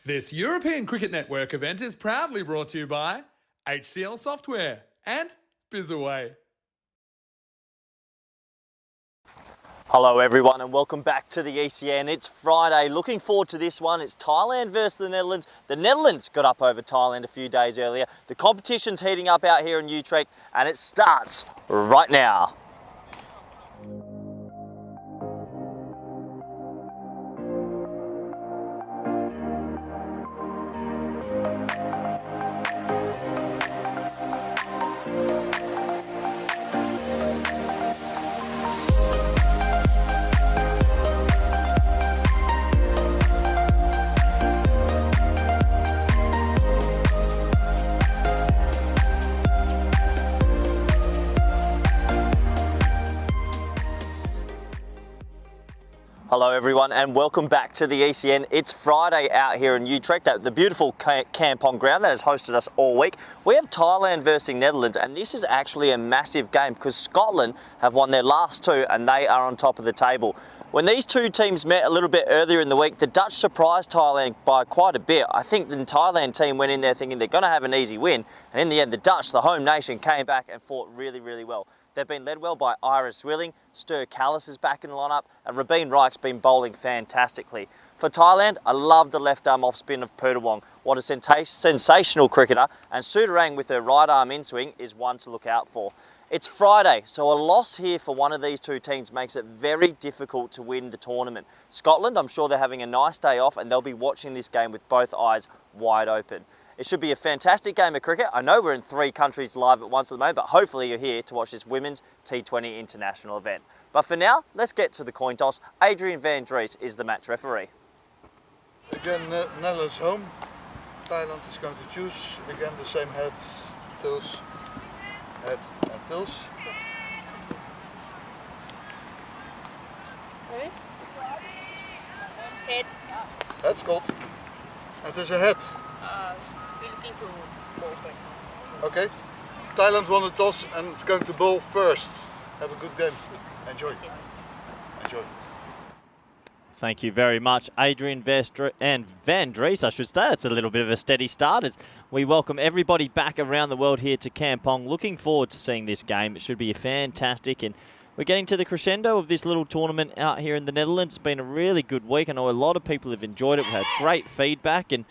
This European Cricket Network event is proudly brought to you by HCL Software and Bizaway. Hello everyone and welcome back to the ECN. It's Friday. Looking forward to this one. It's Thailand versus the Netherlands. The Netherlands got up over Thailand a few days earlier. The competition's heating up out here in Utrecht and it starts right now. Hello everyone and welcome back to the ECN. It's Friday out here in Utrecht at the beautiful Kampong ground that has hosted us all week. We have Thailand versus Netherlands and this is actually a massive game because Scotland have won their last two and they are on top of the table. When these two teams met a little bit earlier in the week, the Dutch surprised Thailand by quite a bit. I think the Thailand team went in there thinking they're going to have an easy win and in the end the Dutch, the home nation, came back and fought really well. They've been led well by Iris Swilling, Ster Callis is back in the lineup, and Rabin Reich's been bowling fantastically. For Thailand, I love the left arm off spin of Purtawong. What a sensational cricketer, and Sudarang with her right arm in swing is one to look out for. It's Friday, so a loss here for one of these two teams makes it very difficult to win the tournament. Scotland, I'm sure they're having a nice day off and they'll be watching this game with both eyes wide open. It should be a fantastic game of cricket. I know we're in 3 countries live at once at the moment, but hopefully you're here to watch this women's T20 international event. But for now, let's get to the coin toss. Adrian van Dries is the match referee. Again, Netherlands home. Thailand is going to choose. Again, the same head, tails, head and tails. Ready? Head. Head's called. And there's a head. Okay. Thailand won the toss and it's going to bowl first. Have a good game. Enjoy. Enjoy. Thank you very much, Adrian and Van Dries, I should say. It's a little bit of a steady start as we welcome everybody back around the world here to Kampong. Looking forward to seeing this game. It should be fantastic, and we're getting to the crescendo of this little tournament out here in the Netherlands. It's been a really good week. I know a lot of people have enjoyed it. We've had great feedback, and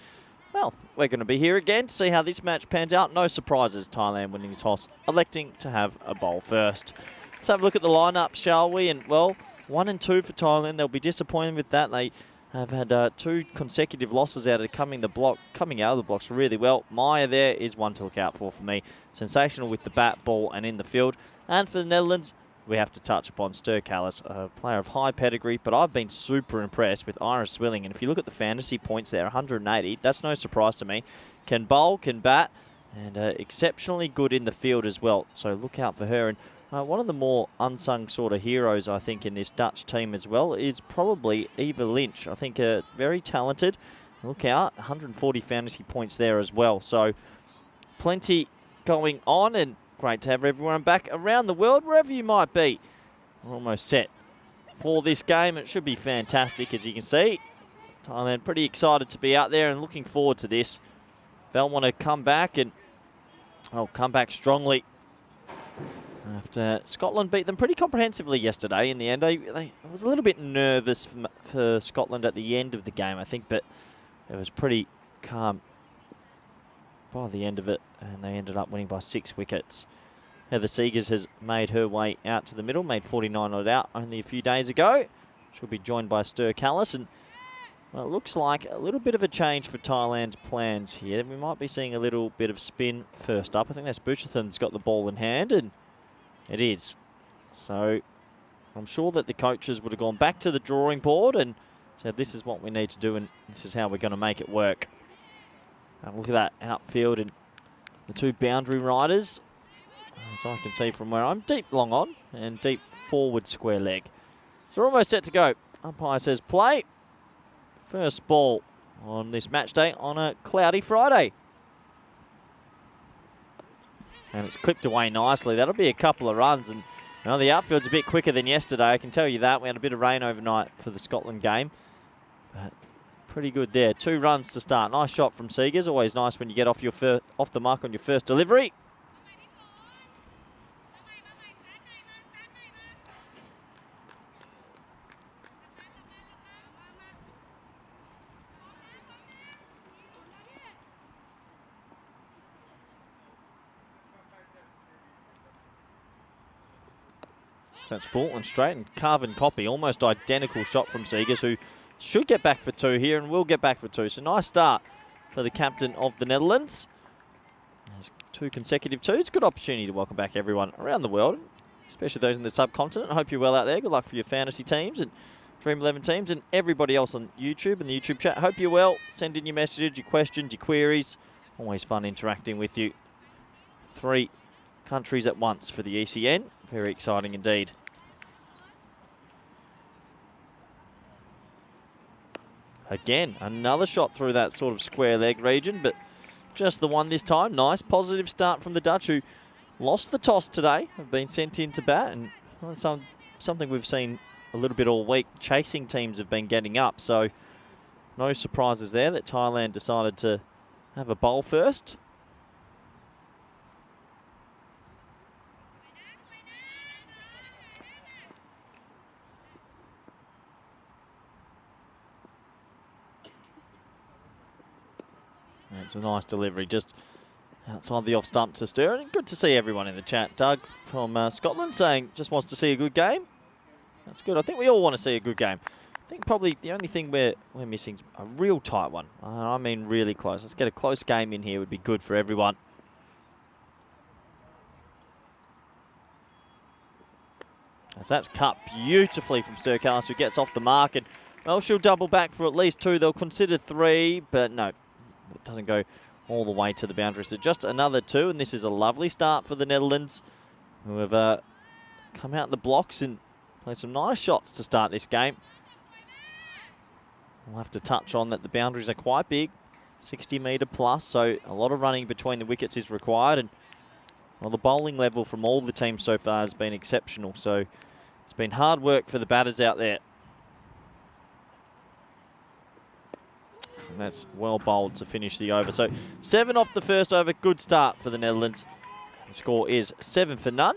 well, we're going to be here again to see how this match pans out. No surprises, Thailand winning the toss, electing to have a bowl first. Let's have a look at the lineup, shall we? And well, 1 and 2 for Thailand. They'll be disappointed with that. They have had 2 consecutive losses out of coming out of the blocks really well. Meyer there is one to look out for me. Sensational with the bat, ball, and in the field. And for the Netherlands, we have to touch upon Ster Callis, a player of high pedigree, but I've been super impressed with Iris Swilling. And if you look at the fantasy points there, 180, that's no surprise to me. Can bowl, can bat, and exceptionally good in the field as well. So look out for her. And one of the more unsung sort of heroes, I think, in this Dutch team as well is probably Eva Lynch. I think very talented. Look out, 140 fantasy points there as well. So plenty going on, and great to have everyone back around the world, wherever you might be. We're almost set for this game. It should be fantastic, as you can see. Thailand pretty excited to be out there and looking forward to this. They'll want to come back and come back strongly. After Scotland beat them pretty comprehensively yesterday in the end. I was a little bit nervous for Scotland at the end of the game, I think, but it was pretty calm by the end of it, and they ended up winning by 6 wickets. Heather Seegers has made her way out to the middle, made 49 not out only a few days ago. She'll be joined by Ster Callis, and well, it looks like a little bit of a change for Thailand's plans here. We might be seeing a little bit of spin first up. I think that's Butcherthan's got the ball in hand, and it is. So I'm sure that the coaches would have gone back to the drawing board and said, this is what we need to do, and this is how we're going to make it work. Look at that outfield and the 2 boundary riders, as I can see from where I'm, deep long on and deep forward square leg. So we're almost set to go. Umpire says play. First ball on this match day on a cloudy Friday. And it's clipped away nicely. That'll be a couple of runs. And you know, the outfield's a bit quicker than yesterday, I can tell you that. We had a bit of rain overnight for the Scotland game. But pretty good there. 2 runs to start. Nice shot from Seegers. Always nice when you get off the mark on your first delivery. So it's full and straight and carbon copy. Almost identical shot from Seegers, who should get back for 2 here and will get back for 2. So nice start for the captain of the Netherlands. There's 2 consecutive 2s. Good opportunity to welcome back everyone around the world, especially those in the subcontinent. I hope you're well out there. Good luck for your fantasy teams and Dream 11 teams and everybody else on YouTube and the YouTube chat. Hope you're well. Send in your messages, your questions, your queries. Always fun interacting with you. 3 countries at once for the ECN. Very exciting indeed. Again, another shot through that sort of square leg region, but just the one this time. Nice positive start from the Dutch, who lost the toss today, have been sent in to bat, and something we've seen a little bit all week. Chasing teams have been getting up, so no surprises there that Thailand decided to have a bowl first. It's a nice delivery, just outside the off stump to Stir. And good to see everyone in the chat. Doug from Scotland saying just wants to see a good game. That's good. I think we all want to see a good game. I think probably the only thing we're missing is a real tight one. I mean really close. Let's get a close game in here. Would be good for everyone. As that's cut beautifully from Sturcast, who gets off the mark. And, well, she'll double back for at least 2. They'll consider 3, but no. It doesn't go all the way to the boundary. So just another 2, and this is a lovely start for the Netherlands, who have come out the blocks and played some nice shots to start this game. We'll have to touch on that the boundaries are quite big, 60 metre plus, so a lot of running between the wickets is required. And well, the bowling level from all the teams so far has been exceptional, so it's been hard work for the batters out there. And that's well bowled to finish the over. So 7 off the first over. Good start for the Netherlands. The score is 7 for none.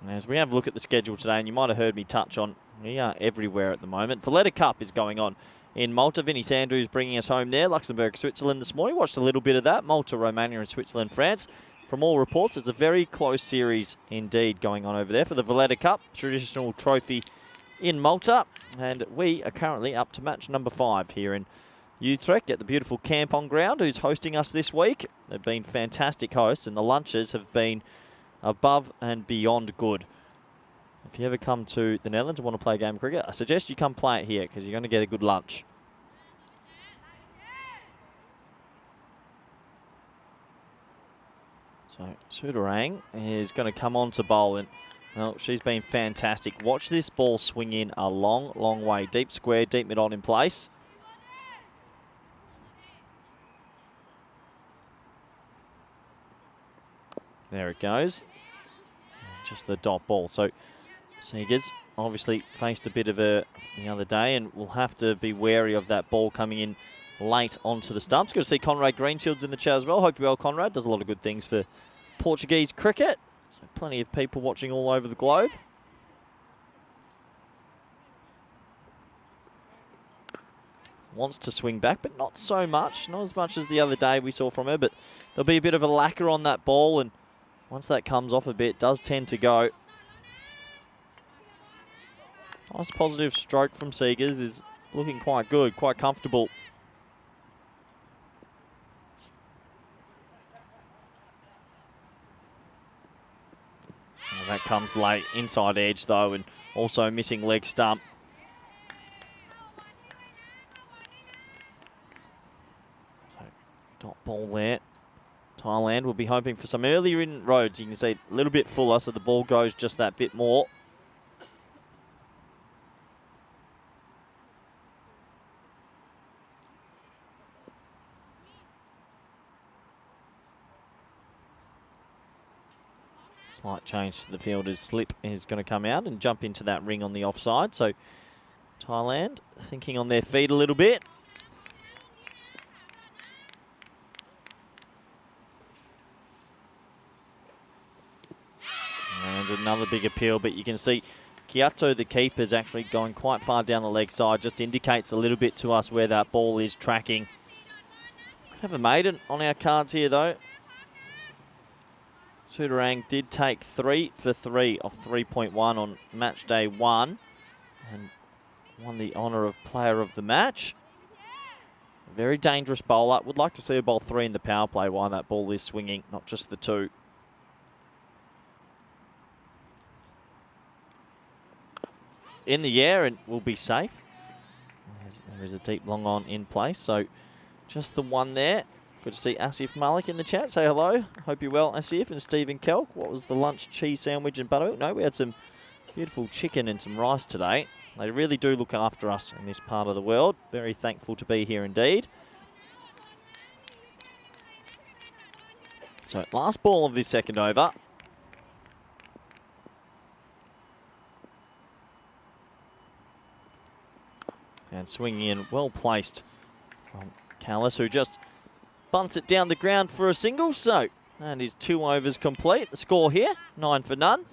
And as we have a look at the schedule today, and you might have heard me touch on, we are everywhere at the moment. Valletta Cup is going on in Malta. Vinny Sanders bringing us home there. Luxembourg, Switzerland this morning. Watched a little bit of that. Malta, Romania and Switzerland, France. From all reports, it's a very close series indeed going on over there for the Valletta Cup. Traditional trophy in Malta, and we are currently up to match number 5 here in Utrecht at the beautiful Kampong ground, who's hosting us this week. They've been fantastic hosts, and the lunches have been above and beyond good. If you ever come to the Netherlands and want to play a game of cricket, I suggest you come play it here because you're going to get a good lunch. So Sudarang is going to come on to bowl, and well, she's been fantastic. Watch this ball swing in a long, long way. Deep square, deep mid-on in place. There it goes. Just the dot ball. So Seegers obviously faced a bit of the other day, and will have to be wary of that ball coming in late onto the stumps. Good to see Conrad Greenshields in the chat as well. Hope you're well, Conrad. Does a lot of good things for Portuguese cricket. So plenty of people watching all over the globe. Wants to swing back, but not so much. Not as much as the other day we saw from her, but there'll be a bit of a lacquer on that ball, and once that comes off a bit, it does tend to go. Nice positive stroke from Seegers, is looking quite good, quite comfortable. And that comes late, inside edge though, and also missing leg stump. So, dot ball there. Thailand will be hoping for some earlier inroads. You can see a little bit fuller, so the ball goes just that bit more. Slight change to the fielder's slip is going to come out and jump into that ring on the offside. So Thailand thinking on their feet a little bit. And another big appeal, but you can see Kyoto, the keeper, is actually going quite far down the leg side. Just indicates a little bit to us where that ball is tracking. Could have a maiden on our cards here, though. Sudarang did take 3 for 3 off 3.1 on match day 1 and won the honour of player of the match. A very dangerous bowler. Would like to see a bowl 3 in the power play while that ball is swinging, not just the 2. In the air and will be safe. There is a deep long on in place, so just the one there. Good to see Asif Malik in the chat. Say hello. Hope you're well, Asif. And Stephen Kelk. What was the lunch? Cheese sandwich and buttermilk? No, we had some beautiful chicken and some rice today. They really do look after us in this part of the world. Very thankful to be here indeed. So last ball of this second over. And swinging in, well placed from Callis, who just bunts it down the ground for a single. So, and his 2 overs complete. The score here, 9 for none.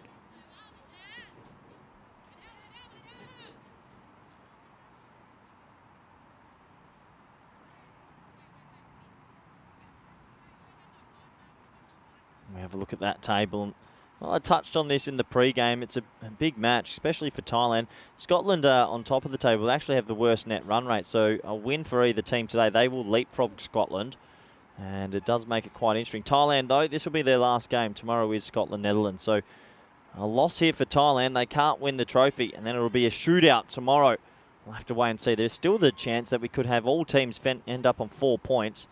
We have a look at that table. Well, I touched on this in the pre-game. It's a big match, especially for Thailand. Scotland are on top of the table. They actually have the worst net run rate, so a win for either team today, they will leapfrog Scotland, and it does make it quite interesting. Thailand, though, this will be their last game. Tomorrow is Scotland-Netherlands, so a loss here for Thailand. They can't win the trophy, and then it'll be a shootout tomorrow. We'll have to wait and see. There's still the chance that we could have all teams end up on 4 points.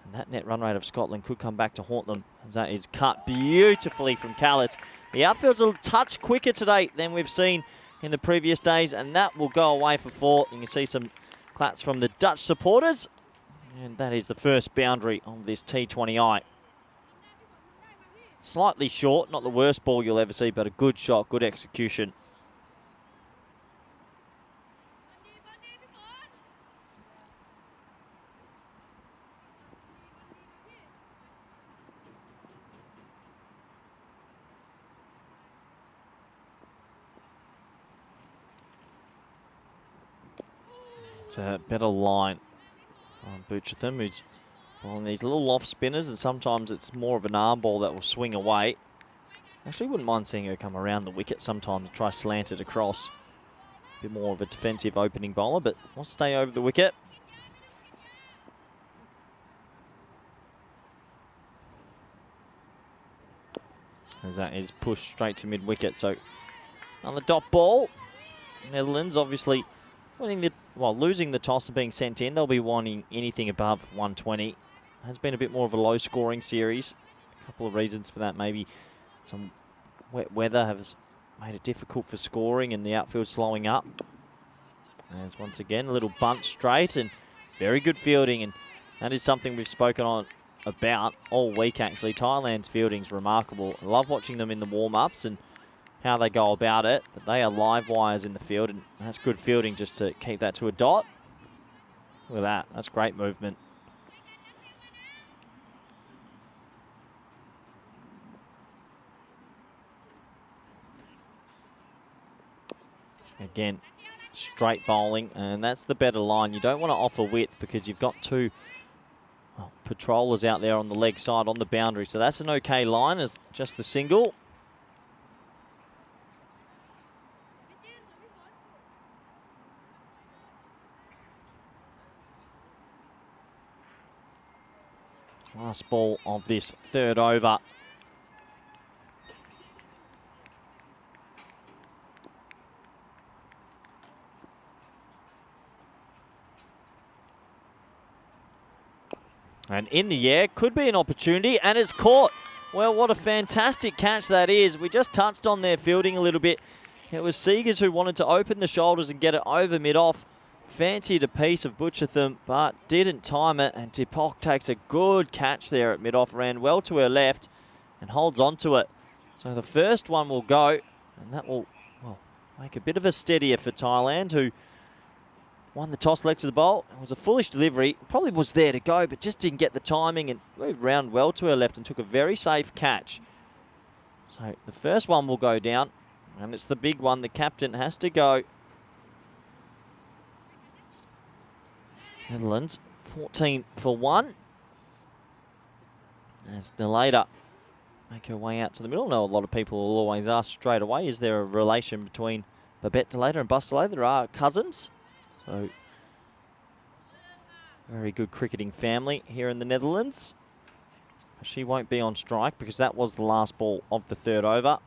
And that net run rate of Scotland could come back to haunt them, as that is cut beautifully from Callis. The outfield's a touch quicker today than we've seen in the previous days, and that will go away for 4. You can see some claps from the Dutch supporters, and that is the first boundary of this T20I. Slightly short, not the worst ball you'll ever see, but a good shot, good execution. It's a better line on Butchatham, who's on these little off spinners, and sometimes it's more of an arm ball that will swing away. Actually, wouldn't mind seeing her come around the wicket sometimes and try slant it across. A bit more of a defensive opening bowler, but will stay over the wicket. As that is pushed straight to mid-wicket. So on the dot ball, Netherlands obviously losing the toss and being sent in. They'll be wanting anything above 120. Has been a bit more of a low-scoring series. A couple of reasons for that. Maybe some wet weather has made it difficult for scoring and the outfield slowing up. As once again, a little bunt straight and very good fielding. And that is something we've spoken about all week, actually. Thailand's fielding's remarkable. I love watching them in the warm-ups and how they go about it. But they are live wires in the field, and that's good fielding just to keep that to a dot. Look at that. That's great movement. Again, straight bowling, and that's the better line. You don't want to offer width because you've got 2 patrollers out there on the leg side on the boundary. So that's an okay line as just the single. Last ball of this third over. And in the air, could be an opportunity, and it's caught. Well, what a fantastic catch that is. We just touched on their fielding a little bit. It was Seegers who wanted to open the shoulders and get it over mid-off. Fancied a piece of Butchatham, but didn't time it, and Tipok takes a good catch there at mid-off, ran well to her left and holds on to it. So the first one will go, and that will, well, make a bit of a steadier for Thailand, who won the toss, leg to the bowl. It was a foolish delivery. Probably was there to go, but just didn't get the timing and moved round well to her left and took a very safe catch. So the first one will go down, and it's the big one. The captain has to go. Netherlands 14 for 1. As Delata make her way out to the middle. I know a lot of people will always ask straight away, is there a relation between Babette Delata and Bus Delata? There are cousins. So, very good cricketing family here in the Netherlands. She won't be on strike because that was the last ball of the third over.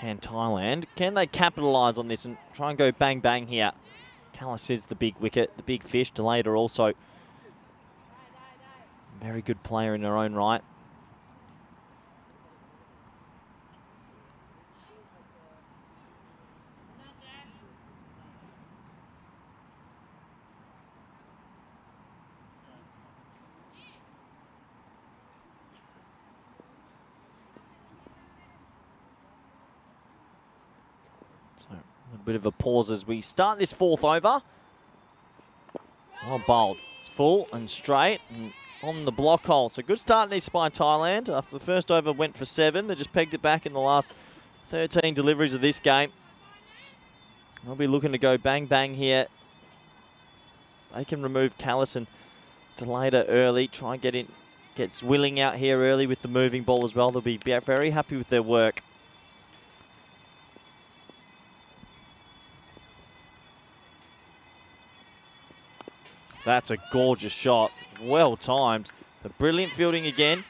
Can Thailand, can they capitalise on this and try and go bang bang here? Callis is the big wicket, the big fish. Delata also very good player in her own right. A bit of a pause as we start this fourth over. Well bowled. It's full and straight and on the block hole. So good start this by Thailand. After the first over went for 7. They just pegged it back in the last 13 deliveries of this game. They'll be looking to go bang bang here. They can remove Callis and Delata early. Try and get Willing out here early with the moving ball as well. They'll be very happy with their work. That's a gorgeous shot. Well timed. The brilliant fielding again.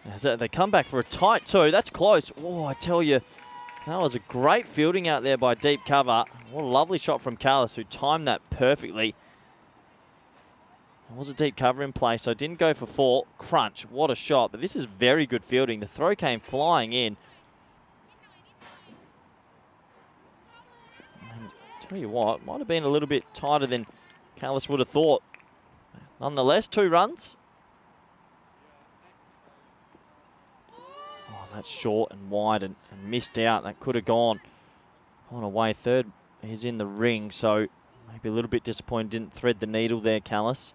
As they come back for a tight 2. That's close. Oh, I tell you, that was a great fielding out there by deep cover. What a lovely shot from Callis, who timed that perfectly. There was a deep cover in place, so didn't go for 4. Crunch. What a shot. But this is very good fielding. The throw came flying in. And I tell you what, might have been a little bit tighter than Callis would have thought. Nonetheless, 2 runs. Oh, that's short and wide and missed out. That could have gone away. Third is in the ring, so maybe a little bit disappointed. Didn't thread the needle there, Callis.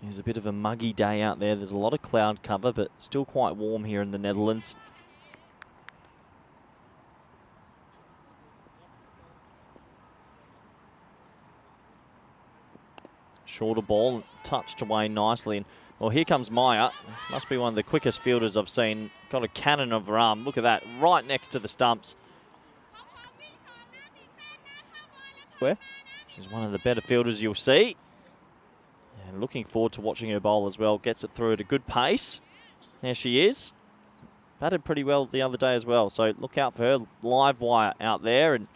There's a bit of a muggy day out there. There's a lot of cloud cover, but still quite warm here in the Netherlands. Shorter ball, touched away nicely. And well, here comes Maya. Must be one of the quickest fielders I've seen. Got a cannon of her arm. Look at that, right next to the stumps. Where? She's one of the better fielders you'll see. And looking forward to watching her bowl as well. Gets it through at a good pace. There she is. Batted pretty well the other day as well. So look out for her. Live wire out there. And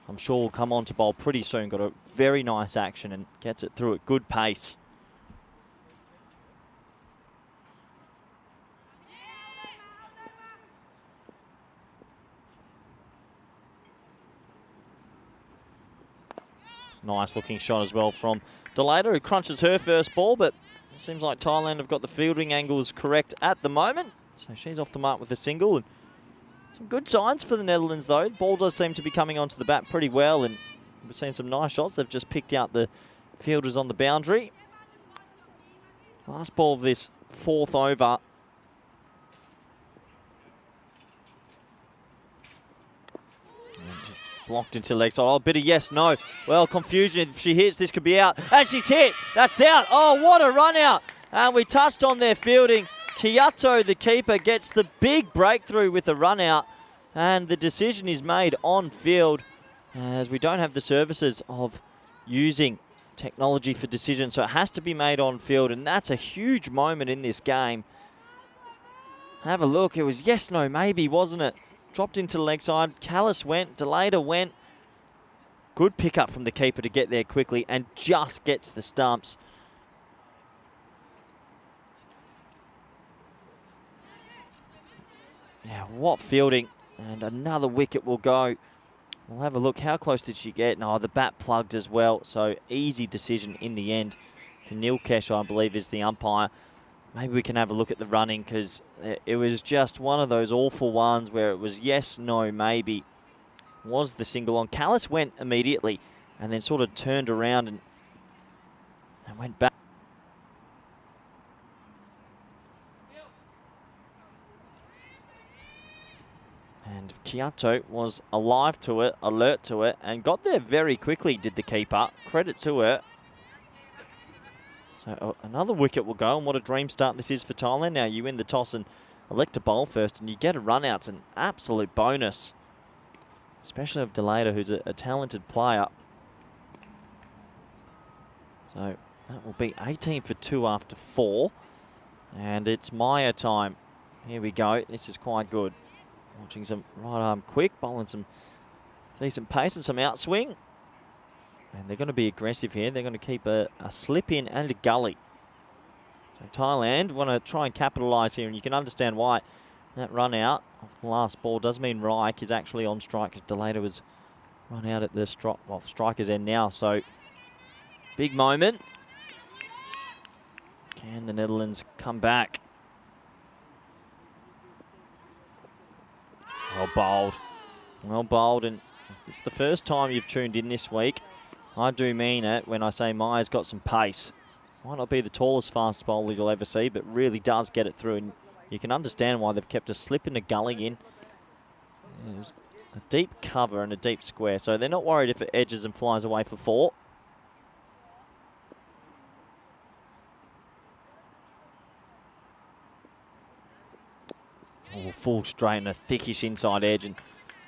I'm sure will come on to bowl pretty soon. Got a very nice action and gets it through at good pace. Nice looking shot as well from Delata, who crunches her first ball, but it seems like Thailand have got the fielding angles correct at the moment. So she's off the mark with a single. And some good signs for the Netherlands, though. The ball does seem to be coming onto the bat pretty well, and we've seen some nice shots. They've just picked out the fielders on the boundary. Last ball of this fourth over. And just blocked into leg side. Oh, a bit of yes, no. Well, confusion. If she hits, this could be out. And she's hit. That's out. Oh, what a run out. And we touched on their fielding. Kyoto, the keeper, gets the big breakthrough with a run out, and the decision is made on field as we don't have the services of using technology for decision, so it has to be made on field, and that's a huge moment in this game. Have a look. It was yes, no, maybe, wasn't it? dropped into the leg side. Callis went, Delata went. Good pickup from the keeper to get there quickly and just gets the stumps. Yeah, what fielding. And another wicket will go. We'll have a look. How close did she get? No, the bat plugged as well. So easy decision in the end. For Neil Kesh, I believe, is the umpire. Maybe we can have a look at the running, because it was just one of those awful ones where it was yes, no, maybe. Was the single on. Callis went immediately and then sort of turned around and went back. And Kyoto was alive to it, alert to it, and got there very quickly, did the keeper. Credit to her. So another wicket will go, and what a dream start this is for Thailand. Now you win the toss and elect to bowl first, and you get a run out. It's an absolute bonus, especially of Delata, who's a talented player. So that will be 18 for 2 after 4, and it's Maya time. Here we go. This is quite good. Watching some right arm quick, bowling some decent pace and some outswing. And they're going to be aggressive here. They're going to keep a slip in and a gully. So Thailand want to try and capitalise here, and you can understand why. That run out of the last ball does mean Reich is actually on strike, because Delata was run out at the striker's end now. So big moment. Can the Netherlands come back? Well bowled. Well bowled, and it's the first time you've tuned in this week. I do mean it when I say Maya's got some pace. Might not be the tallest fast bowler you'll ever see, but really does get it through, and you can understand why they've kept a slip and a gully in. There's a deep cover and a deep square, so they're not worried if it edges and flies away for 4. Oh, full straight and a thickish inside edge, and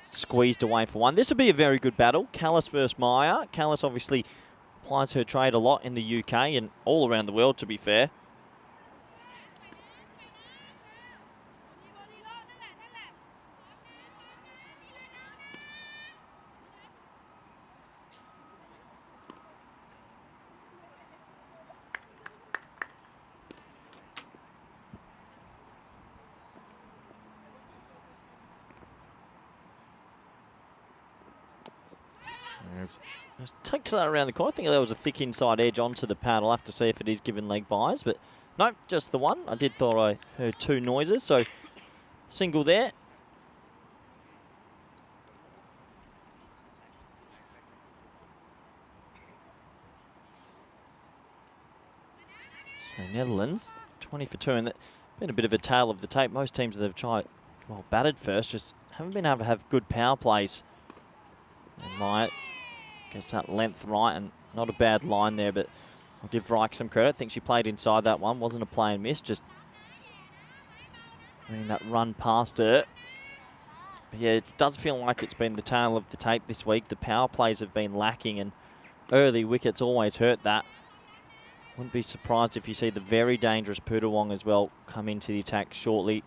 squeezed away for 1. This will be a very good battle. Callis versus Maya. Callis obviously applies her trade a lot in the UK and all around the world, to be fair. Just takes that around the corner. I think there was a thick inside edge onto the pad. I'll have to see if it is given leg byes, but no, just the one. I did thought I heard 2 noises, so single there. So Netherlands, 20 for 2, and that's been a bit of a tail of the tape. Most teams that have tried, well, batted first, just haven't been able to have good power plays. And Maya gets that length right, and not a bad line there, but I'll give Reich some credit. I think she played inside that one. Wasn't a play and miss, just letting that run past her. But yeah, it does feel like it's been the tail of the tape this week. The power plays have been lacking, and early wickets always hurt that. Wouldn't be surprised if you see the very dangerous Pudawong as well come into the attack shortly.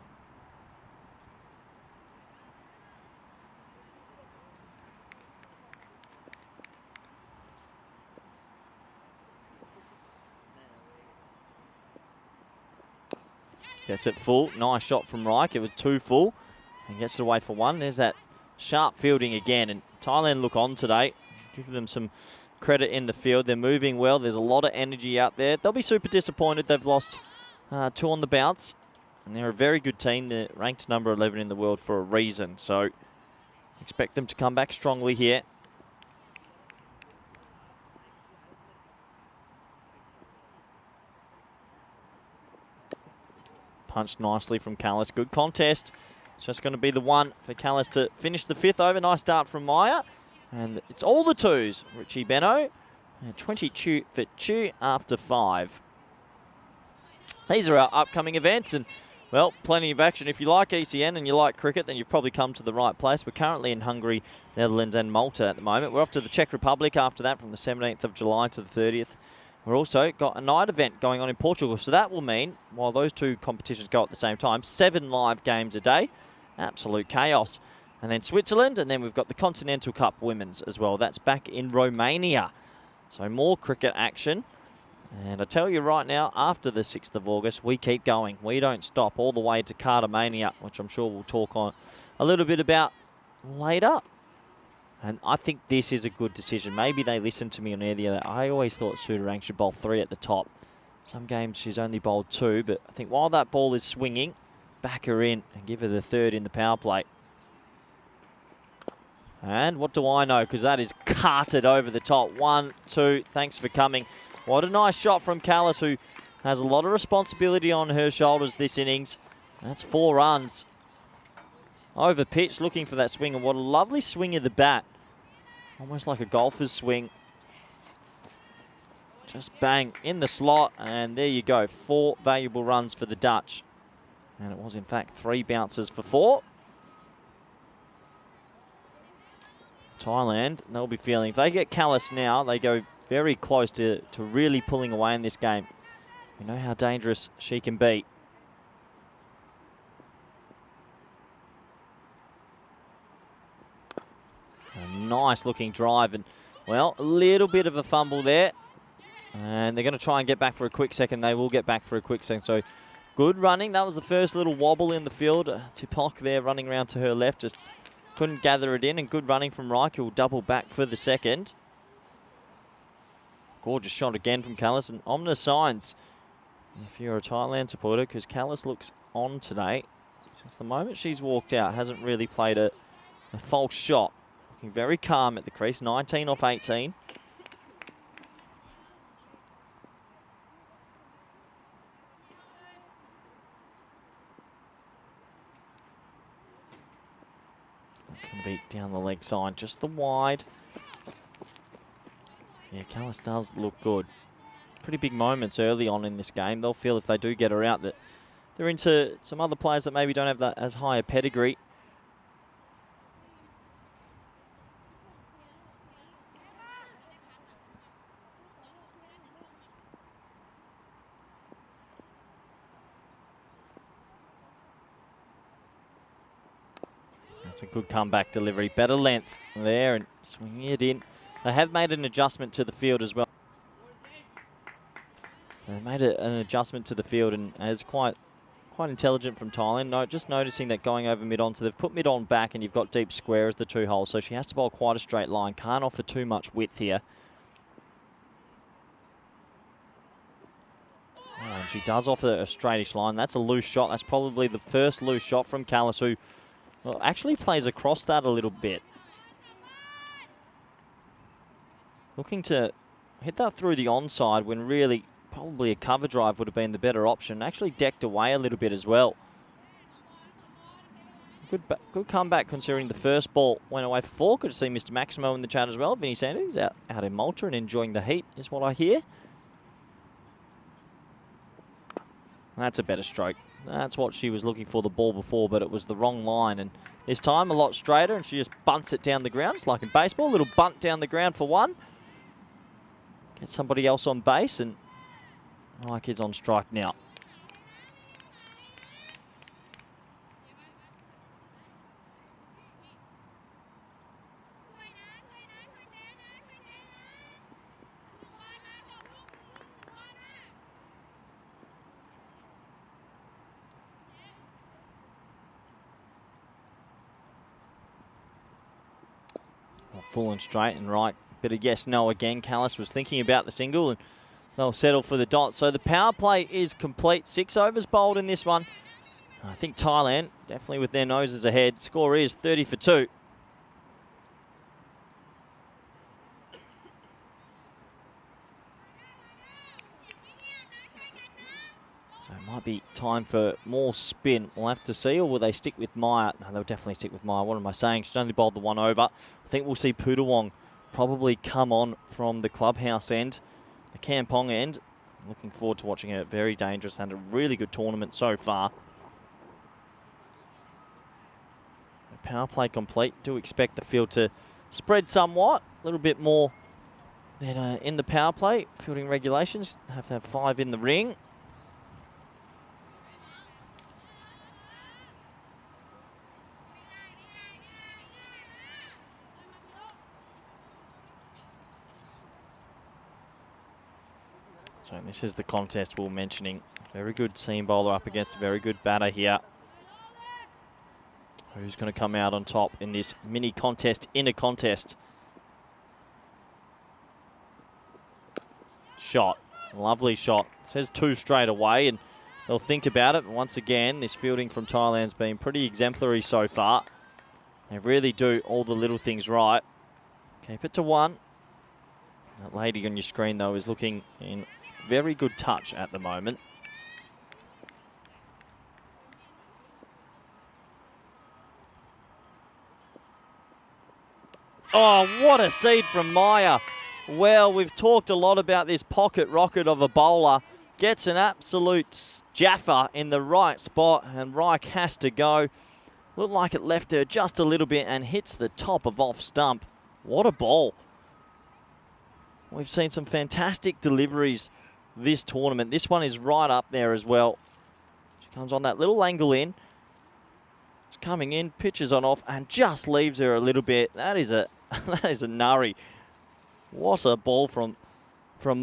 Gets it full. Nice shot from Reich. It was 2 full. And gets it away for 1. There's that sharp fielding again. And Thailand look on today. Give them some credit in the field. They're moving well. There's a lot of energy out there. They'll be super disappointed. They've lost 2 on the bounce. And they're a very good team. They're ranked number 11 in the world for a reason. So expect them to come back strongly here. Punched nicely from Callis. Good contest. It's just going to be the one for Callis to finish the 5th over. Nice start from Maya. And it's all the 2s. Richie Benno. 22 for 2 after 5. These are our upcoming events. And, well, plenty of action. If you like ECN and you like cricket, then you've probably come to the right place. We're currently in Hungary, Netherlands and Malta at the moment. We're off to the Czech Republic after that from the 17th of July to the 30th. We've also got a night event going on in Portugal. So that will mean, while those 2 competitions go at the same time, 7 live games a day. Absolute chaos. And then Switzerland, and then we've got the Continental Cup Women's as well. That's back in Romania. So more cricket action. And I tell you right now, after the 6th of August, we keep going. We don't stop all the way to Cartamania, which I'm sure we'll talk on a little bit about later. And I think this is a good decision. Maybe they listened to me on air the other. I always thought Sudarang should bowl 3 at the top. Some games she's only bowled 2, but I think while that ball is swinging, back her in and give her the 3rd in the power play. And what do I know? Because that is carted over the top. 1, 2, thanks for coming. What a nice shot from Callis, who has a lot of responsibility on her shoulders this innings. That's 4 runs. Over pitch, looking for that swing, and what a lovely swing of the bat. Almost like a golfer's swing. Just bang in the slot, and there you go. 4 valuable runs for the Dutch. And it was, in fact, 3 bounces for 4. Thailand, they'll be feeling, if they get Callis now, they go very close to really pulling away in this game. We know how dangerous she can be. A nice looking drive, and well, a little bit of a fumble there. And they're going to try and get back for a quick second. They will get back for a quick second. So good running. That was the first little wobble in the field. Tipok there running around to her left, just couldn't gather it in, and good running from Reich, who will double back for the second. Gorgeous shot again from Callis, and ominous signs if you're a Thailand supporter, because Callis looks on today. Since the moment she's walked out, hasn't really played a false shot. Looking very calm at the crease, 19 off 18. That's going to be down the leg side, just the wide. Yeah, Callis does look good. Pretty big moments early on in this game. They'll feel if they do get her out that they're into some other players that maybe don't have that as high a pedigree. That's a good comeback delivery. Better length there and swinging it in. They have made an adjustment to the field as well. They made an adjustment to the field, and it's quite intelligent from Thailand. No, just noticing that going over mid-on, so they've put mid-on back, and you've got deep square as the 2 holes, so she has to bowl quite a straight line. Can't offer too much width here. Oh, and she does offer a straightish line. That's a loose shot. That's probably the first loose shot from Callis, who actually plays across that a little bit. Looking to hit that through the onside when really probably a cover drive would have been the better option. Actually decked away a little bit as well. Good comeback considering the first ball went away for 4. Good to see Mr. Maximo in the chat as well. Vinny Sanders out in Malta and enjoying the heat is what I hear. That's a better stroke. That's what she was looking for the ball before, but it was the wrong line. And this time a lot straighter, and she just bunts it down the ground. It's like in baseball, a little bunt down the ground for 1. Get somebody else on base, and Mike is on strike now. Full and straight and right. Bit of yes, no again. Callis was thinking about the single, and they'll settle for the dot. So the power play is complete. 6 overs bowled in this one. I think Thailand, definitely with their noses ahead. Score is 30 for 2. So it might be time for more spin. We'll have to see, or will they stick with Maya? No, they'll definitely stick with Maya. What am I saying? She's only bowled the 1 over. I think we'll see Pudawong probably come on from the clubhouse end, the Kampong end. Looking forward to watching her. Very dangerous and a really good tournament so far. The power play complete. Do expect the field to spread somewhat. A little bit more than in the power play. Fielding regulations. Have to have 5 in the ring. So this is the contest we were mentioning. Very good seam bowler up against a very good batter here. Who's going to come out on top in this mini contest, inner contest? Shot. Lovely shot. Says 2 straight away, and they'll think about it. Once again, this fielding from Thailand's been pretty exemplary so far. They really do all the little things right. Keep it to 1. That lady on your screen, though, is looking in very good touch at the moment. Oh, what a seed from Maya. Well, we've talked a lot about this pocket rocket of a bowler. Gets an absolute jaffer in the right spot, and Reich has to go. Looked like it left her just a little bit and hits the top of off stump. What a ball. We've seen some fantastic deliveries this tournament. This one is right up there as well. She comes on that little angle in. It's coming in, pitches on off, and just leaves her a little bit. That is a nurry. What a ball from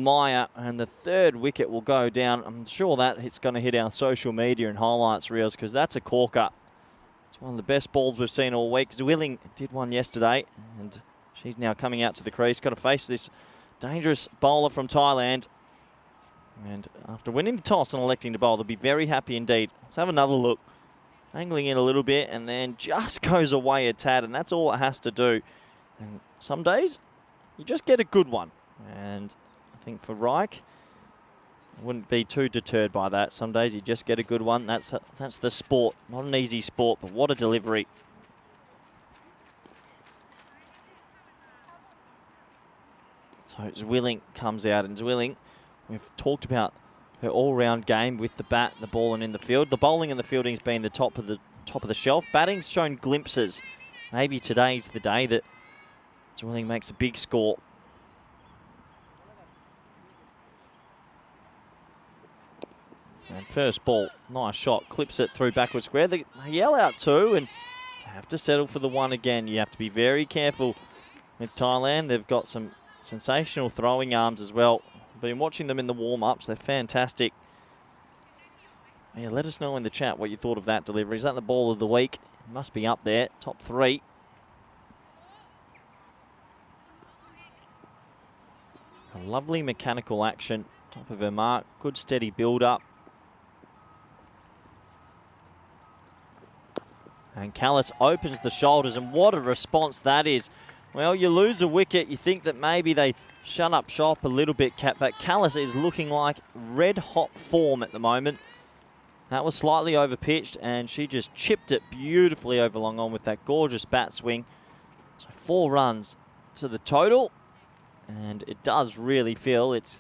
Maya, and the 3rd wicket will go down. I'm sure that it's going to hit our social media and highlights reels, because that's a corker. It's one of the best balls we've seen all week. Zwilling did one yesterday, and she's now coming out to the crease. Got to face this dangerous bowler from Thailand. And after winning the toss and electing to bowl, they'll be very happy indeed. Let's have another look. Angling in a little bit, and then just goes away a tad, and that's all it has to do. And some days, you just get a good one. And I think for Reich, I wouldn't be too deterred by that. Some days you just get a good one. That's the sport. Not an easy sport, but what a delivery. So Zwilling comes out, and Zwilling, we've talked about her all-round game with the bat, the ball, and in the field. The bowling and the fielding's been the top of the shelf. Batting's shown glimpses. Maybe today's the day that Zwilling makes a big score. And first ball, nice shot, clips it through backward square. They yell out 2 and have to settle for the 1 again. You have to be very careful with Thailand. They've got some sensational throwing arms as well. Been watching them in the warm-ups. They're fantastic. Yeah, let us know in the chat what you thought of that delivery. Is that the ball of the week? It must be up there, top 3. A lovely mechanical action, top of her mark. Good steady build-up. And Callis opens the shoulders, and what a response that is. Well, you lose a wicket, you think that maybe they shut up shop a little bit, but Callis is looking like red-hot form at the moment. That was slightly overpitched, and she just chipped it beautifully over long on with that gorgeous bat swing. So 4 runs to the total, and it does really feel it's,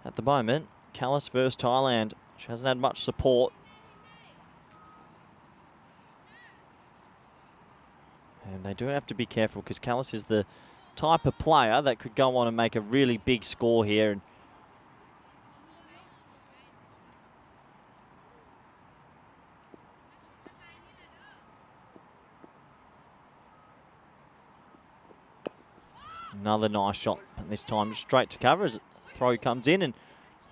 at the moment, Callis versus Thailand. She hasn't had much support. And they do have to be careful, because Callis is the type of player that could go on and make a really big score here. And another nice shot, and this time straight to cover as the throw comes in, and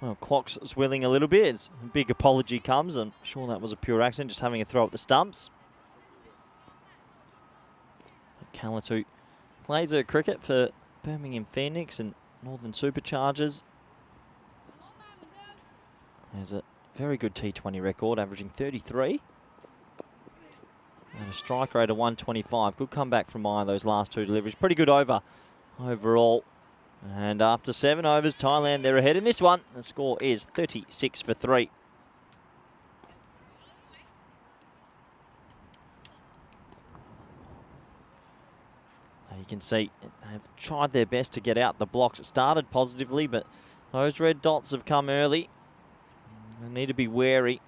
well, clock's swilling a little bit as a big apology comes. I'm sure that was a pure accident, just having a throw at the stumps. Callis, who plays her cricket for Birmingham Phoenix and Northern Superchargers, has a very good T20 record, averaging 33. And a strike rate of 125. Good comeback from Maya, those last 2 deliveries. Pretty good over overall. And after 7 overs, Thailand, they're ahead in this one. The score is 36 for 3. You can see they've tried their best to get out the blocks. It started positively, but those red dots have come early. They need to be wary.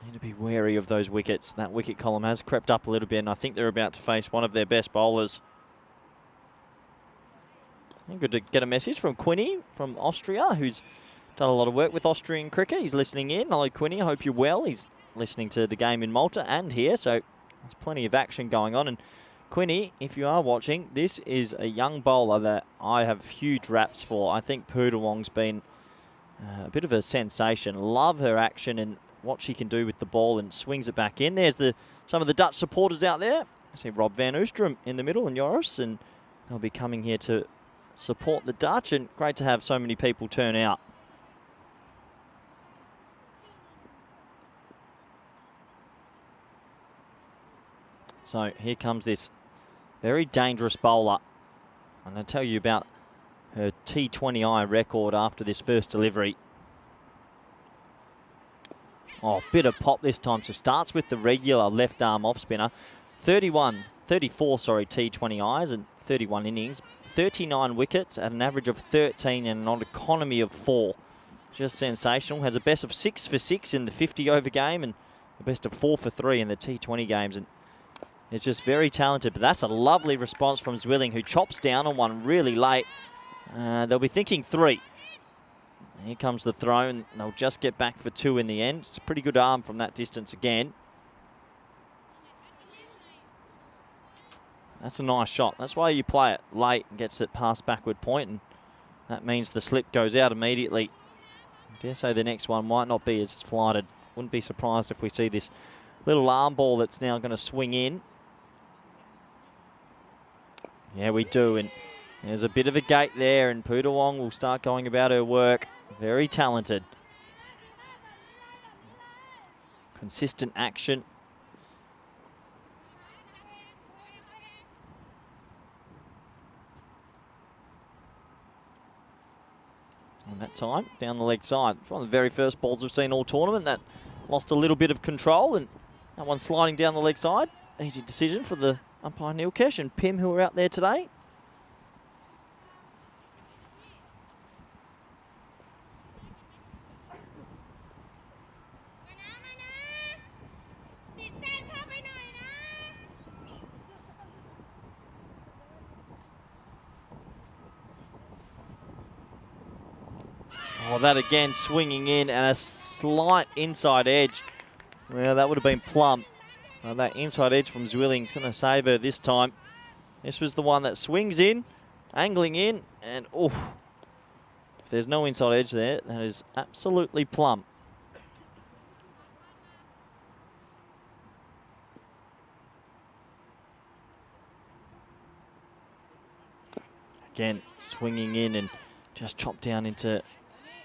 Need to be wary of those wickets. That wicket column has crept up a little bit, and I think they're about to face one of their best bowlers. Good to get a message from Quinny from Austria, who's done a lot of work with Austrian cricket. He's listening in. Hello, Quinny. I hope you're well. He's listening to the game in Malta and here, so there's plenty of action going on. And Quinny, if you are watching, this is a young bowler that I have huge raps for. I think Poodawong's been a bit of a sensation. Love her action and what she can do with the ball, and swings it back in. There's some of the Dutch supporters out there. I see Rob van Oostrum in the middle and Joris, and they'll be coming here to support the Dutch, and great to have so many people turn out. So here comes this very dangerous bowler. I'm going to tell you about her T20I record after this first delivery. Oh, bit of pop this time. So starts with the regular left arm off spinner. 34 T20Is and 31 innings. 39 wickets at an average of 13 and an economy of 4. Just sensational. Has a best of 6 for 6 in the 50 over game and a best of 4 for 3 in the T20 games. And it's just very talented. But that's a lovely response from Zwilling, who chops down on one really late. They'll be thinking 3. Here comes the throw, and they'll just get back for 2 in the end. It's a pretty good arm from that distance again. That's a nice shot. That's why you play it late and gets it past backward point, and that means the slip goes out immediately. I dare say the next one might not be as flighted. Wouldn't be surprised if we see this little arm ball that's now going to swing in. Yeah, we do, and there's a bit of a gate there, and Poodawong will start going about her work. Very talented. Consistent action. And that time, down the leg side. It's one of the very first balls we've seen all tournament that lost a little bit of control, and that one sliding down the leg side. Easy decision for the umpire Neil Kesh and Pim, who are out there today. Oh, that again swinging in, and a slight inside edge. Well, that would have been plump. That inside edge from Zwilling's going to save her this time. This was the one that swings in, angling in, and oof. If there's no inside edge there, that is absolutely plump. Again, swinging in and just chopped down into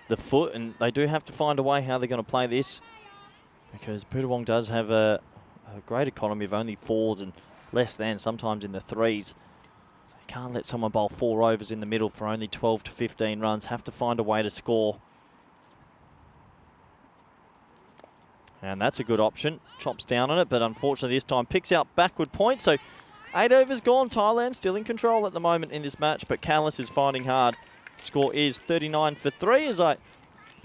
the foot, and they do have to find a way how they're going to play this, because Poodawong does have a great economy of only 4s and less than, sometimes in the 3s. So you can't let someone bowl 4 overs in the middle for only 12 to 15 runs. Have to find a way to score. And that's a good option. Chops down on it, but unfortunately this time picks out backward point. So 8 overs gone. Thailand still in control at the moment in this match, but Callis is finding hard. Score is 39 for 3 as I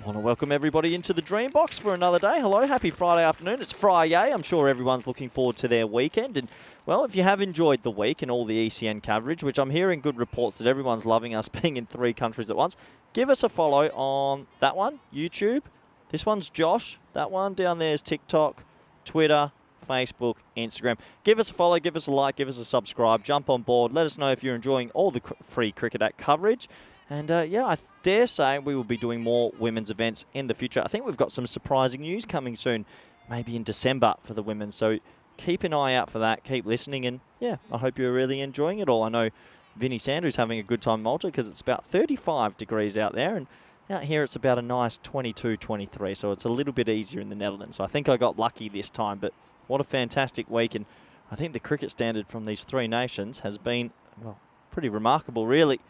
want to welcome everybody into the Dream Box for another day. Hello, happy Friday afternoon. It's Friday. I'm sure everyone's looking forward to their weekend. And, well, if you have enjoyed the week and all the ECN coverage, which I'm hearing good reports that everyone's loving us being in 3 countries at once, give us a follow on that one, YouTube. This one's Josh. That one down there is TikTok, Twitter, Facebook, Instagram. Give us a follow, give us a like, give us a subscribe. Jump on board. Let us know if you're enjoying all the free Cricket Act coverage. And yeah, I dare say we will be doing more women's events in the future. I think we've got some surprising news coming soon, maybe in December for the women. So keep an eye out for that. Keep listening. And yeah, I hope you're really enjoying it all. I know Vinnie Sanders having a good time in Malta because it's about 35 degrees out there. And out here it's about a nice 22, 23. So it's a little bit easier in the Netherlands. So I think I got lucky this time. But what a fantastic week. And I think the cricket standard from these 3 nations has been, well, pretty remarkable, really.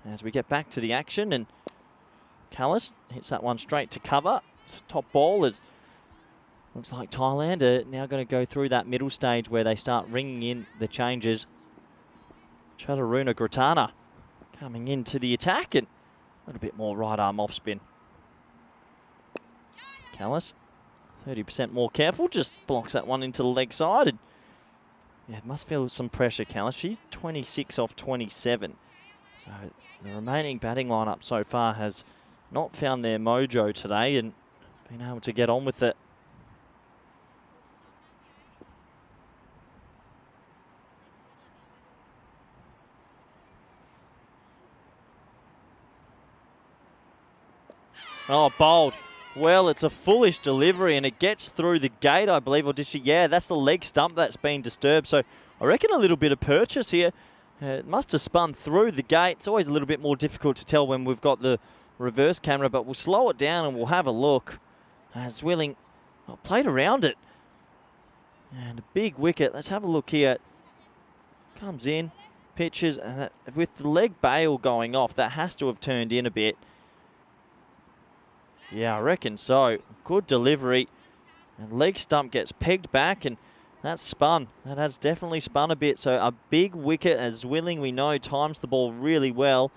As we get back to the action, and Callis hits that one straight to cover. It's a top ball. As looks like Thailand are now going to go through that middle stage where they start ringing in the changes. Chaturuna Gratana coming into the attack, and a little bit more right arm off spin. Callis, 30% more careful, just blocks that one into the leg side. And yeah, must feel some pressure, Callis. She's 26 off 27. So the remaining batting lineup so far has not found their mojo today and been able to get on with it. Oh, bold. Well, it's a foolish delivery, and it gets through the gate, I believe. Or did she? Yeah, that's the leg stump that's been disturbed. So I reckon a little bit of purchase here. It must have spun through the gate. It's always a little bit more difficult to tell when we've got the reverse camera, but we'll slow it down and we'll have a look. Zwilling played around it. And a big wicket. Let's have a look here. Comes in, pitches, and with the leg bail going off, that has to have turned in a bit. Yeah, I reckon so. Good delivery. And leg stump gets pegged back, and that's spun. That has definitely spun a bit. So a big wicket, as Zwilling, we know, times the ball really well.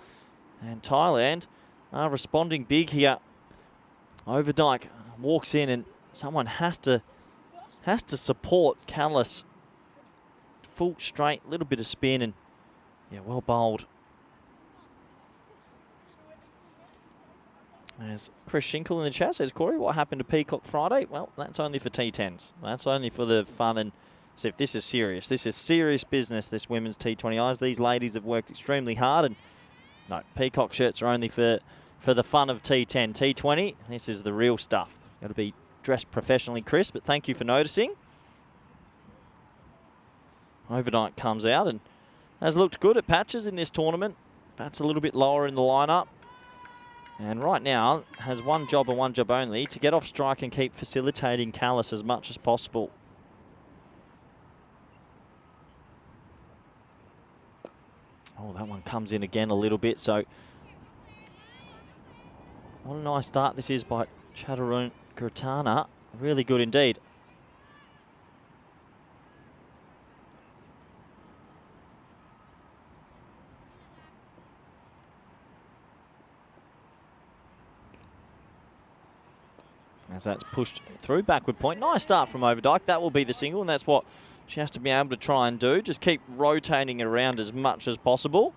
And Thailand are responding big here. Overdyke walks in, and someone has to support Callis. Full straight, little bit of spin, and yeah, well bowled. There's Chris Shinkle in the chat, says, Corey, what happened to Peacock Friday? Well, that's only for T10s. That's only for the fun, and so if this is serious. This is serious business, this women's T20Is. These ladies have worked extremely hard, and no, Peacock shirts are only for the fun of T10. T20, this is the real stuff. Got to be dressed professionally, Chris, but thank you for noticing. Overnight comes out and has looked good at patches in this tournament. Bats a little bit lower in the lineup. And right now has one job and one job only, to get off strike and keep facilitating Callis as much as possible. Oh, that one comes in again a little bit. So what a nice start this is by Chaturun Gurtana. Really good indeed. As that's pushed through, backward point. Nice start from Overdyke. That will be the single, and that's what she has to be able to try and do. Just keep rotating it around as much as possible.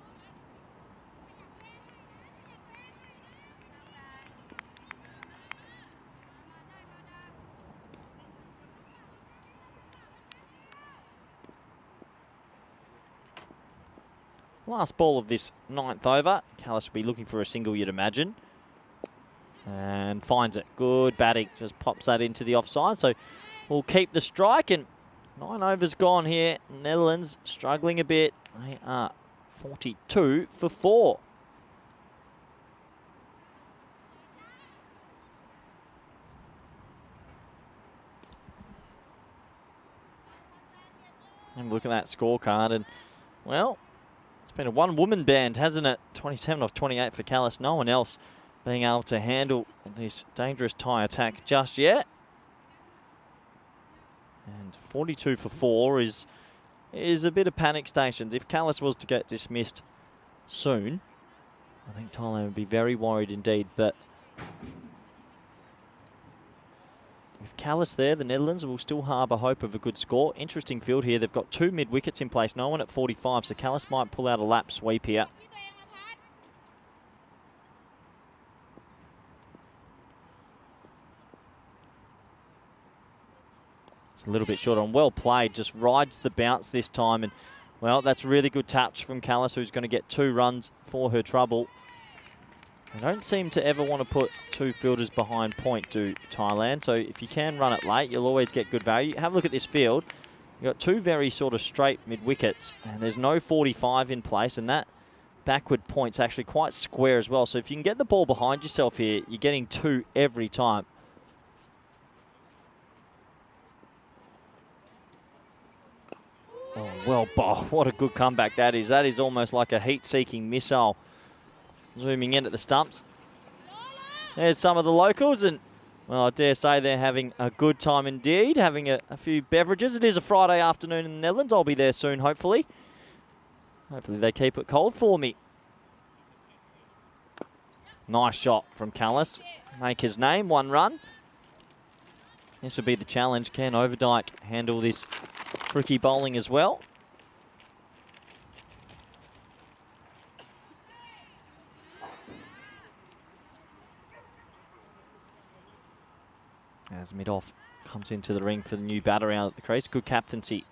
Last ball of this 9th over. Callis will be looking for a single, you'd imagine. And finds it. Good batting. Just pops that into the offside. So we'll keep the strike. And 9 overs gone here. Netherlands struggling a bit. They are 42 for 4. And look at that scorecard. And, well, it's been a one-woman band, hasn't it? 27 off 28 for Callis. No one else being able to handle this dangerous Thai attack just yet. And 42 for 4 is a bit of panic stations. If Callis was to get dismissed soon, I think Thailand would be very worried indeed. But with Callis there, the Netherlands will still harbour hope of a good score. Interesting field here. They've got 2 mid-wickets in place. No one at 45, so Callis might pull out a lap sweep here. A little bit short on. Well played, just rides the bounce this time, and well, that's a really good touch from Callis, who's going to get 2 runs for her trouble. They don't seem to ever want to put 2 fielders behind point, do Thailand, so if you can run it late, you'll always get good value. Have a look at this field. You've got 2 very sort of straight mid-wickets, and there's no 45 in place, and that backward point's actually quite square as well, so if you can get the ball behind yourself here, you're getting 2 every time. Oh, well, what a good comeback that is. That is almost like a heat-seeking missile. Zooming in at the stumps. There's some of the locals, and, well, I dare say they're having a good time indeed, having a few beverages. It is a Friday afternoon in the Netherlands. I'll be there soon, hopefully. Hopefully they keep it cold for me. Nice shot from Callis. Make his name, 1 run. This will be the challenge. Can Overdyke handle this tricky bowling as well? As mid-off comes into the ring for the new batter out at the crease. Good captaincy.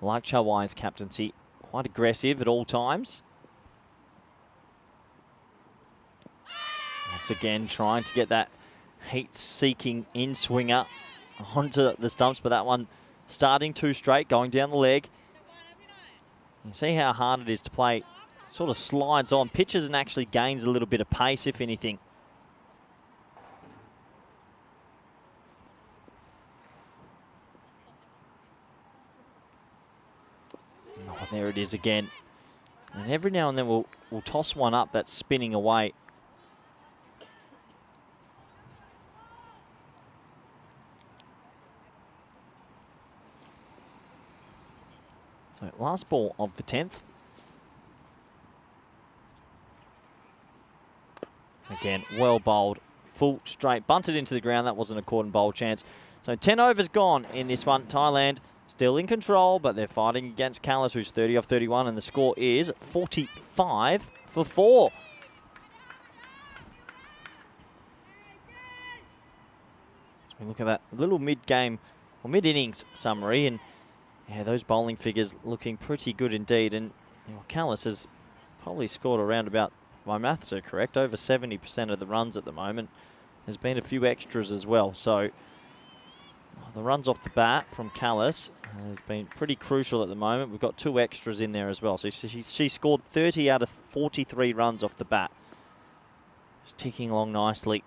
Like Chawai's captaincy. Quite aggressive at all times. Once again, trying to get that heat-seeking in-swinger onto the stumps, but that one starting too straight, going down the leg. You see how hard it is to play. Sort of slides on, pitches and actually gains a little bit of pace, if anything. Oh, there it is again. And every now and then we'll toss one up that's spinning away. So last ball of the 10th. Again, well bowled, full straight, bunted into the ground. That wasn't a caught and bowl chance. So 10 overs gone in this one. Thailand still in control, but they're fighting against Callis, who's 30 off 31, and the score is 45 for 4. So we look at that little mid-game or mid-innings summary, and yeah, those bowling figures looking pretty good indeed. And you know, Callis has probably scored around about, if my maths are correct, over 70% of the runs at the moment. There's been a few extras as well. So the runs off the bat from Callis has been pretty crucial at the moment. We've got 2 extras in there as well. So she scored 30 out of 43 runs off the bat. Just ticking along nicely.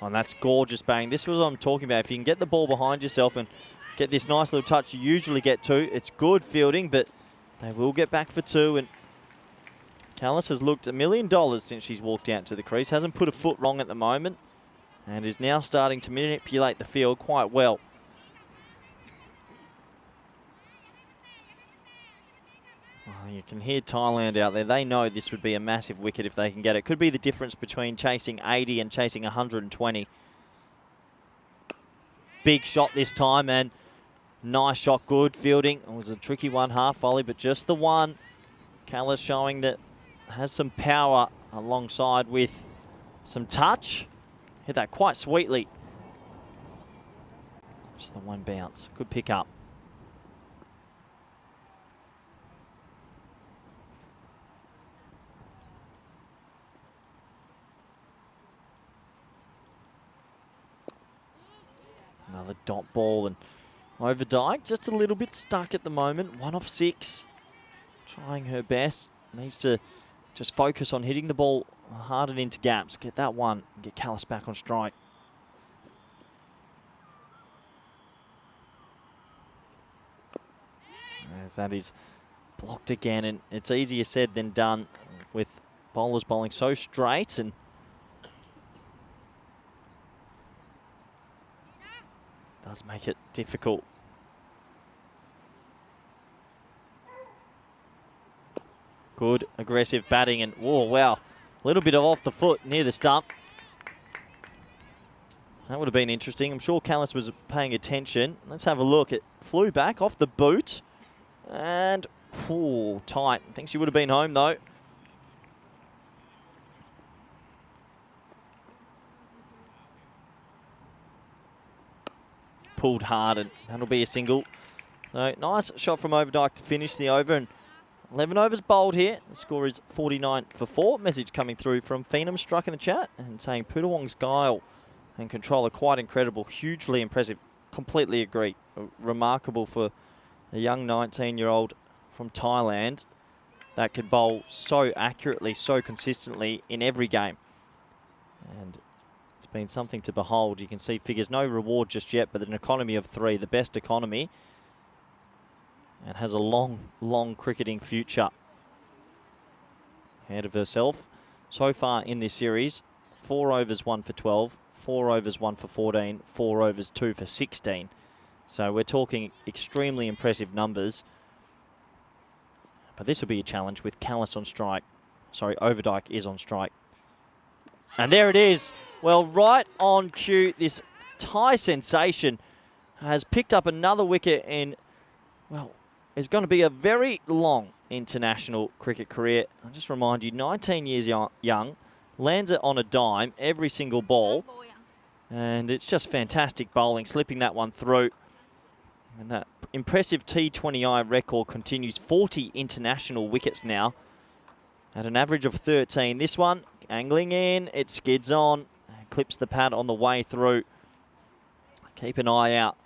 Oh, and that's gorgeous bang. This was what I'm talking about. If you can get the ball behind yourself and get this nice little touch, you usually get 2. It's good fielding, but they will get back for 2. And Callis has looked $1 million since she's walked out to the crease. Hasn't put a foot wrong at the moment and is now starting to manipulate the field quite well. Oh, you can hear Thailand out there. They know this would be a massive wicket if they can get it. Could be the difference between chasing 80 and chasing 120. Big shot this time, and nice shot, good fielding. It was a tricky one, half volley, but just the one. Callis showing that has some power alongside with some touch. Hit that quite sweetly. Just the one bounce. Good pick up. Another dot ball, and Overdyke just a little bit stuck at the moment. 1 off 6. Trying her best. Needs to just focus on hitting the ball hard and into gaps. Get that one and get Callis back on strike. As that is blocked again, and it's easier said than done with bowlers bowling so straight, and does make it difficult. Good aggressive batting, and oh wow, a little bit of off the foot near the stump. That would have been interesting. I'm sure Callis was paying attention. Let's have a look. It flew back off the boot and tight. I think she would have been home though. Pulled hard, and that'll be a single. So nice shot from Overdyke to finish the over, and 11 overs bowled here. The score is 49 for 4. Message coming through from Phenom Struck in the chat and saying Putawong's guile and control are quite incredible, hugely impressive. Completely agree. Remarkable for a young 19-year-old from Thailand that could bowl so accurately, so consistently in every game. And it's been something to behold. You can see figures, no reward just yet, but an economy of 3, the best economy, and has a long, long cricketing future ahead of herself. So far in this series, 4 overs, 1 for 12, 4 overs, 1 for 14, 4 overs, 2 for 16. So we're talking extremely impressive numbers. But this will be a challenge with Callis on strike. Sorry, Overdyke is on strike. And there it is. Well, right on cue, this Thai sensation has picked up another wicket in, well, it's going to be a very long international cricket career. I'll just remind you, 19 years young, lands it on a dime every single ball. And it's just fantastic bowling, slipping that one through. And that impressive T20I record continues, 40 international wickets now. at an average of 13. This one, angling in, it skids on, clips the pad on the way through. Keep an eye out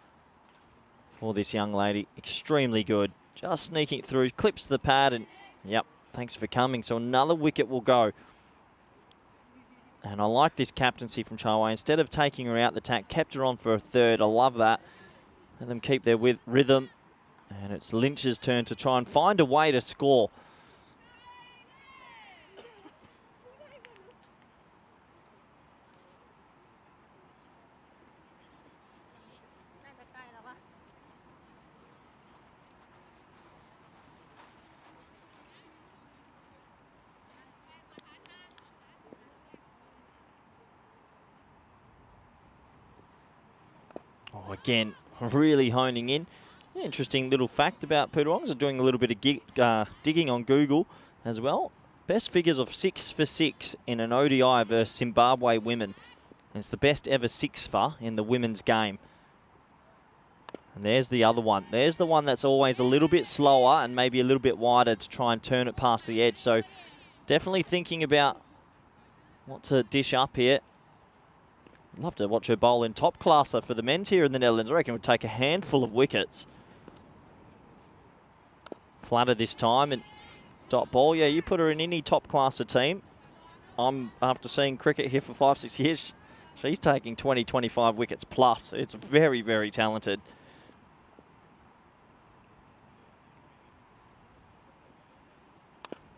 for this young lady. Extremely good. Just sneaking through, clips the pad, and yep, thanks for coming. So another wicket will go. And I like this captaincy from Chai Wei. Instead of taking her out the tack, kept her on for a third. I love that. Let them keep their rhythm. And it's Lynch's turn to try and find a way to score. Oh, again, really honing in. Interesting little fact about Poodarongs. I'm doing a little bit of digging on Google as well. Best figures of 6 for 6 in an ODI versus Zimbabwe women. And it's the best ever 6 for in the women's game. And there's the other one. There's the one that's always a little bit slower and maybe a little bit wider to try and turn it past the edge. So definitely thinking about what to dish up here. I'd love to watch her bowl in top classer for the men's here in the Netherlands. I reckon it would take a handful of wickets. Flatter this time and dot ball. Yeah, you put her in any top classer team. After seeing cricket here for 5-6 years, she's taking 20, 25 wickets plus. It's very, very talented.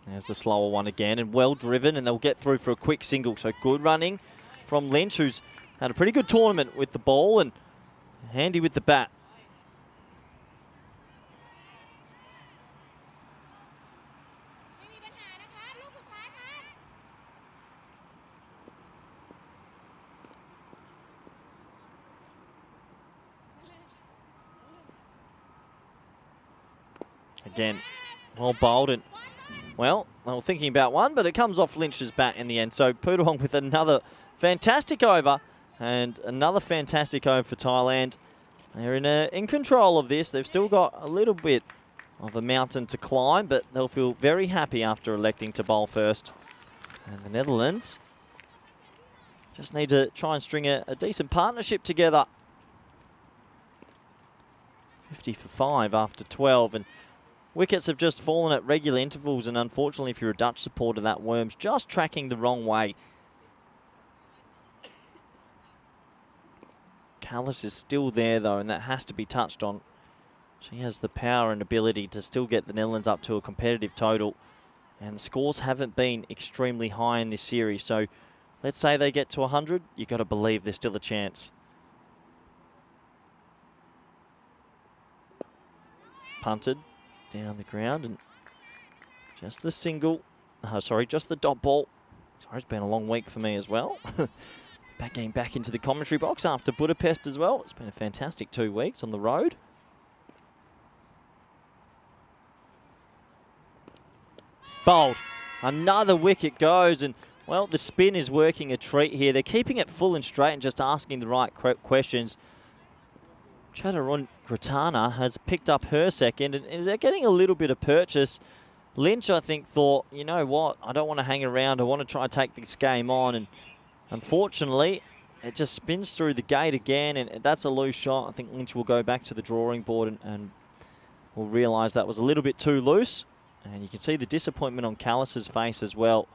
There's the slower one again, and well driven, and they'll get through for a quick single. So good running from Lynch, who's had a pretty good tournament with the ball and handy with the bat. Again, well bowled, and well, they were thinking about one, but it comes off Lynch's bat in the end. So Poodarongs with another fantastic over and another fantastic over for Thailand. They're in control of this. They've still got a little bit of a mountain to climb, but they'll feel very happy after electing to bowl first. And the Netherlands just need to try and string a decent partnership together. 50 for 5 after 12, and wickets have just fallen at regular intervals, and unfortunately if you're a Dutch supporter, that worm's just tracking the wrong way. Callis is still there though, and that has to be touched on. She has the power and ability to still get the Netherlands up to a competitive total, and the scores haven't been extremely high in this series, so let's say they get to 100, you've got to believe there's still a chance. Punted down the ground, and just the single, just the dot ball. Sorry, it's been a long week for me as well. Getting back into the commentary box after Budapest as well. It's been a fantastic 2 weeks on the road. Bowled. Another wicket goes, and well, the spin is working a treat here. They're keeping it full and straight and just asking the right questions. Chaturun Gratana has picked up her second, and is getting a little bit of purchase. Lynch, I think, thought, you know what, I don't want to hang around. I want to try and take this game on, and unfortunately, it just spins through the gate again, and that's a loose shot. I think Lynch will go back to the drawing board and will realise that was a little bit too loose. And you can see the disappointment on Callis's face as well,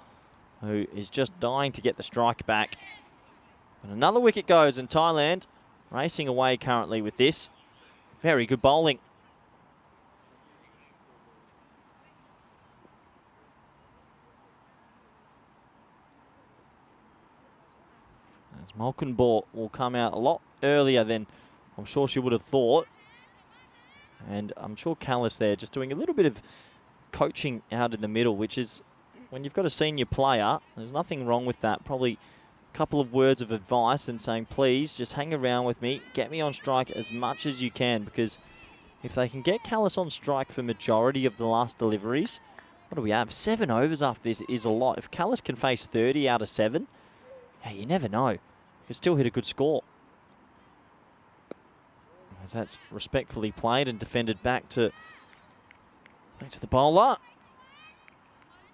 who is just dying to get the strike back. And another wicket goes, and Thailand racing away currently with this. Very good bowling. As Malkenborg will come out a lot earlier than I'm sure she would have thought. And I'm sure Callis there just doing a little bit of coaching out in the middle, which is, when you've got a senior player, there's nothing wrong with that. Probably a couple of words of advice and saying, please just hang around with me, get me on strike as much as you can, because if they can get Callis on strike for majority of the last deliveries, what do we have? 7 overs after this is a lot. If Callis can face 30 out of 7, yeah, you never know. You can still hit a good score. As that's respectfully played and defended back to the bowler.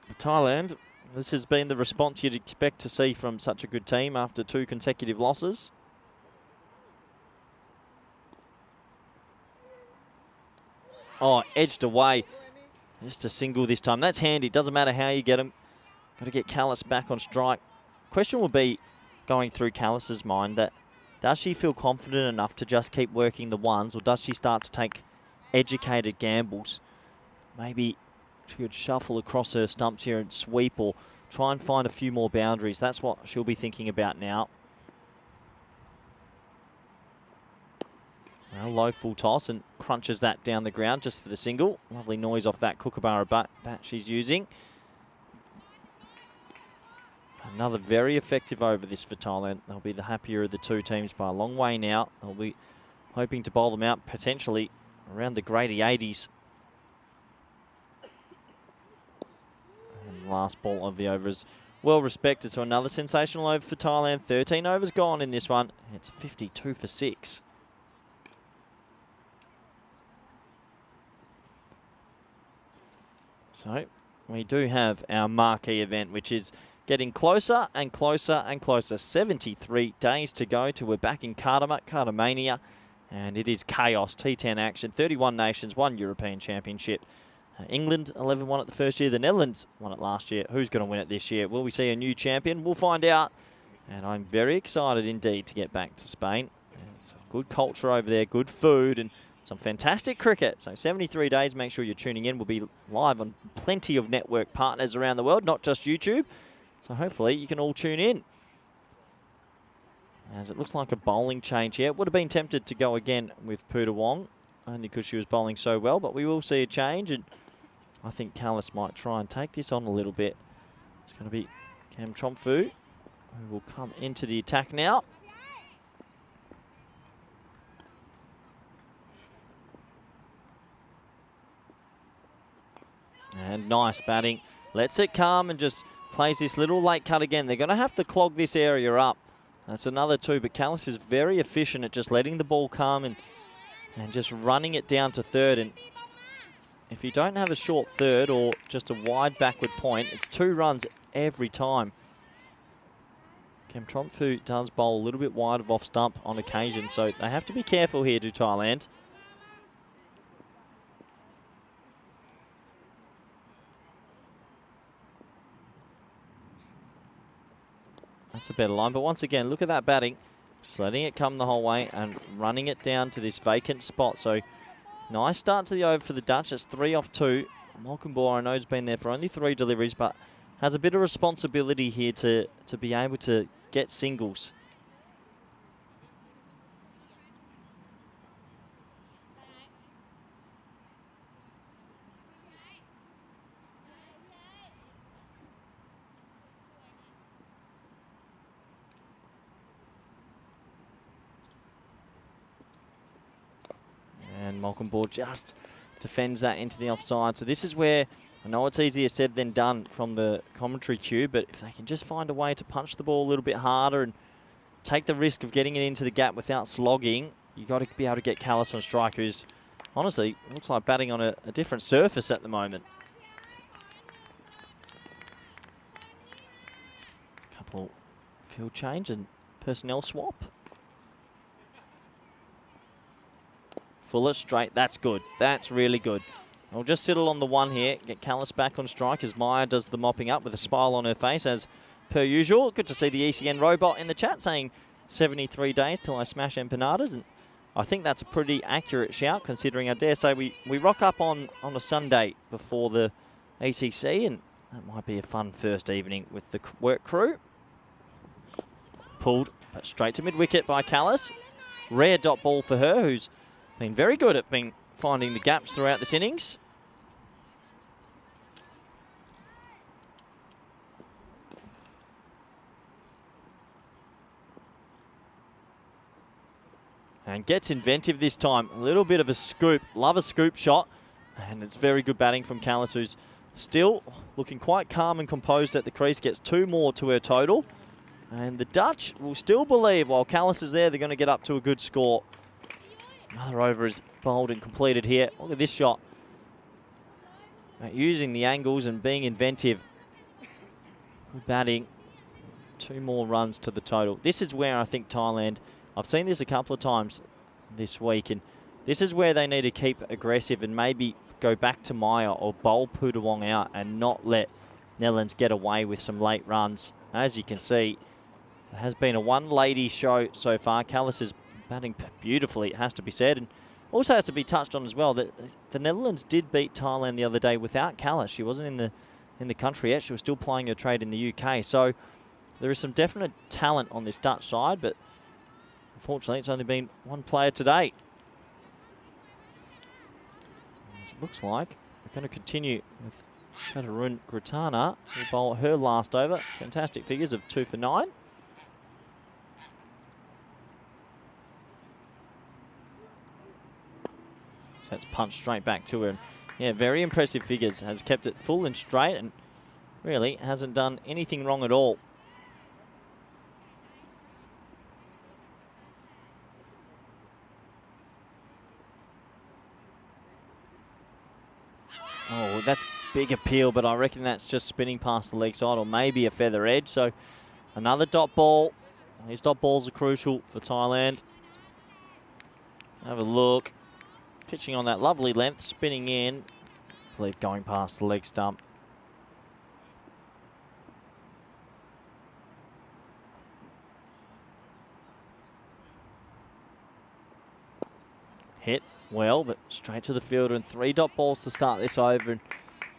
But Thailand, this has been the response you'd expect to see from such a good team after 2 consecutive losses. Oh, edged away. Just a single this time. That's handy. Doesn't matter how you get him. Got to get Callis back on strike. Question will be, going through Callis's mind, that does she feel confident enough to just keep working the ones, or does she start to take educated gambles? Maybe she could shuffle across her stumps here and sweep, or try and find a few more boundaries. That's what she'll be thinking about now. Well, low full toss and crunches that down the ground just for the single. Lovely noise off that Kookaburra bat she's using. Another very effective over this for Thailand. They'll be the happier of the two teams by a long way now. They'll be hoping to bowl them out potentially around the Grady 80s. And last ball of the over is well respected. So another sensational over for Thailand. 13 overs gone in this one. It's 52 for 6. So we do have our marquee event, which is getting closer and closer and closer. 73 days to go till we're back in Cartamania, and it is chaos. T10 action, 31 nations, 1 European Championship. England 11 at the first year. The Netherlands won it last year. Who's going to win it this year? Will we see a new champion? We'll find out. And I'm very excited indeed to get back to Spain. Some good culture over there, good food, and some fantastic cricket. So 73 days, make sure you're tuning in. We'll be live on plenty of network partners around the world, not just YouTube. So hopefully you can all tune in. As it looks like a bowling change here. Would have been tempted to go again with Pooter Wong, only because she was bowling so well, but we will see a change, and I think Callis might try and take this on a little bit. It's going to be Cam Tromfu, who will come into the attack now. And nice batting. Lets it come and just plays this little late cut again. They're going to have to clog this area up. That's another 2, but Callis is very efficient at just letting the ball come and just running it down to third. And if you don't have a short third or just a wide backward point, it's 2 runs every time. Cam Tromfu does bowl a little bit wide of off stump on occasion, so they have to be careful here to Thailand. That's a better line, but once again, look at that batting. Just letting it come the whole way and running it down to this vacant spot. So, nice start to the over for the Dutch. That's 3 off 2. Malcolm Bohr, I know, has been there for only 3 deliveries, but has a bit of responsibility here to be able to get singles. And Malcolm Bohr just defends that into the offside. So this is where, I know it's easier said than done from the commentary cue, but if they can just find a way to punch the ball a little bit harder and take the risk of getting it into the gap without slogging, you've got to be able to get Callis on strike, who's honestly looks like batting on a different surface at the moment. Couple field change and personnel swap. Fuller straight, that's good. That's really good. I'll just settle on the 1 here, get Callis back on strike as Maya does the mopping up with a smile on her face as per usual. Good to see the ECN robot in the chat saying 73 days till I smash empanadas, and I think that's a pretty accurate shout considering I dare say we rock up on a Sunday before the ACC, and that might be a fun first evening with the work crew. Pulled, but straight to mid-wicket by Callis. Rare dot ball for her, who's been very good at finding the gaps throughout this innings. And gets inventive this time. A little bit of a scoop. Love a scoop shot. And it's very good batting from Callis, who's still looking quite calm and composed at the crease. Gets 2 more to her total. And the Dutch will still believe while Callis is there, they're going to get up to a good score. Another over is bowled and completed here. Look at this shot. Using the angles and being inventive. batting. 2 more runs to the total. This is where I think Thailand, I've seen this a couple of times this week, and this is where they need to keep aggressive and maybe go back to Maya or bowl Putawong out and not let Netherlands get away with some late runs. As you can see, it has been a one-lady show so far. Callis is batting beautifully, it has to be said, and also has to be touched on as well that the Netherlands did beat Thailand the other day without Callis. She wasn't in the country yet. She was still playing her trade in the UK. So there is some definite talent on this Dutch side, but unfortunately it's only been one player today. As it looks like we're going to continue with Chaturun Gratana. She'll bowl her last over. Fantastic figures of 2 for 9. So that's punched straight back to her. And yeah, very impressive figures. Has kept it full and straight and really hasn't done anything wrong at all. Oh, that's big appeal, but I reckon that's just spinning past the leg side or maybe a feather edge. So another dot ball. These dot balls are crucial for Thailand. Have a look. Pitching on that lovely length, spinning in. I believe going past the leg stump. Hit well, but straight to the fielder, and 3 dot balls to start this over. And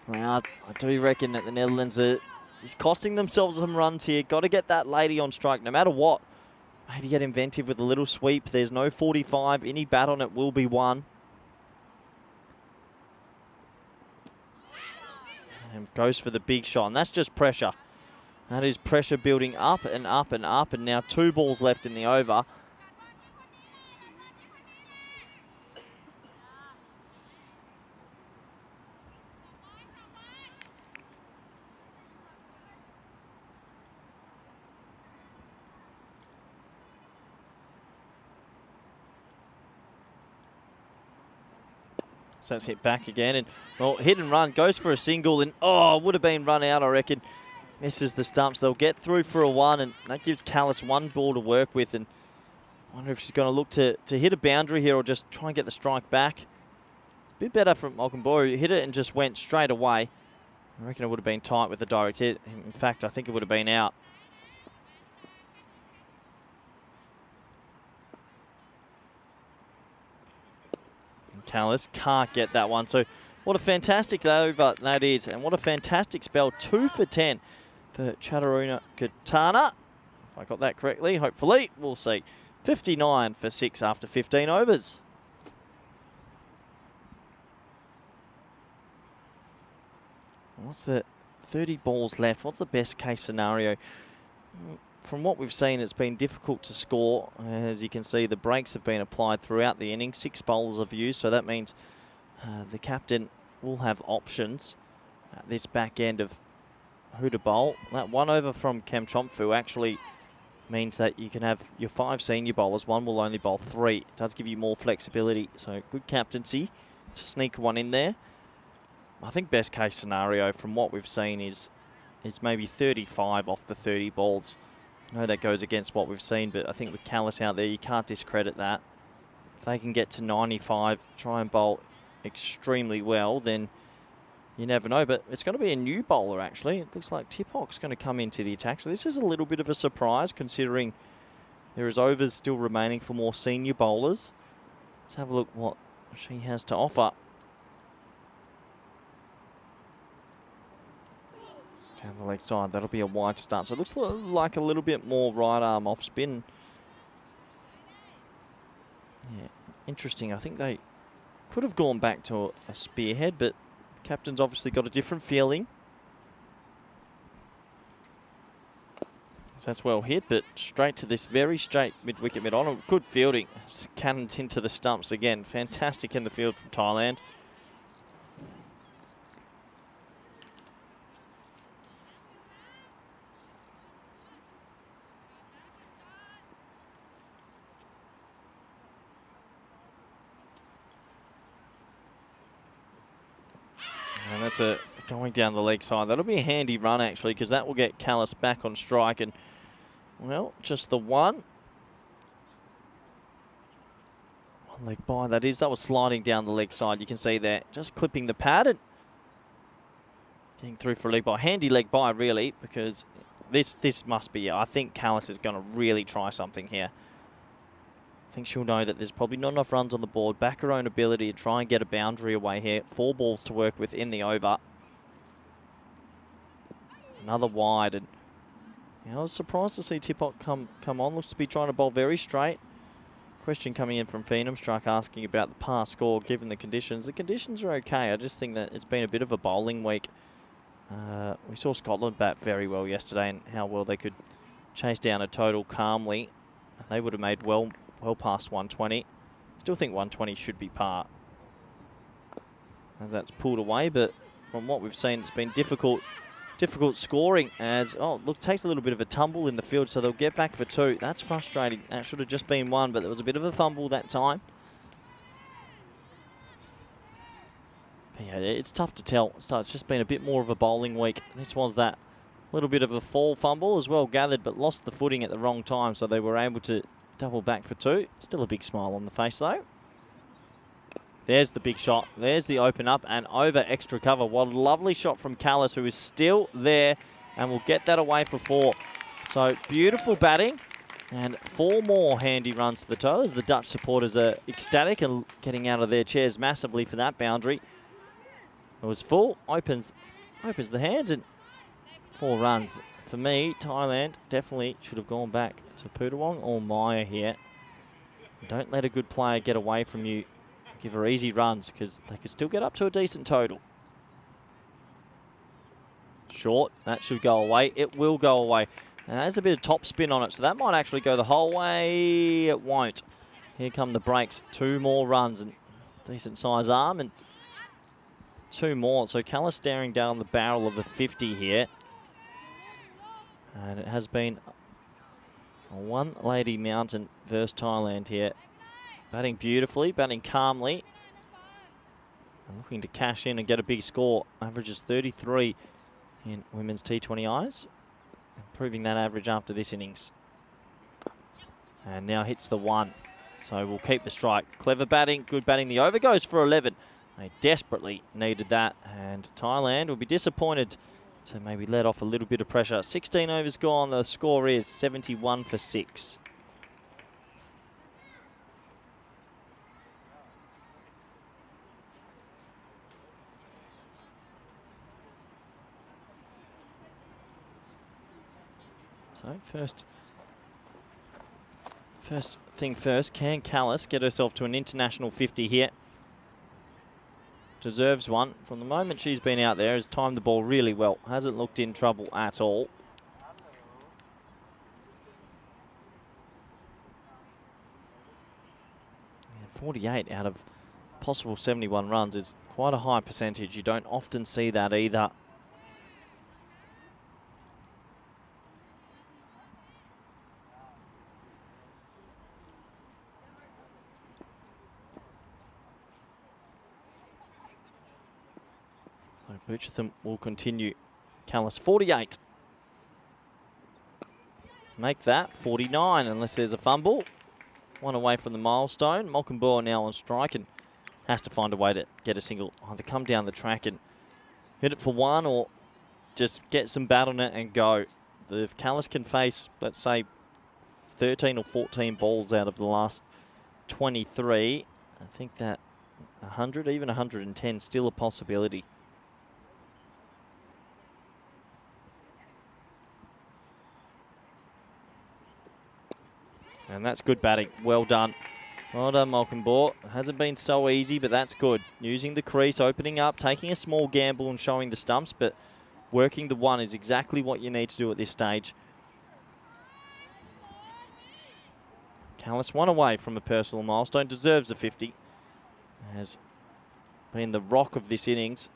well, I do reckon that the Netherlands are costing themselves some runs here. Got to get that lady on strike no matter what. Maybe get inventive with a little sweep. There's no 45. Any bat on it will be one. And goes for the big shot, and that's just pressure. That is pressure building up and up and up, and now 2 balls left in the over. So that's hit back again, and well, hit and run, goes for a single, and oh, would have been run out, I reckon. Misses the stumps. They'll get through for a 1, and that gives Callis 1 ball to work with, and I wonder if she's going to look to hit a boundary here or just try and get the strike back. It's a bit better from Malcolmboru, who hit it and just went straight away. I reckon it would have been tight with the direct hit. In fact, I think it would have been out. Callis can't get that one. So what a fantastic over that is, and what a fantastic spell. 2 for 10 for Chaturun Gratana. If I got that correctly, hopefully, we'll see. 59 for 6 after 15 overs. What's the 30 balls left? What's the best case scenario? From what we've seen, it's been difficult to score. As you can see, the breaks have been applied throughout the inning. 6 bowlers have used, so that means the captain will have options at this back end of who to bowl. That 1 over from Kem Chomfu actually means that you can have your 5 senior bowlers. 1 will only bowl 3. It does give you more flexibility, so good captaincy to sneak 1 in there. I think best case scenario from what we've seen is maybe 35 off the 30 balls. I know that goes against what we've seen, but I think with Callis out there, you can't discredit that. If they can get to 95, try and bowl extremely well, then you never know. But it's going to be a new bowler, actually. It looks like Tiphok's going to come into the attack. So this is a little bit of a surprise, considering there is overs still remaining for more senior bowlers. Let's have a look what she has to offer. Down the leg side, that'll be a wide start. So it looks like a little bit more right arm off spin. Yeah, interesting. I think they could have gone back to a spearhead, but the captain's obviously got a different feeling. So that's well hit, but straight to this very straight mid-wicket mid-on. Good fielding. Cannoned into the stumps again. Fantastic in the field from Thailand. And that's a going down the leg side. That'll be a handy run, actually, because that will get Callis back on strike. And, well, just the one. One leg by, that is. That was sliding down the leg side. You can see there, just clipping the pad and getting through for a leg by. Handy leg by, really, because this must be, I think Callis is going to really try something here. I think she'll know that there's probably not enough runs on the board. Back her own ability to try and get a boundary away here. 4 balls to work with in the over. Another wide. And I was surprised to see Tippot come on. Looks to be trying to bowl very straight. Question coming in from Phenom Struck asking about the past score given the conditions. The conditions are okay. I just think that it's been a bit of a bowling week. We saw Scotland bat very well yesterday and how well they could chase down a total calmly. They would have made well past 120. Still think 120 should be par. As that's pulled away, but from what we've seen, it's been difficult scoring as, look, takes a little bit of a tumble in the field, so they'll get back for 2. That's frustrating. That should have just been 1, but there was a bit of a fumble that time. But yeah, it's tough to tell. So it's just been a bit more of a bowling week. This was that little bit of a fall fumble as well gathered, but lost the footing at the wrong time, so they were able to double back for 2. Still a big smile on the face though. There's the big shot. There's the open up and over extra cover. What a lovely shot from Callis, who is still there and will get that away for 4. So beautiful batting and 4 more handy runs to the toe as the Dutch supporters are ecstatic and getting out of their chairs massively for that boundary. It was full, opens the hands and 4 runs. For me, Thailand definitely should have gone back to Putawong or Maya here. Don't let a good player get away from you. Give her easy runs because they could still get up to a decent total. Short, that should go away. It will go away. And there's a bit of top spin on it, so that might actually go the whole way. It won't. Here come the breaks. 2 more runs and decent size arm and 2 more. So Callis staring down the barrel of the 50 here. And it has been a one-lady mountain versus Thailand here. Batting beautifully, batting calmly. And looking to cash in and get a big score. Averages 33 in women's T20Is. Improving that average after this innings. And now hits the 1. So we'll keep the strike. Clever batting, good batting. The over goes for 11. They desperately needed that. And Thailand will be disappointed to maybe let off a little bit of pressure. 16 overs gone. The score is 71 for 6. So first thing first, can Callis get herself to an international 50 here? Deserves one. From the moment she's been out there, has timed the ball really well. Hasn't looked in trouble at all. And 48 out of possible 71 runs is quite a high percentage. You don't often see that either. Butchertham will continue. Callis 48. Make that 49 unless there's a fumble. 1 away from the milestone. Malcolm Boer now on strike and has to find a way to get a single. Either come down the track and hit it for 1 or just get some bat on it and go. If Callis can face, let's say, 13 or 14 balls out of the last 23, I think that 100, even 110, still a possibility. And that's good batting. Well done. Well done, Malcolm Boer. It hasn't been so easy, but that's good. Using the crease, opening up, taking a small gamble and showing the stumps, but working the 1 is exactly what you need to do at this stage. Callis 1 away from a personal milestone. Deserves a 50. Has been the rock of this innings.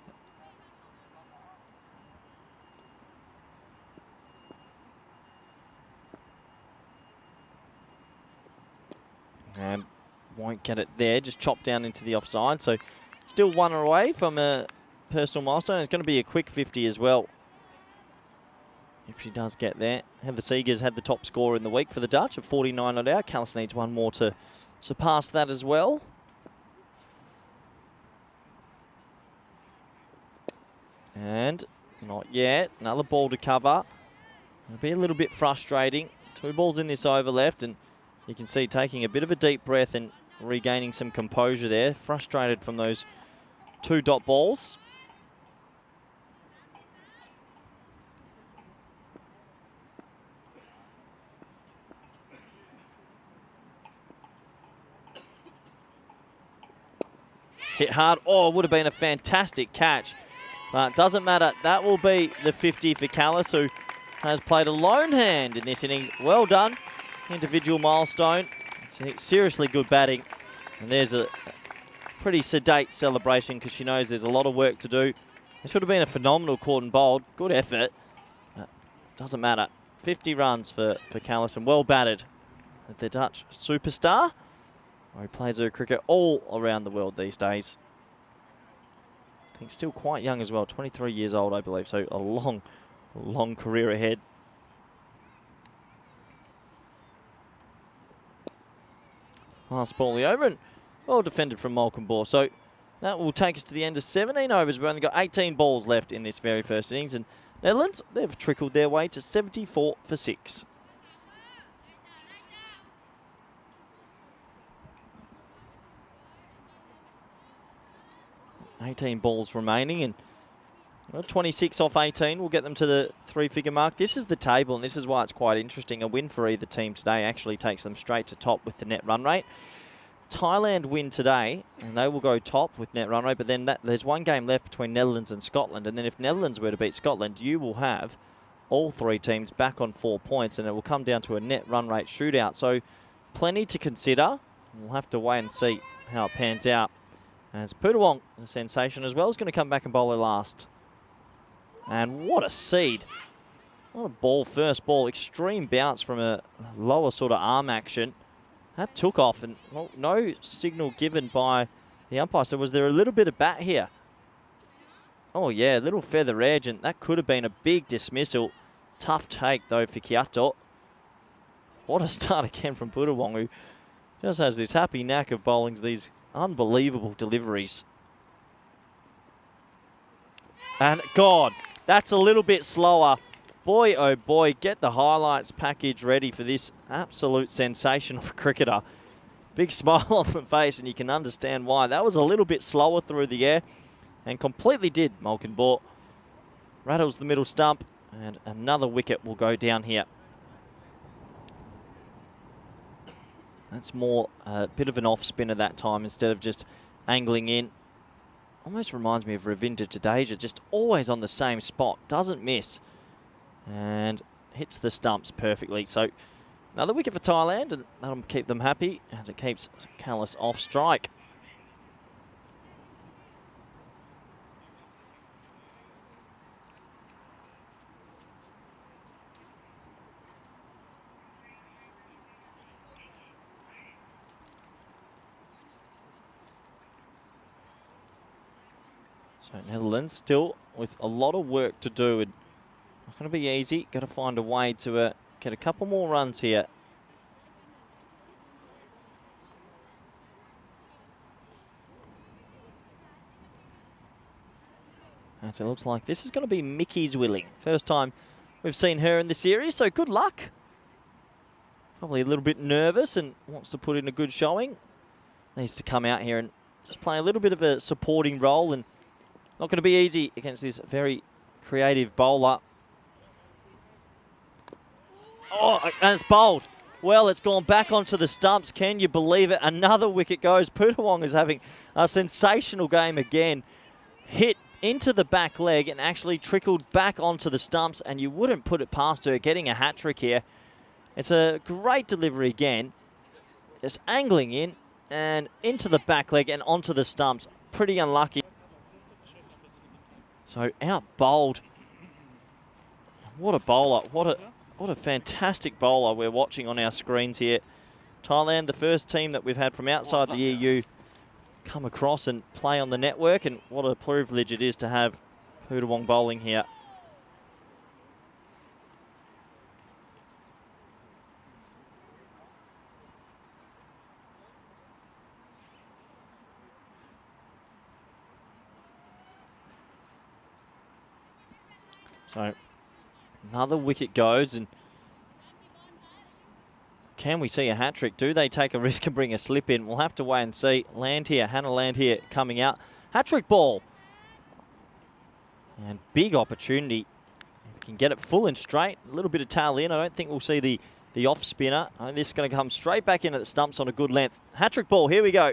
And won't get it there, just chopped down into the offside. So still 1 away from a personal milestone. It's going to be a quick 50 as well, if she does get there. Heather Seegers had the top score in the week for the Dutch of 49 not out. Callis needs one more to surpass that as well. And not yet. Another ball to cover. It'll be a little bit frustrating. 2 balls in this over left, and you can see taking a bit of a deep breath and regaining some composure there. Frustrated from those 2 dot balls. Hit hard. Oh, would have been a fantastic catch. But it doesn't matter. That will be the 50 for Callis, who has played a lone hand in this innings. Well done. Individual milestone. It's seriously good batting. And there's a pretty sedate celebration because she knows there's a lot of work to do. This would have been a phenomenal caught and bowled. Good effort. Doesn't matter. 50 runs for Callis, and well batted. The Dutch superstar. He plays her cricket all around the world these days. I think still quite young as well, 23 years old, I believe, so a long career ahead. Last ball the over, and well defended from Malcolm Bohr. So that will take us to the end of 17 overs. We've only got 18 balls left in this very first innings, and Netherlands, they've trickled their way to 74 for 6. $18 balls remaining, and well, 26 off 18 will get them to the 3-figure mark. This is the table, and this is why it's quite interesting. A win for either team today actually takes them straight to top with the net run rate. Thailand win today, and they will go top with net run rate, but then there's one game left between Netherlands and Scotland, and then if Netherlands were to beat Scotland, you will have all 3 teams back on 4 points, and it will come down to a net run rate shootout. So plenty to consider. We'll have to wait and see how it pans out. As Putawong, the sensation as well, is going to come back and bowl her last. And what a seed. What a ball, first ball. Extreme bounce from a lower sort of arm action. That took off, and well, no signal given by the umpire. So was there a little bit of bat here? Oh yeah, a little feather edge, and that could have been a big dismissal. Tough take though for Kiato. What a start again from Putawong, who just has this happy knack of bowling these unbelievable deliveries. And God, that's a little bit slower. Boy, oh boy, get the highlights package ready for this absolute sensation of a cricketer. Big smile on the face, and you can understand why. That was a little bit slower through the air, and completely did Malcolm Bohr. Rattles the middle stump, and another wicket will go down here. That's more a bit of an off spinner that time instead of just angling in. Almost reminds me of Ravinda Jadeja, just always on the same spot, doesn't miss. And hits the stumps perfectly. So another wicket for Thailand, and that'll keep them happy as it keeps Callis off strike. So Netherlands still with a lot of work to do, and not going to be easy. Got to find a way to get a couple more runs here. And so it looks like this is going to be Mickey's Willing. First time we've seen her in the series, so good luck. Probably a little bit nervous and wants to put in a good showing. Needs to come out here and just play a little bit of a supporting role, and not going to be easy against this very creative bowler. Oh, and it's bowled. Well, it's gone back onto the stumps. Can you believe it? Another wicket goes. Putawong is having a sensational game again. Hit into the back leg and actually trickled back onto the stumps, and you wouldn't put it past her getting a hat-trick here. It's a great delivery again. Just angling in and into the back leg and onto the stumps. Pretty unlucky. So out bowled. What a bowler. What a fantastic bowler we're watching on our screens here. Thailand, the first team that we've had from outside the EU come across and play on the network, and what a privilege it is to have Pudawong bowling here. So another wicket goes, and can we see a hat-trick? Do they take a risk and bring a slip in? We'll have to wait and see. Land here, Hannah Land here coming out. Hat-trick ball. And big opportunity. If we can get it full and straight, a little bit of tail in. I don't think we'll see the off spinner. I think this is going to come straight back into the stumps on a good length. Hat-trick ball, here we go.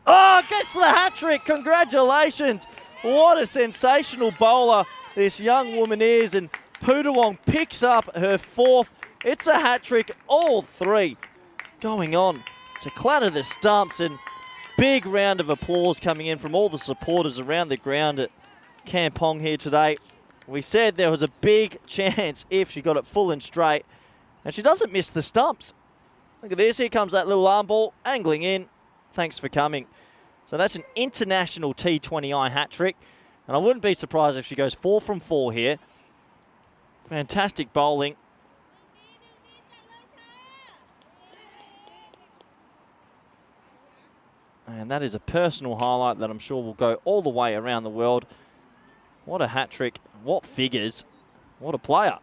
Oh, gets the hat-trick. Congratulations. What a sensational bowler this young woman is, and Pudawong picks up her 4th. It's a hat-trick, all 3 going on to clatter the stumps, and big round of applause coming in from all the supporters around the ground at Kampong here today. We said there was a big chance if she got it full and straight, and she doesn't miss the stumps. Look at this, here comes that little arm ball, angling in. Thanks for coming. So that's an international T20I hat-trick. And I wouldn't be surprised if she goes 4 from 4 here. Fantastic bowling. And that is a personal highlight that I'm sure will go all the way around the world. What a hat-trick. What figures. What a player.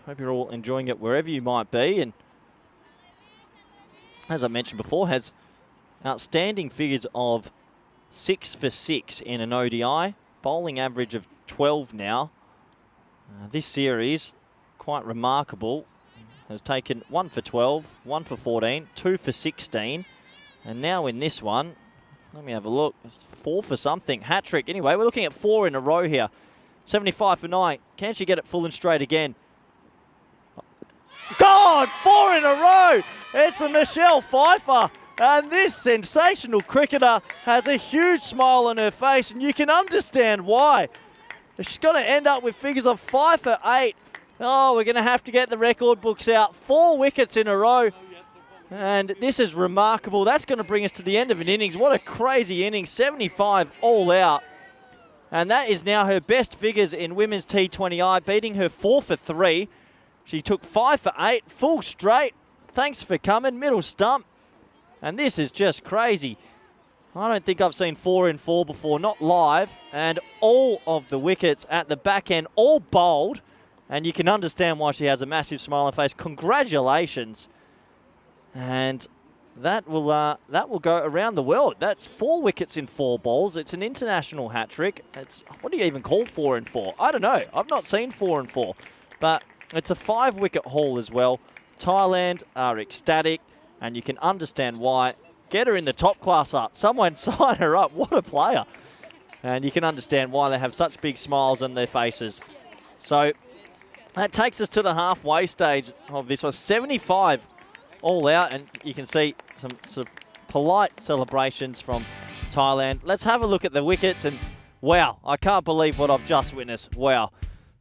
Hope you're all enjoying it wherever you might be. And as I mentioned before, has outstanding figures of 6 for 6 in an ODI, bowling average of 12 now. This series, quite remarkable, has taken 1 for 12, 1 for 14, 2 for 16, and now in this one, let me have a look, it's 4 for something, hat-trick. Anyway, we're looking at 4 in a row here. 75 for 9, can she get it full and straight again? God, 4 in a row! It's a Michelle Pfeiffer. And this sensational cricketer has a huge smile on her face, and you can understand why. She's going to end up with figures of 5 for 8. Oh, we're going to have to get the record books out. 4 wickets in a row. And this is remarkable. That's going to bring us to the end of an innings. What a crazy innings. 75 all out. And that is now her best figures in women's T20I, beating her 4 for 3. She took 5 for 8, full straight. Thanks for coming, middle stump. And this is just crazy. I don't think I've seen 4 in 4 before, not live. And all of the wickets at the back end, all bowled. And you can understand why she has a massive smile on her face. Congratulations. And that will go around the world. That's 4 wickets in 4 balls. It's an international hat-trick. It's, what do you even call 4 in 4? I don't know. I've not seen 4 in 4. But it's a 5-wicket haul as well. Thailand are ecstatic. And you can understand why. Get her in the top class up. Someone sign her up. What a player. And you can understand why they have such big smiles on their faces. So that takes us to the halfway stage of this one. 75 all out. And you can see some polite celebrations from Thailand. Let's have a look at the wickets. And wow, I can't believe what I've just witnessed. Wow.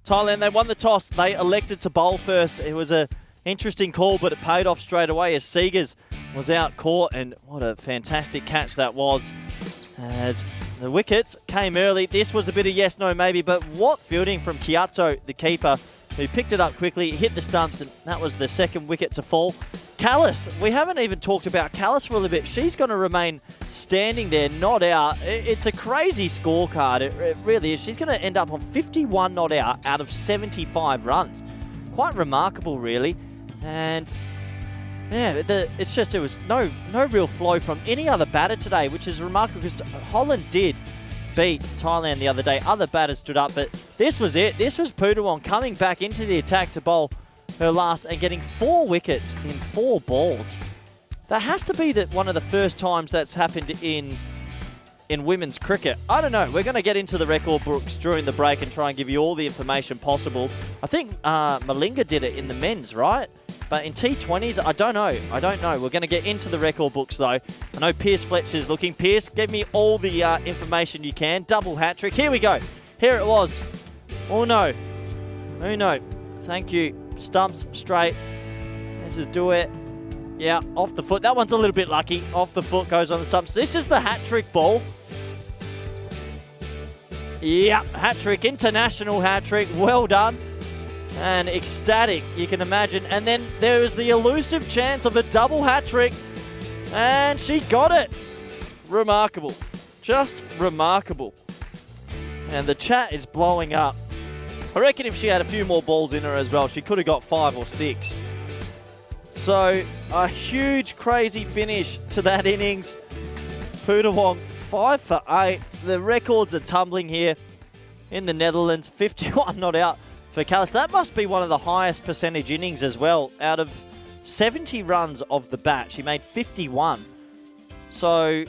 Thailand, they won the toss. They elected to bowl first. It was a interesting call, but it paid off straight away as Seegers was out caught, and what a fantastic catch that was. As the wickets came early, this was a bit of yes, no, maybe, but what fielding from Kiato, the keeper, who picked it up quickly, hit the stumps, and that was the 2nd wicket to fall. Callis, we haven't even talked about Callis for a little bit. She's going to remain standing there, not out. It's a crazy scorecard, it really is. She's going to end up on 51 not out of 75 runs. Quite remarkable, really. And yeah, it's just there was no real flow from any other batter today, which is remarkable because Holland did beat Thailand the other day. Other batters stood up, but this was it. This was Pudawong coming back into the attack to bowl her last and getting 4 wickets in 4 balls. That has to be one of the first times that's happened in women's cricket. I don't know. We're going to get into the record books during the break and try and give you all the information possible. I think Malinga did it in the men's, right? But in T20s, I don't know. We're going to get into the record books, though. I know Pierce Fletcher's looking. Pierce, give me all the information you can. Double hat-trick. Here we go. Here it was. Oh, no. Oh, no. Thank you. Stumps straight. This is do it. Yeah, off the foot. That one's a little bit lucky. Off the foot, goes on the stumps. This is the hat-trick ball. Yeah, hat-trick, international hat-trick. Well done. And ecstatic, you can imagine. And then there was the elusive chance of a double hat-trick. And she got it. Remarkable. Just remarkable. And the chat is blowing up. I reckon if she had a few more balls in her as well, she could have got 5 or 6. So, a huge, crazy finish to that innings. Pootawong, 5 for 8. The records are tumbling here in the Netherlands. 51 not out for Callis. That must be one of the highest percentage innings as well. Out of 70 runs of the bat, she made 51. So,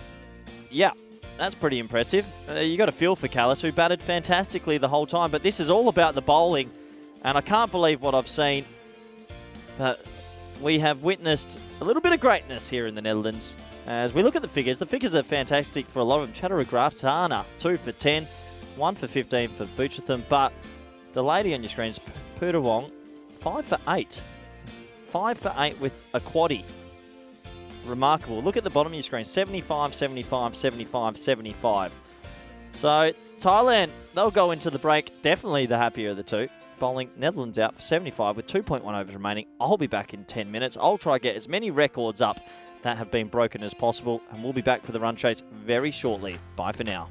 yeah, that's pretty impressive. You got a feel for Callis, who batted fantastically the whole time. But this is all about the bowling, and I can't believe what I've seen. But we have witnessed a little bit of greatness here in the Netherlands. As we look at the figures are fantastic for a lot of them. Chaturagratana, 2 for 10, 1 for 15 for Butchatham. But the lady on your screen is Pootawong, 5 for 8. 5 for 8 with a quaddie. Remarkable. Look at the bottom of your screen, 75, 75, 75, 75. So Thailand, they'll go into the break definitely the happier of the two. Bowling Netherlands out for 75 with 2.1 overs remaining. I'll be back in 10 minutes. I'll try to get as many records up that have been broken as possible, and we'll be back for the run chase very shortly. Bye for now.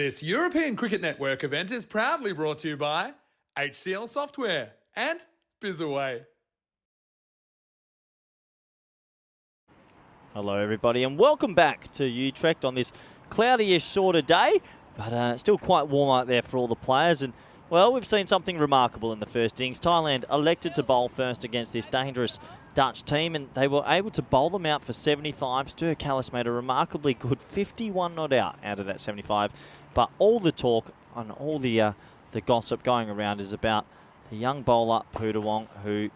This European Cricket Network event is proudly brought to you by HCL Software and Bizaway. Hello everybody and welcome back to Utrecht on this cloudy-ish sort of day, but still quite warm out there for all the players. And well, we've seen something remarkable in the first innings. Thailand elected to bowl first against this dangerous Dutch team, and they were able to bowl them out for 75. Stuart Callis made a remarkably good 51 not out of that 75. But all the talk and all the gossip going around is about the young bowler Pudawong, who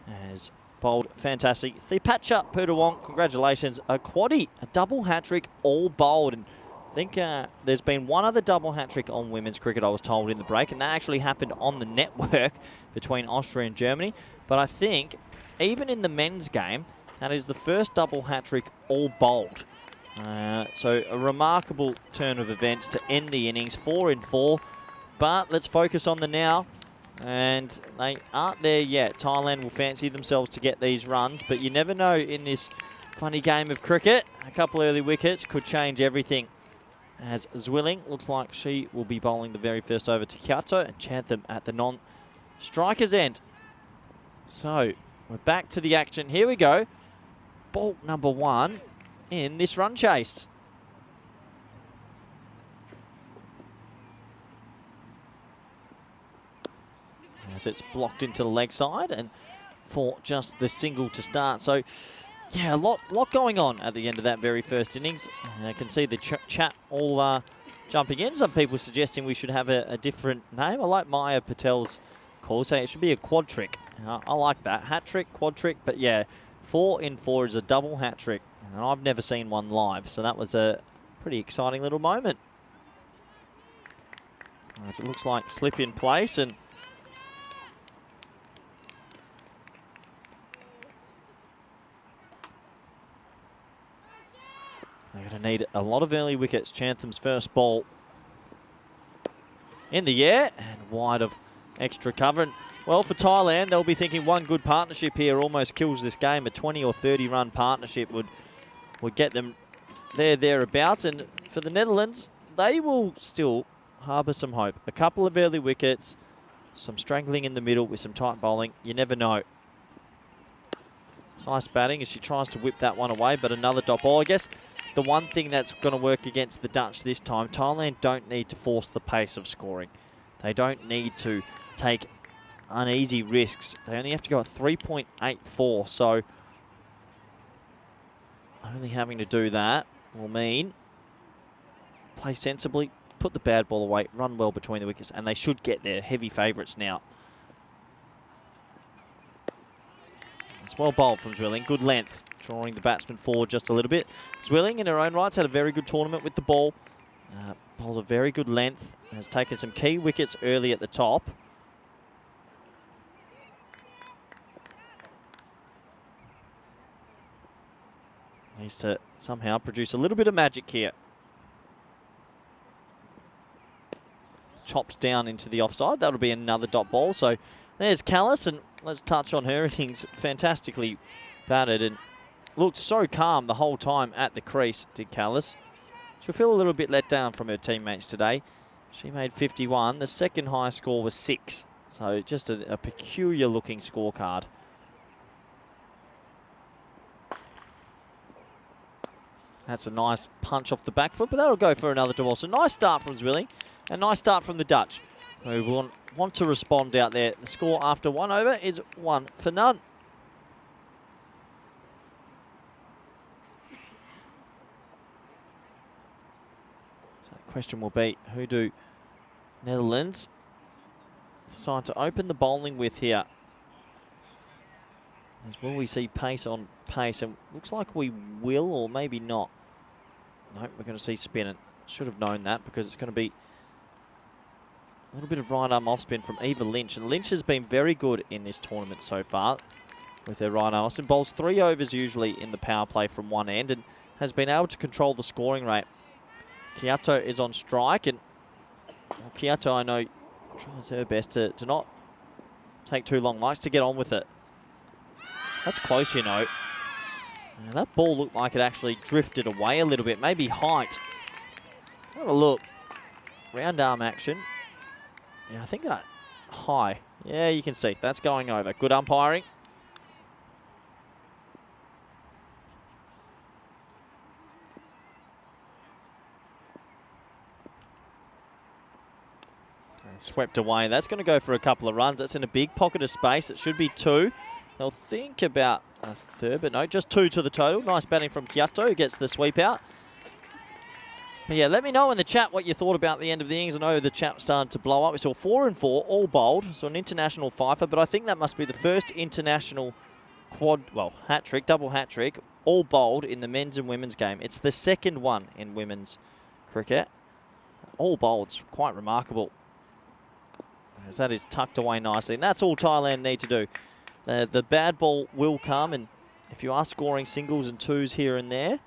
has bowled fantastic. Thipacha Pudawong, congratulations, a quaddie, a double hat-trick, all bowled. And I think there's been one other double hat-trick on women's cricket, I was told, in the break, and that actually happened on the network between Austria and Germany. But I think even in the men's game, that is the first double hat-trick all bowled. So a remarkable turn of events to end the innings, 4 in 4. But let's focus on the now. And they aren't there yet. Thailand will fancy themselves to get these runs, but you never know in this funny game of cricket. A couple early wickets could change everything. As Zwilling looks like she will be bowling the very first over to Kyato, and Chantham at the non-striker's end. So we're back to the action. Here we go. Ball number 1 in this run chase. As it's blocked into the leg side and for just the single to start. So yeah, a lot going on at the end of that very first innings. And I can see the chat all jumping in. Some people suggesting we should have a different name. I like Maya Patel's call, saying it should be a quad trick. I like that. Hat trick, quad trick, but yeah, 4 in 4 is a double hat trick. And I've never seen one live, so that was a pretty exciting little moment. As it looks like slip in place, and they're going to need a lot of early wickets. Chantham's first ball in the air and wide of extra cover. And well, for Thailand, they'll be thinking one good partnership here almost kills this game. A 20 or 30 run partnership would get them thereabouts. And for the Netherlands, they will still harbour some hope. A couple of early wickets, some strangling in the middle with some tight bowling. You never know. Nice batting as she tries to whip that one away, but another dot ball. I guess the one thing that's going to work against the Dutch this time, Thailand don't need to force the pace of scoring. They don't need to take uneasy risks. They only have to go at 3.84, so only having to do that will mean play sensibly, put the bad ball away, run well between the wickets, and they should get their heavy favourites now. It's well bowled from Zwilling, good length, drawing the batsman forward just a little bit. Zwilling in her own rights had a very good tournament with the ball. Bowls a very good length, has taken some key wickets early at the top. Needs to somehow produce a little bit of magic here. Chopped down into the offside. That'll be another dot ball. So there's Callis, and let's touch on her innings. Fantastically batted and looked so calm the whole time at the crease, did Callis. She'll feel a little bit let down from her teammates today. She made 51. The second highest score was 6. So just a peculiar looking scorecard. That's a nice punch off the back foot, but that'll go for another double. So nice start from Zwilling, and nice start from the Dutch, who will want to respond out there. The score after 1 over is 1 for none. So the question will be, who do Netherlands decide to open the bowling with here? As will we see pace on pace? And looks like we will, or maybe not. Nope, we're going to see spin. And should have known that, because it's going to be a little bit of right arm off spin from Eva Lynch. And Lynch has been very good in this tournament so far with her right arm. Austin bowls 3 overs usually in the power play from one end and has been able to control the scoring rate. Kyato is on strike, and well, Kyato, I know, tries her best to not take too long, likes to get on with it. That's close, you know. Now, that ball looked like it actually drifted away a little bit, maybe height. Have a look. round arm action. Yeah, I think that high. Yeah, you can see that's going over. Good umpiring. And swept away. That's going to go for a couple of runs. That's in a big pocket of space. It should be 2. They'll think about a third, but no, just 2 to the total. Nice batting from Kyoto, who gets the sweep out. But yeah, let me know in the chat what you thought about the end of the innings. I know the chat started to blow up. We saw 4 and 4, all bowled. So an international fifer, but I think that must be the first international hat-trick, double hat-trick, all bowled in the men's and women's game. It's the second one in women's cricket. All bowled. It's quite remarkable. As that is tucked away nicely. And that's all Thailand need to do. The bad ball will come, and if you are scoring singles and twos here and there,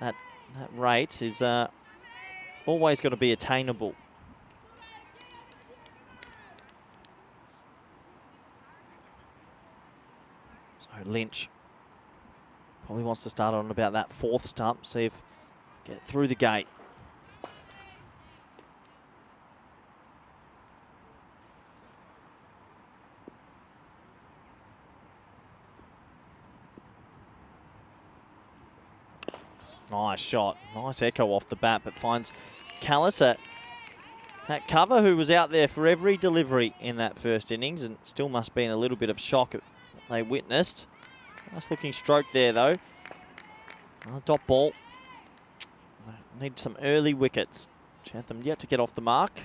that rate is always going to be attainable. So Lynch probably wants to start on about that 4th stump, see if get through the gate. Nice shot. Nice echo off the bat, but finds Callis at cover, who was out there for every delivery in that first innings, and still must be in a little bit of shock at what they witnessed. Nice looking stroke there, though. Dot ball. Need some early wickets. Chatham yet to get off the mark.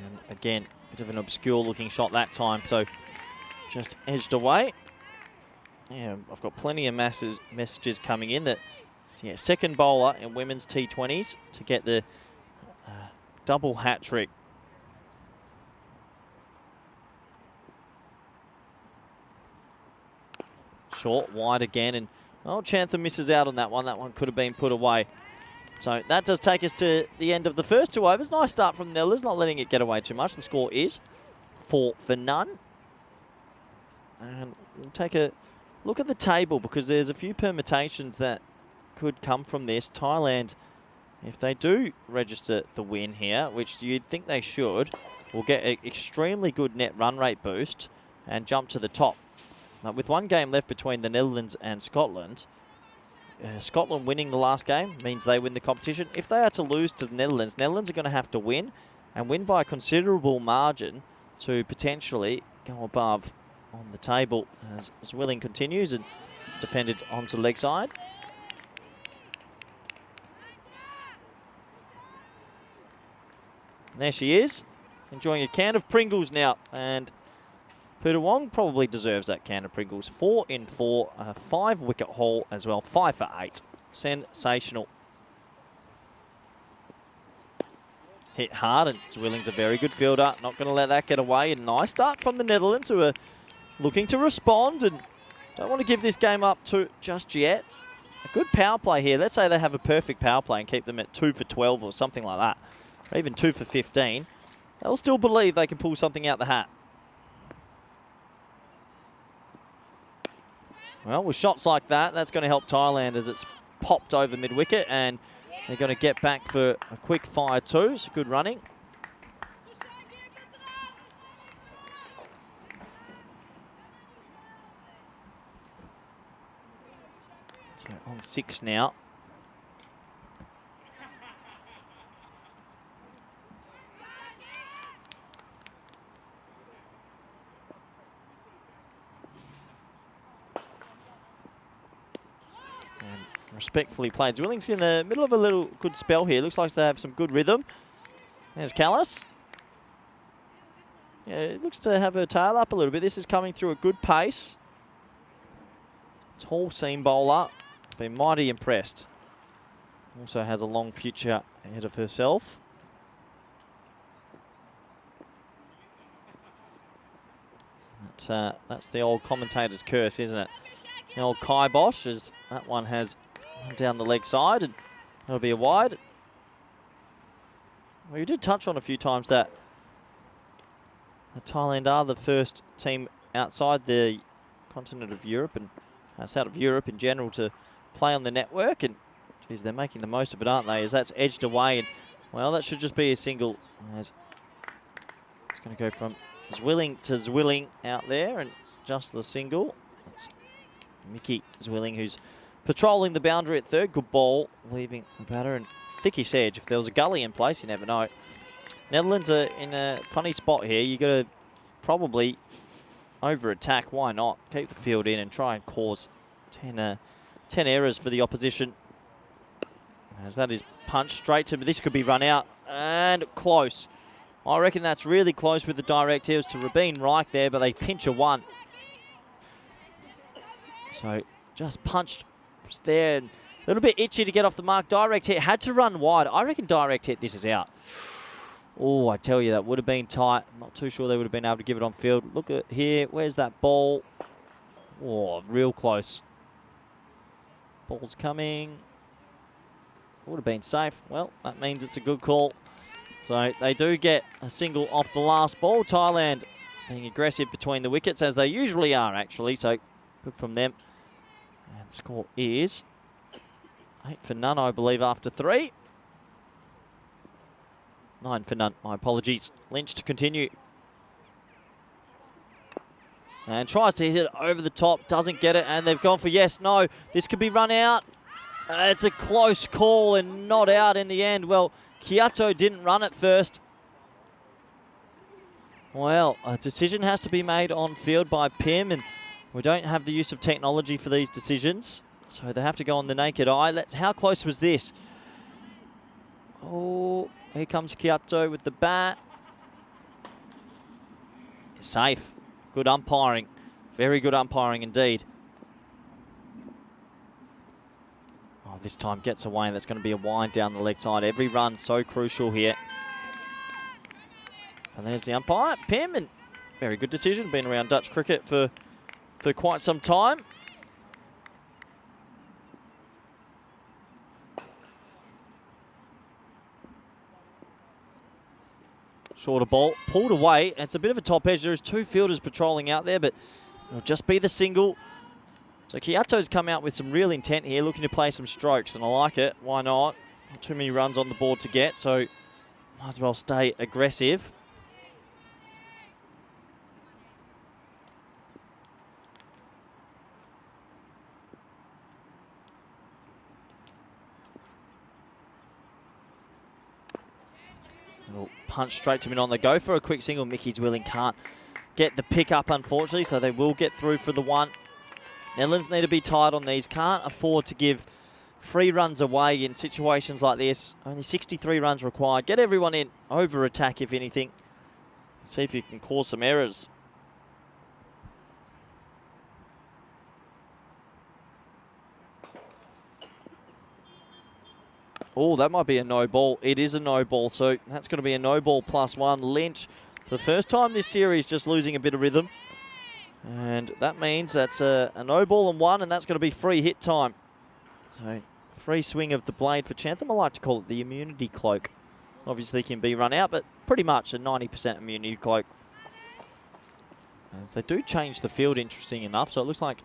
And again, bit of an obscure looking shot that time, so just edged away. Yeah, I've got plenty of messages coming in that, yeah, second bowler in women's T20s to get the double hat trick. Short, wide again, and Chantham misses out on that one. That one could have been put away. So that does take us to the end of the first 2 overs. Nice start from the Netherlands, not letting it get away too much. The score is 4 for none. And we'll take a look at the table, because there's a few permutations that could come from this. Thailand, if they do register the win here, which you'd think they should, will get an extremely good net run rate boost and jump to the top. Now, with 1 game left between the Netherlands and Scotland, Scotland winning the last game means they win the competition. If they are to lose to the Netherlands, Netherlands are going to have to win, and win by a considerable margin to potentially go above on the table as Zwilling continues, and it's defended onto leg side. And there she is, enjoying a can of Pringles now, and Peter Wong probably deserves that can of Pringles. 4 in 4, 5 wicket haul as well, 5 for 8. Sensational. Hit hard, and Zwilling's a very good fielder. Not going to let that get away. A nice start from the Netherlands, who are looking to respond and don't want to give this game up to just yet. A good power play here. Let's say they have a perfect power play and keep them at 2 for 12 or something like that, or even 2 for 15. They'll still believe they can pull something out the hat. Well, with shots like that, that's going to help Thailand as it's popped over mid-wicket, and they're going to get back for a quick fire too. It's good running. So on 6 now. Respectfully played. Zwilling's in the middle of a little good spell here. Looks like they have some good rhythm. There's Callis. Yeah, it looks to have her tail up a little bit. This is coming through a good pace. Tall seam bowler. Been mighty impressed. Also has a long future ahead of herself. That's the old commentator's curse, isn't it? The old kibosh, as that one has down the leg side, and that'll be a wide. Well, you did touch on a few times that Thailand are the first team outside the continent of Europe and outside of Europe in general to play on the network, and geez, they're making the most of it, aren't they? As that's edged away, and well, that should just be a single. As it's going to go from Zwilling to Zwilling out there, and just the single. That's Mickey Zwilling, who's patrolling the boundary at third. Good ball, leaving the batter, and thickish edge. If there was a gully in place, you never know. Netherlands are in a funny spot here. You got to probably over-attack. Why not? Keep the field in and try and cause 10 errors for the opposition. As that is punched straight to, this could be run out and close. I reckon that's really close with the direct. It was to Rabin Reich there, but they pinch a one. So just punched there. And a little bit itchy to get off the mark. Direct hit, had to run wide. I reckon direct hit, this is out. Oh, I tell you, that would have been tight. I'm not too sure they would have been able to give it on field. Look at here. Where's that ball? Oh, real close. Ball's coming. Would have been safe. Well, that means it's a good call. So they do get a single off the last ball. Thailand being aggressive between the wickets, as they usually are, actually. So good from them. And the score is 8 for none, I believe, after 3. 9 for none, my apologies. Lynch to continue. And tries to hit it over the top, doesn't get it, and they've gone for yes, no. This could be run out. It's a close call and not out in the end. Well, Kyoto didn't run it first. Well, a decision has to be made on field by Pim, and we don't have the use of technology for these decisions, so they have to go on the naked eye. How close was this? Oh, here comes Kyoto with the bat. Safe. Good umpiring. Very good umpiring indeed. Oh, this time gets away, and that's going to be a wind down the leg side. Every run so crucial here. And there's the umpire, Pim, and very good decision. Been around Dutch cricket for quite some time. Shorter ball, pulled away. It's a bit of a top edge. There's 2 fielders patrolling out there, but it'll just be the single. So Kyoto's come out with some real intent here, looking to play some strokes, and I like it. Why not? Not too many runs on the board to get, so might as well stay aggressive. Punch straight to him on the go for a quick single. Mickey Zwilling can't get the pick up, unfortunately, so they will get through for the one. Netherlands need to be tight on these. Can't afford to give free runs away in situations like this. Only 63 runs required. Get everyone in. Over attack, if anything. See if you can cause some errors. Oh, that might be a no ball. It is a no ball, so that's going to be a no ball +1. Lynch, for the first time this series, just losing a bit of rhythm. And that means that's a no ball and 1, and that's going to be free hit time. So, free swing of the blade for Chantham. I like to call it the immunity cloak. Obviously can be run out, but pretty much a 90% immunity cloak. And they do change the field, interesting enough. So it looks like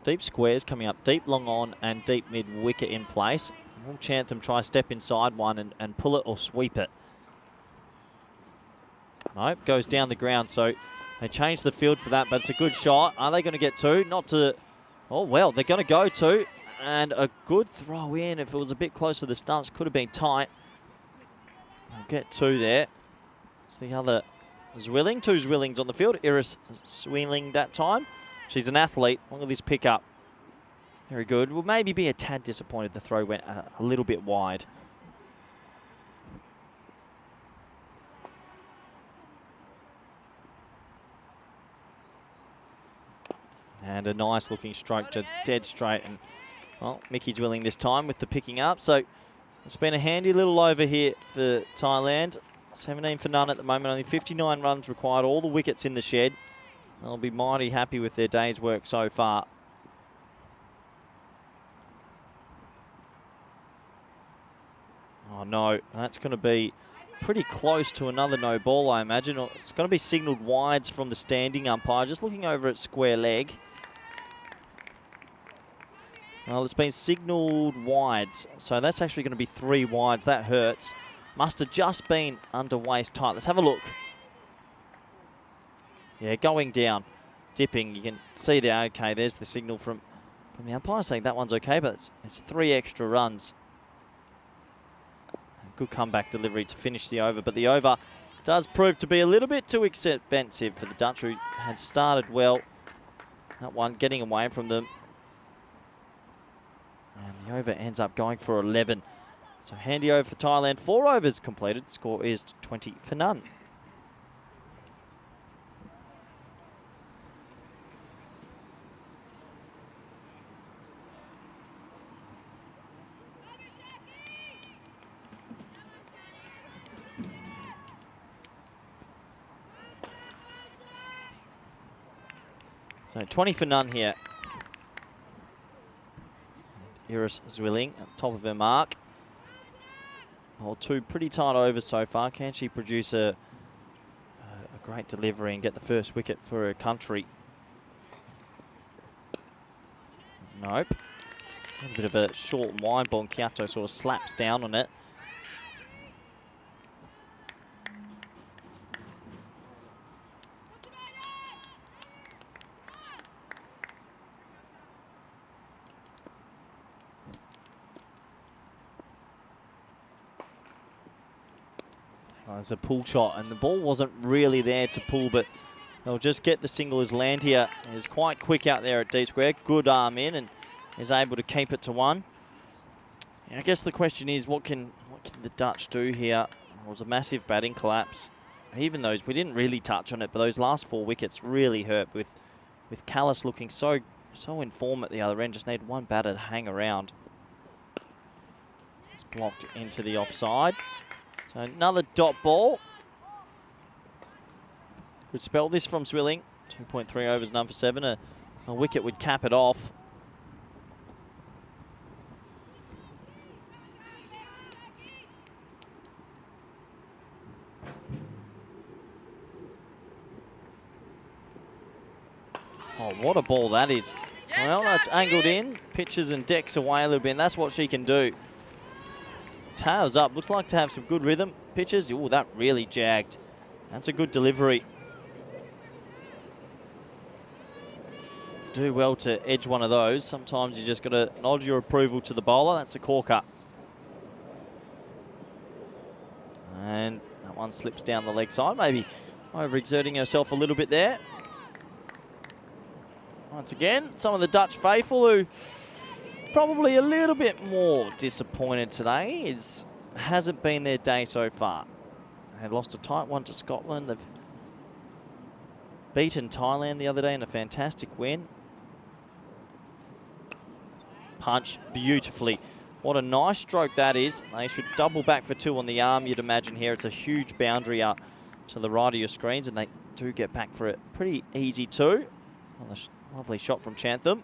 deep squares coming up, deep long on and deep mid wicket in place. Will Chantham try step inside one and pull it or sweep it? Nope, goes down the ground. So they changed the field for that, but it's a good shot. Are they going to get 2? Not to... Oh, well, they're going to go 2. And a good throw in. If it was a bit closer to the stumps, could have been tight. They'll get 2 there. It's the other Zwilling. 2 Zwillings on the field. Iris Zwilling that time. She's an athlete. Look at this pickup. Very good. Will maybe be a tad disappointed the throw went a little bit wide. And a nice looking stroke to dead straight. And well, Mickey Zwilling this time with the picking up. So it's been a handy little over here for Thailand. 17 for none at the moment. Only 59 runs required. All the wickets in the shed. They'll be mighty happy with their day's work so far. Oh no, that's going to be pretty close to another no ball, I imagine. It's going to be signalled wides from the standing umpire. Just looking over at square leg. Well, it's been signalled wides, so that's actually going to be 3 wides. That hurts. Must have just been under waist tight. Let's have a look. Yeah, going down, dipping. You can see there, okay, there's the signal from the umpire saying that one's okay, but it's 3 extra runs. Good comeback delivery to finish the over, but the over does prove to be a little bit too expensive for the Dutch, who had started well. That one getting away from them. And the over ends up going for 11. So handy over for Thailand. 4 overs completed. Score is 20 for none. So 20 for none here. Iris Zwilling at the top of her mark. Well, 2 pretty tight overs so far. Can she produce a great delivery and get the first wicket for her country? Nope. A little bit of a short wide ball, and Kiato sort of slaps down on it. It's a pull shot, and the ball wasn't really there to pull, but they'll just get the single as Lantier is quite quick out there at deep square. Good arm in and is able to keep it to 1. I guess the question is, what can the Dutch do here? It was a massive batting collapse. Even those, we didn't really touch on it, but those last 4 wickets really hurt with Callis looking so in form at the other end. Just need one batter to hang around. It's blocked into the offside. So another dot ball. Good spell this from Zwilling. 2.3 overs, none for 7. A wicket would cap it off. Oh, what a ball that is. Well, that's angled in. Pitches and decks away a little bit, and that's what she can do. Tails up, looks like to have some good rhythm. Pitches, oh, that really jagged. That's a good delivery. Do well to edge one of those. Sometimes you just got to nod your approval to the bowler. That's a corker. And that one slips down the leg side, maybe overexerting herself a little bit there. Once again, some of the Dutch faithful who probably a little bit more disappointed today. It hasn't been their day so far. They had lost a tight one to Scotland. They've beaten Thailand the other day in a fantastic win. Punch beautifully. What a nice stroke that is. They should double back for 2 on the arm, you'd imagine here. It's a huge boundary out to the right of your screens, and they do get back for it pretty easy too. Well, a lovely shot from Chantham.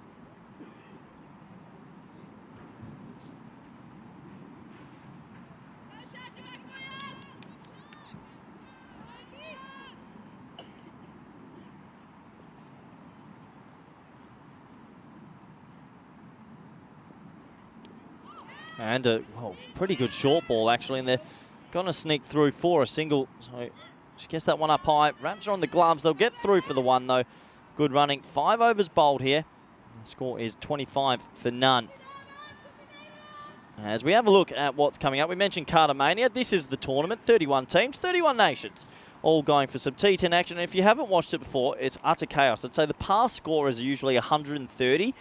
And a pretty good short ball, actually, and they're going to sneak through for a single. So she gets that one up high, wraps her on the gloves. They'll get through for the 1, though. Good running. 5 overs bowled here. The score is 25 for none. As we have a look at what's coming up, we mentioned Carter Mania. This is the tournament. 31 teams, 31 nations, all going for some T10 action. And if you haven't watched it before, it's utter chaos. I'd say the past score is usually 130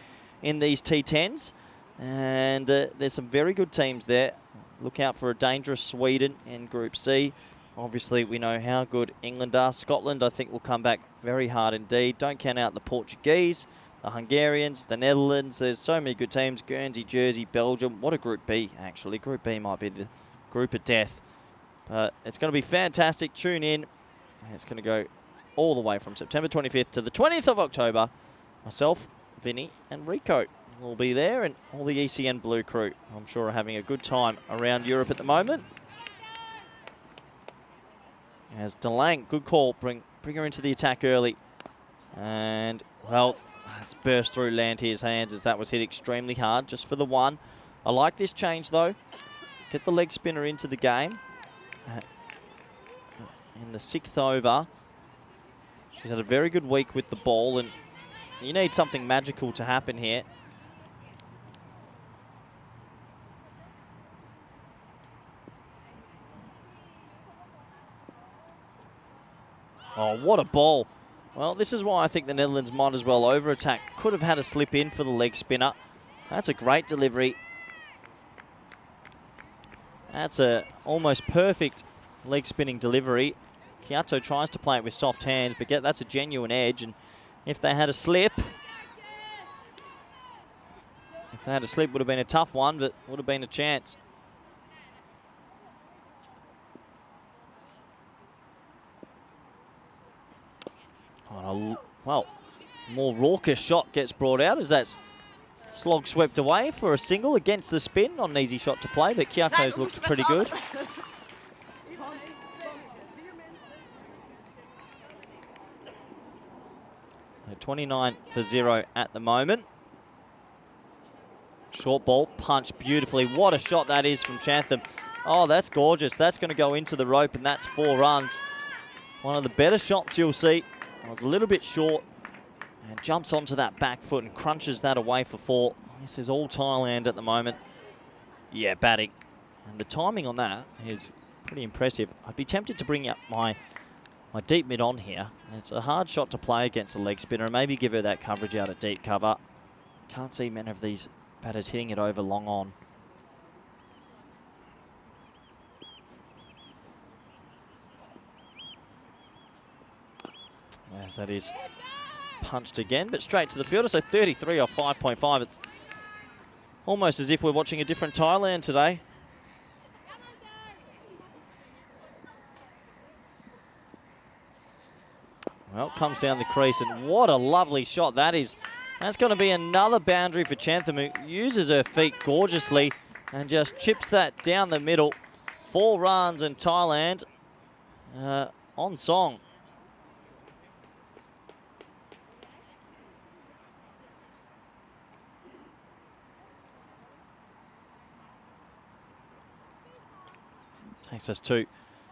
in these T10s. And there's some very good teams there. Look out for a dangerous Sweden in Group C. Obviously, we know how good England are. Scotland, I think, will come back very hard indeed. Don't count out the Portuguese, the Hungarians, the Netherlands. There's so many good teams. Guernsey, Jersey, Belgium. What a Group B, actually. Group B might be the group of death. But it's going to be fantastic. Tune in. It's going to go all the way from September 25th to the 20th of October. Myself, Vinny, and Rico will be there, and all the ECN Blue crew, I'm sure, are having a good time around Europe at the moment. As DeLange, good call, bring her into the attack early. And, well, It's burst through Lantier's hands as that was hit extremely hard just for the one. I like this change though. Get the leg spinner into the game. In the 6th over, she's had a very good week with the ball, and you need something magical to happen here. Oh, what a ball. Well, this is why I think the Netherlands might as well over-attack. Could have had a slip in for the leg spinner. That's a great delivery. That's a almost perfect leg spinning delivery. Kyoto tries to play it with soft hands, but that's a genuine edge. And if they had a slip, would have been a tough one, but would have been a chance. Oh, well, more raucous shot gets brought out as that's slog swept away for a single against the spin. Not an easy shot to play, but Kyoto's looks pretty good. 29-0 at the moment. Short ball, punched beautifully. What a shot that is from Chantham. Oh, that's gorgeous. That's going to go into the rope, and that's 4 runs. One of the better shots you'll see. I was a little bit short, and jumps onto that back foot and crunches that away for 4. This is all Thailand at the moment. Yeah, batting. And the timing on that is pretty impressive. I'd be tempted to bring up my deep mid on here. It's a hard shot to play against the leg spinner, and maybe give her that coverage out at deep cover. Can't see many of these batters hitting it over long on. As that is punched again, but straight to the fielder. So 33 off 5.5. It's almost as if we're watching a different Thailand today. Well, comes down the crease, and what a lovely shot that is. That's going to be another boundary for Chantham, who uses her feet gorgeously and just chips that down the middle. 4 runs, and Thailand on song. Takes us to,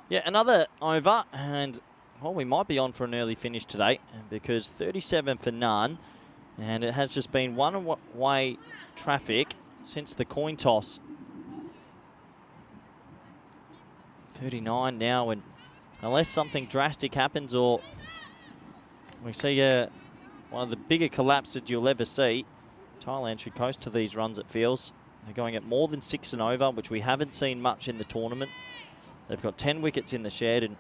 another over, and well, we might be on for an early finish today because 37 for none, and it has just been one-way traffic since the coin toss. 39 now, and unless something drastic happens or we see one of the bigger collapses you'll ever see, Thailand should coast to these runs, it feels. They're going at more than 6 and over, which we haven't seen much in the tournament. They've got 10 wickets in the shed, and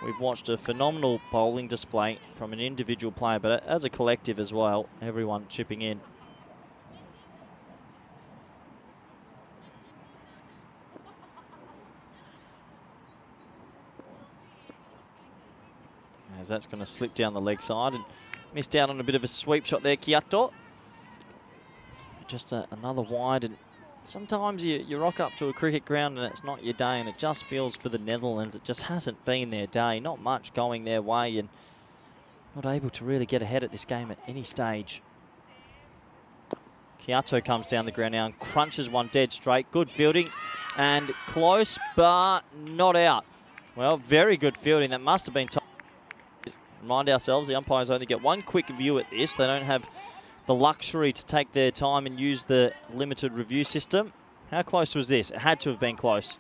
we've watched a phenomenal bowling display from an individual player, but as a collective as well, everyone chipping in. As that's going to slip down the leg side, and missed out on a bit of a sweep shot there, Kyoto. Just another wide, and sometimes you rock up to a cricket ground and it's not your day, and it just feels for the Netherlands, it just hasn't been their day. Not much going their way, and not able to really get ahead at this game at any stage. Kyoto comes down the ground now and crunches one dead straight. Good fielding and close, but not out. Well, very good fielding. That must have been top. Remind ourselves, the umpires only get one quick view at this. They don't have the luxury to take their time and use the limited review system. How close was this? It had to have been close.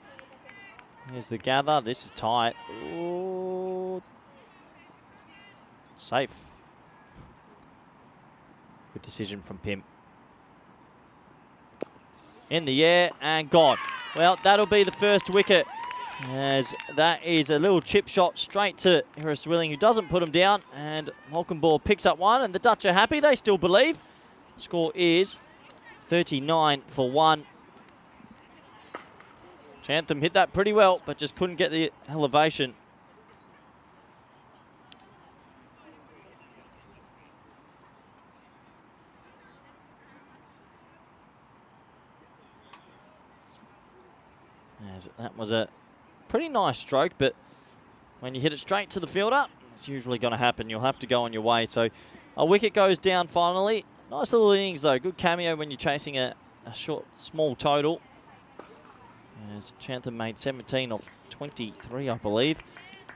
Here's the gather. This is tight. Ooh. Safe. Good decision from Pim. In the air and gone. Well, that'll be the first wicket, as that is a little chip shot straight to Harris Willing, who doesn't put him down, and Malcolm picks up one, and the Dutch are happy. They still believe. Score is 39 for 1. Chantham hit that pretty well, but just couldn't get the elevation. As that was a pretty nice stroke, but when you hit it straight to the fielder, it's usually going to happen. You'll have to go on your way. So A wicket goes down finally. Nice little innings though. Good cameo when you're chasing a small total. As Chantham made 17 off 23, I believe.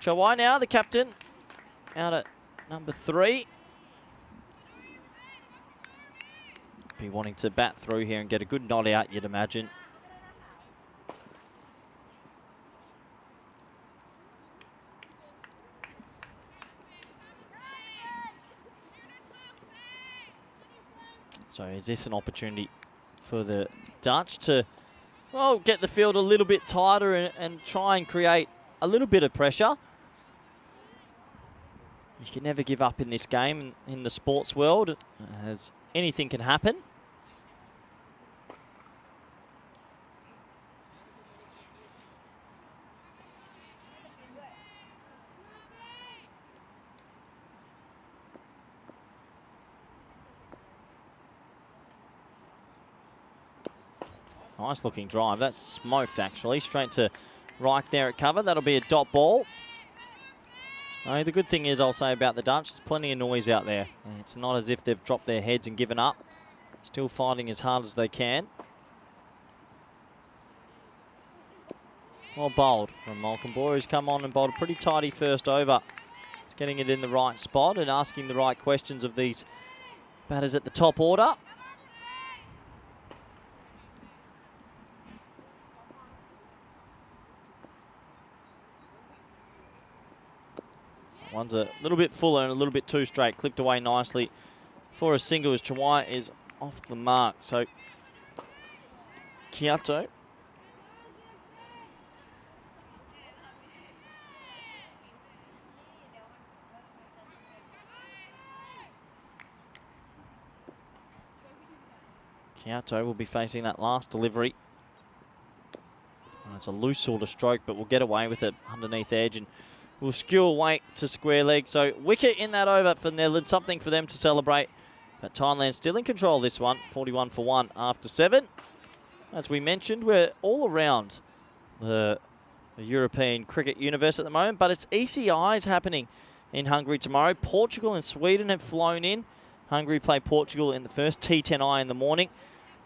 Chawai now, the captain, out at number 3. Be wanting to bat through here and get a good nod out, you'd imagine. So is this an opportunity for the Dutch to, well, get the field a little bit tighter and try and create a little bit of pressure? You can never give up in this game in the sports world, as anything can happen. Nice looking drive. That's smoked actually. Straight to right there at cover. That'll be a dot ball. The good thing is, I'll say about the Dutch, there's plenty of noise out there. It's not as if they've dropped their heads and given up. Still fighting as hard as they can. Well bowled from Malcolm Boyer, who's come on and bowled a pretty tidy first over. He's getting it in the right spot and asking the right questions of these batters at the top order. One's a little bit fuller and a little bit too straight. Clipped away nicely for a single as Chawai is off the mark. So Kyoto will be facing that last delivery. It's a loose sort of stroke, but we'll get away with it underneath edge and we'll skew away to square leg. So wicket in that over for Netherlands, something for them to celebrate. But Thailand still in control this one, 41 for 1 after 7. As we mentioned, we're all around the European cricket universe at the moment, but it's ECIs happening in Hungary tomorrow. Portugal and Sweden have flown in. Hungary play Portugal in the first T20I in the morning.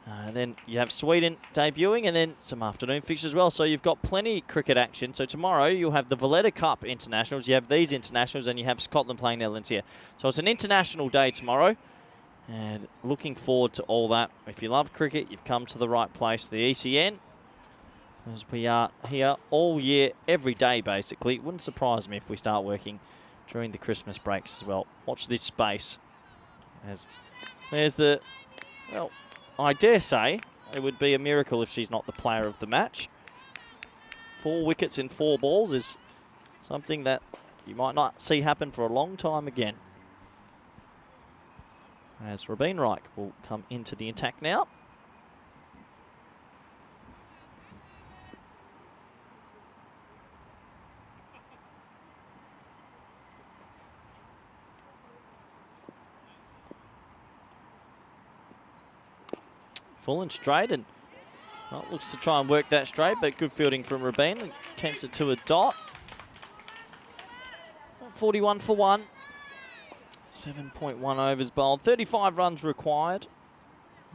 And then you have Sweden debuting and then some afternoon fixtures as well. So you've got plenty of cricket action. So tomorrow you'll have the Valletta Cup internationals. You have these internationals and you have Scotland playing Netherlands here. So it's an international day tomorrow. And looking forward to all that. If you love cricket, you've come to the right place. The ECN, as we are here all year, every day basically. It wouldn't surprise me if we start working during the Christmas breaks as well. Watch this space. As there's the, well, I dare say it would be a miracle if she's not the player of the match. 4 wickets in 4 balls is something that you might not see happen for a long time again. As Rabin Reich will come into the attack now. Full and straight, and well, looks to try and work that straight, but good fielding from Rabin. Keeps it to a dot. 41 for 1. 7.1 overs bowled. 35 runs required.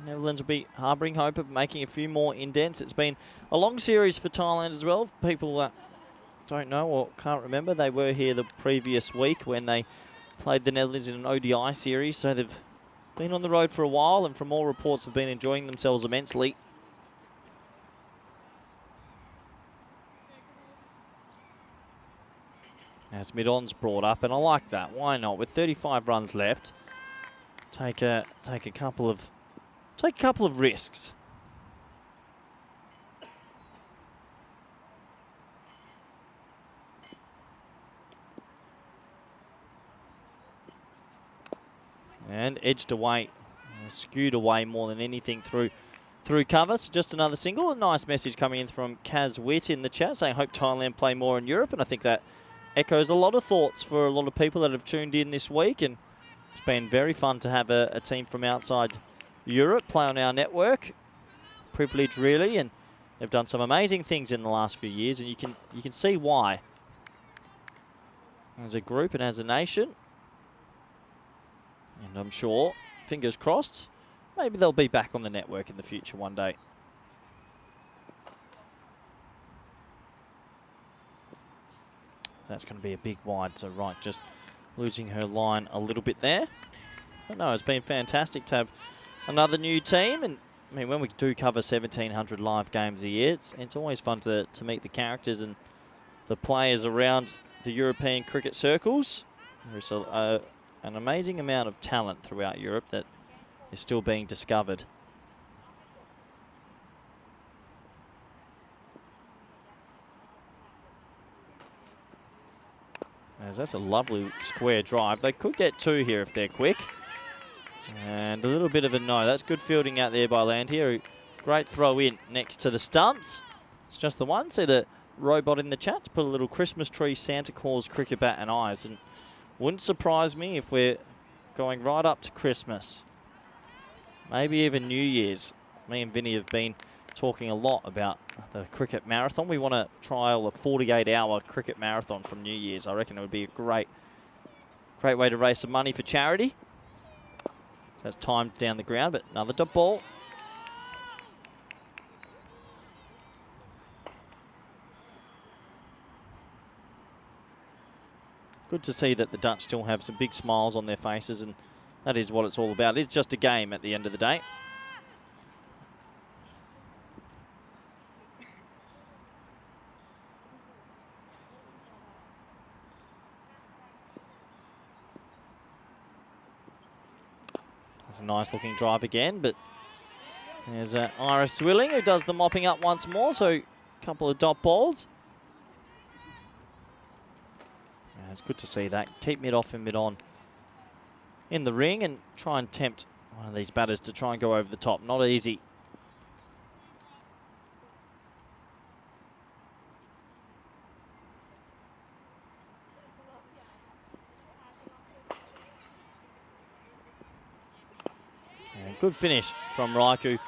Netherlands will be harbouring hope of making a few more indents. It's been a long series for Thailand as well. People that don't know or can't remember, they were here the previous week when they played the Netherlands in an ODI series, so they've been on the road for a while, and from all reports have been enjoying themselves immensely. As mid-on's brought up, and I like that. Why not? With 35 runs left, take a couple of risks. And edged away, skewed away more than anything through cover. So just another single. A nice message coming in from Kaz Witt in the chat saying, hope Thailand play more in Europe. And I think that echoes a lot of thoughts for a lot of people that have tuned in this week. And it's been very fun to have a team from outside Europe play on our network. Privilege, really. And they've done some amazing things in the last few years. And you can see why. As a group and as a nation. And I'm sure, fingers crossed, maybe they'll be back on the network in the future one day. That's going to be a big wide. So Wright just losing her line a little bit there. But no, it's been fantastic to have another new team. And I mean, when we do cover 1,700 live games a year, it's always fun to meet the characters and the players around the European cricket circles. There's an amazing amount of talent throughout Europe that is still being discovered. As that's a lovely square drive. They could get 2 here if they're quick. And a little bit of a no. That's good fielding out there by Lantier. Great throw in next to the stumps. It's just the one. See the robot in the chat to put a little Christmas tree, Santa Claus, cricket bat and eyes. And wouldn't surprise me if we're going right up to Christmas. Maybe even New Year's. Me and Vinny have been talking a lot about the cricket marathon. We want to trial a 48-hour cricket marathon from New Year's. I reckon it would be a great way to raise some money for charity. So that's timed down the ground, but another dot ball. Good to see that the Dutch still have some big smiles on their faces, and that is what it's all about. It's just a game at the end of the day. That's a nice looking drive again, but there's Iris Swilling who does the mopping up once more, so a couple of dot balls. It's good to see that. Keep mid-off and mid-on in the ring and try and tempt one of these batters to try and go over the top. Not easy. And good finish from Raiku.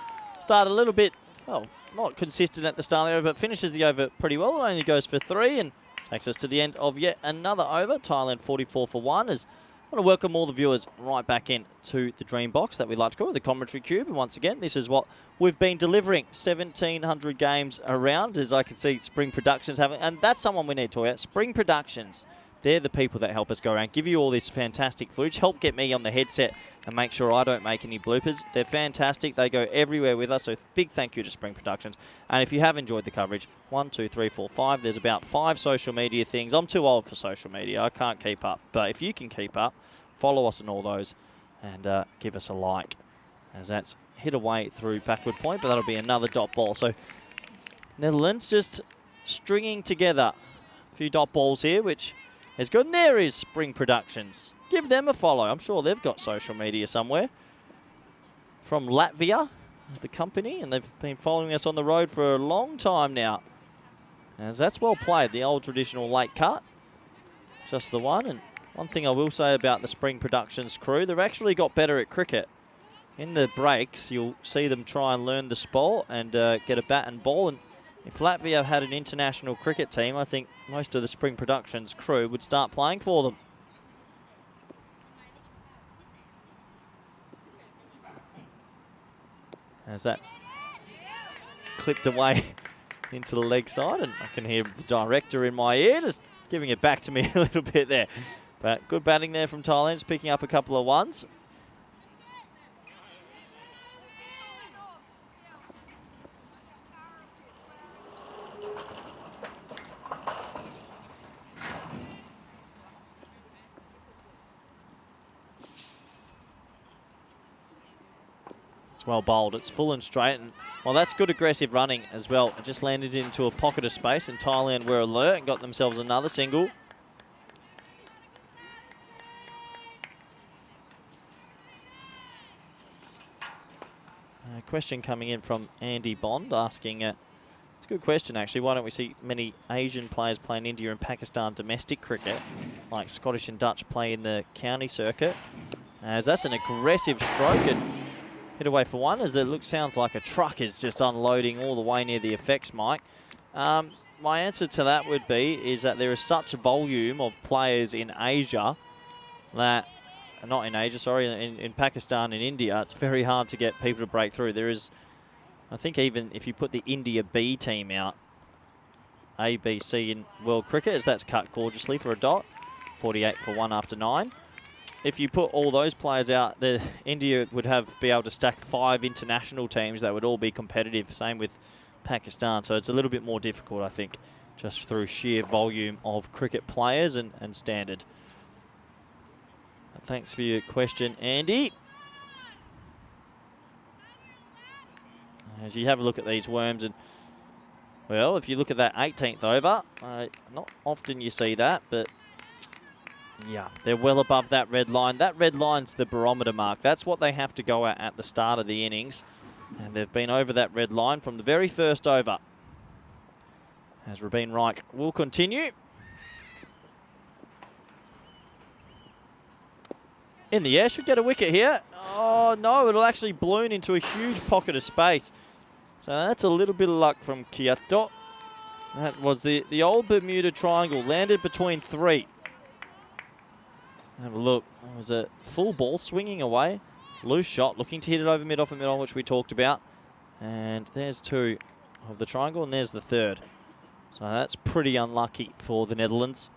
Started a little bit, well, not consistent at the start of the over, but finishes the over pretty well. It only goes for 3 and takes us to the end of yet another over. Thailand 44 for 1. As I want to welcome all the viewers right back in to the Dream Box that we like to call the Commentary Cube. And once again, this is what we've been delivering 1,700 games around, as I can see Spring Productions having. And that's someone we need to talk about. Spring Productions. They're the people that help us go around, give you all this fantastic footage, help get me on the headset and make sure I don't make any bloopers. They're fantastic. They go everywhere with us, so big thank you to Spring Productions. And if you have enjoyed the coverage, 1, 2, 3, 4, 5, there's about 5 social media things. I'm too old for social media. I can't keep up. But if you can keep up, follow us on all those and give us a like. As that's hit away through backward point, but that'll be another dot ball. So Netherlands just stringing together a few dot balls here, which is good. And there is Spring Productions. Give them a follow. I'm sure they've got social media somewhere. From Latvia, the company, and they've been following us on the road for a long time now. As that's well played, the old traditional late cut. Just the one. And one thing I will say about the Spring Productions crew, they've actually got better at cricket. In the breaks, you'll see them try and learn the sport and get a bat and ball. And if Latvia had an international cricket team, I think most of the Spring Productions crew would start playing for them. As that's clipped away into the leg side, and I can hear the director in my ear just giving it back to me a little bit there. But good batting there from Thailand, just picking up a couple of ones. Well bowled, it's full and straight, and well, that's good aggressive running as well. It just landed into a pocket of space, and Thailand were alert and got themselves another single. A question coming in from Andy Bond asking, it's a good question actually, why don't we see many Asian players play in India and Pakistan domestic cricket, like Scottish and Dutch play in the county circuit? As that's an aggressive stroke, and hit away for 1, as it sounds like a truck is just unloading all the way near the effects mic. My answer to that would be is that there is such a volume of players in Asia that not in Asia, sorry, in Pakistan and India, it's very hard to get people to break through. There is, I think even if you put the India B team out, A, B, C in world cricket, as that's cut gorgeously for a dot, 48 for 1 after 9. If you put all those players out, India would be able to stack 5 international teams that would all be competitive. Same with Pakistan. So it's a little bit more difficult, I think, just through sheer volume of cricket players and standard. Thanks for your question, Andy. As you have a look at these worms, and well, if you look at that 18th over, not often you see that, but yeah, they're well above that red line. That red line's the barometer mark. That's what they have to go at the start of the innings. And they've been over that red line from the very first over. As Rabin Reich will continue. In the air, should get a wicket here. Oh no, it'll actually balloon into a huge pocket of space. So that's a little bit of luck from Kyoto. That was the old Bermuda Triangle, landed between 3. Have a look. It was a full ball swinging away. Loose shot, looking to hit it over mid-off and mid-on, which we talked about. And there's 2 of the triangle, and there's the 3rd. So that's pretty unlucky for the Netherlands.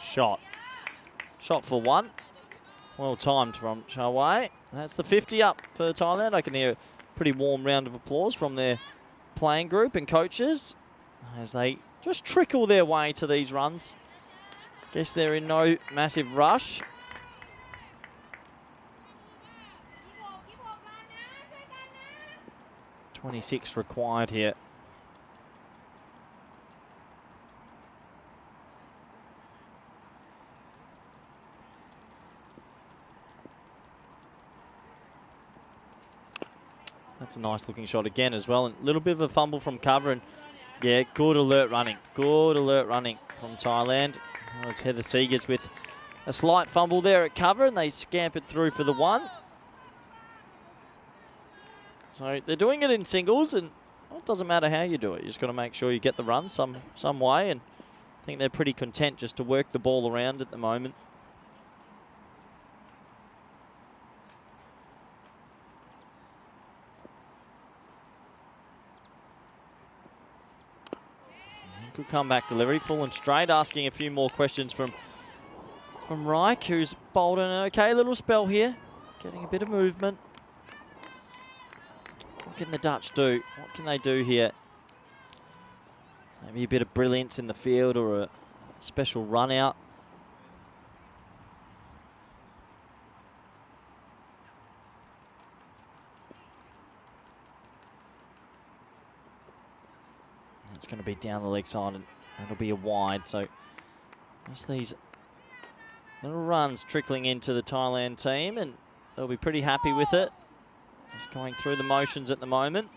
Shot for 1. Well timed from Chawai. That's the 50 up for Thailand. I can hear a pretty warm round of applause from their playing group and coaches as they just trickle their way to these runs. Guess they're in no massive rush. 26 required here. That's a nice looking shot again as well. And a little bit of a fumble from cover. And yeah, good alert running. Good alert running from Thailand. That was Heather Seegers with a slight fumble there at cover, and they scampered through for the 1. So they're doing it in singles, and well, it doesn't matter how you do it. You just got to make sure you get the run some way. And I think they're pretty content just to work the ball around at the moment. Good comeback delivery, full and straight, asking a few more questions from Reich, who's bowled an okay little spell here, getting a bit of movement. What can the Dutch do? What can they do here? Maybe a bit of brilliance in the field or a special run out. It's going to be down the leg side, and it'll be a wide. So just these little runs trickling into the Thailand team, and they'll be pretty happy with it. Just going through the motions at the moment.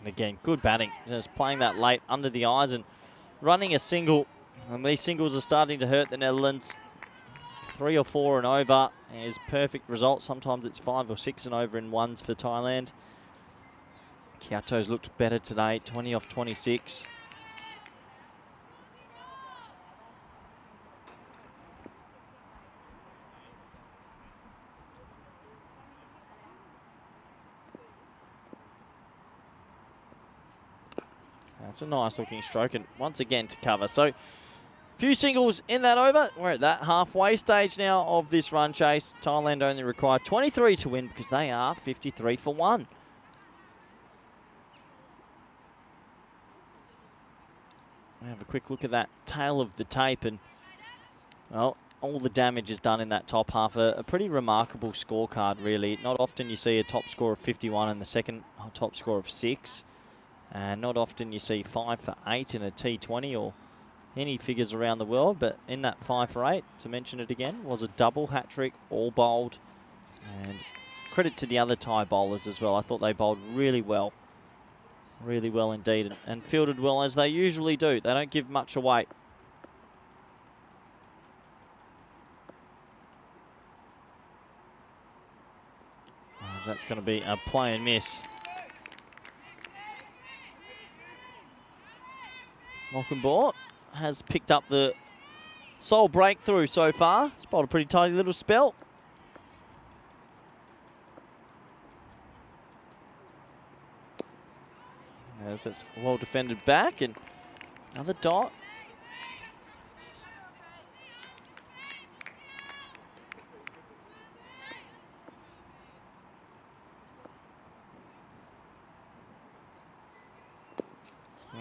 Again, good batting, just playing that late under the eyes and running a single. And these singles are starting to hurt the Netherlands. 3 or 4 and over is perfect result. Sometimes it's 5 or 6 and over in ones for Thailand. Kyoto's looked better today, 20 off 26. That's a nice looking stroke, and once again to cover. So, few singles in that over. We're at that halfway stage now of this run chase. Thailand only require 23 to win because they are 53 for 1. We have a quick look at that tail of the tape, and well, all the damage is done in that top half. A pretty remarkable scorecard, really. Not often you see a top score of 51 and the second top score of 6. And not often you see 5 for 8 in a T20 or any figures around the world, but in that 5 for 8, to mention it again, was a double hat-trick, all bowled. And credit to the other Thai bowlers as well. I thought they bowled really well indeed, and fielded well as they usually do. They don't give much away. As that's going to be a play and miss. Mockenbaugh has picked up the sole breakthrough so far. It's bowled a pretty tidy little spell. As that's well defended back, and another dot.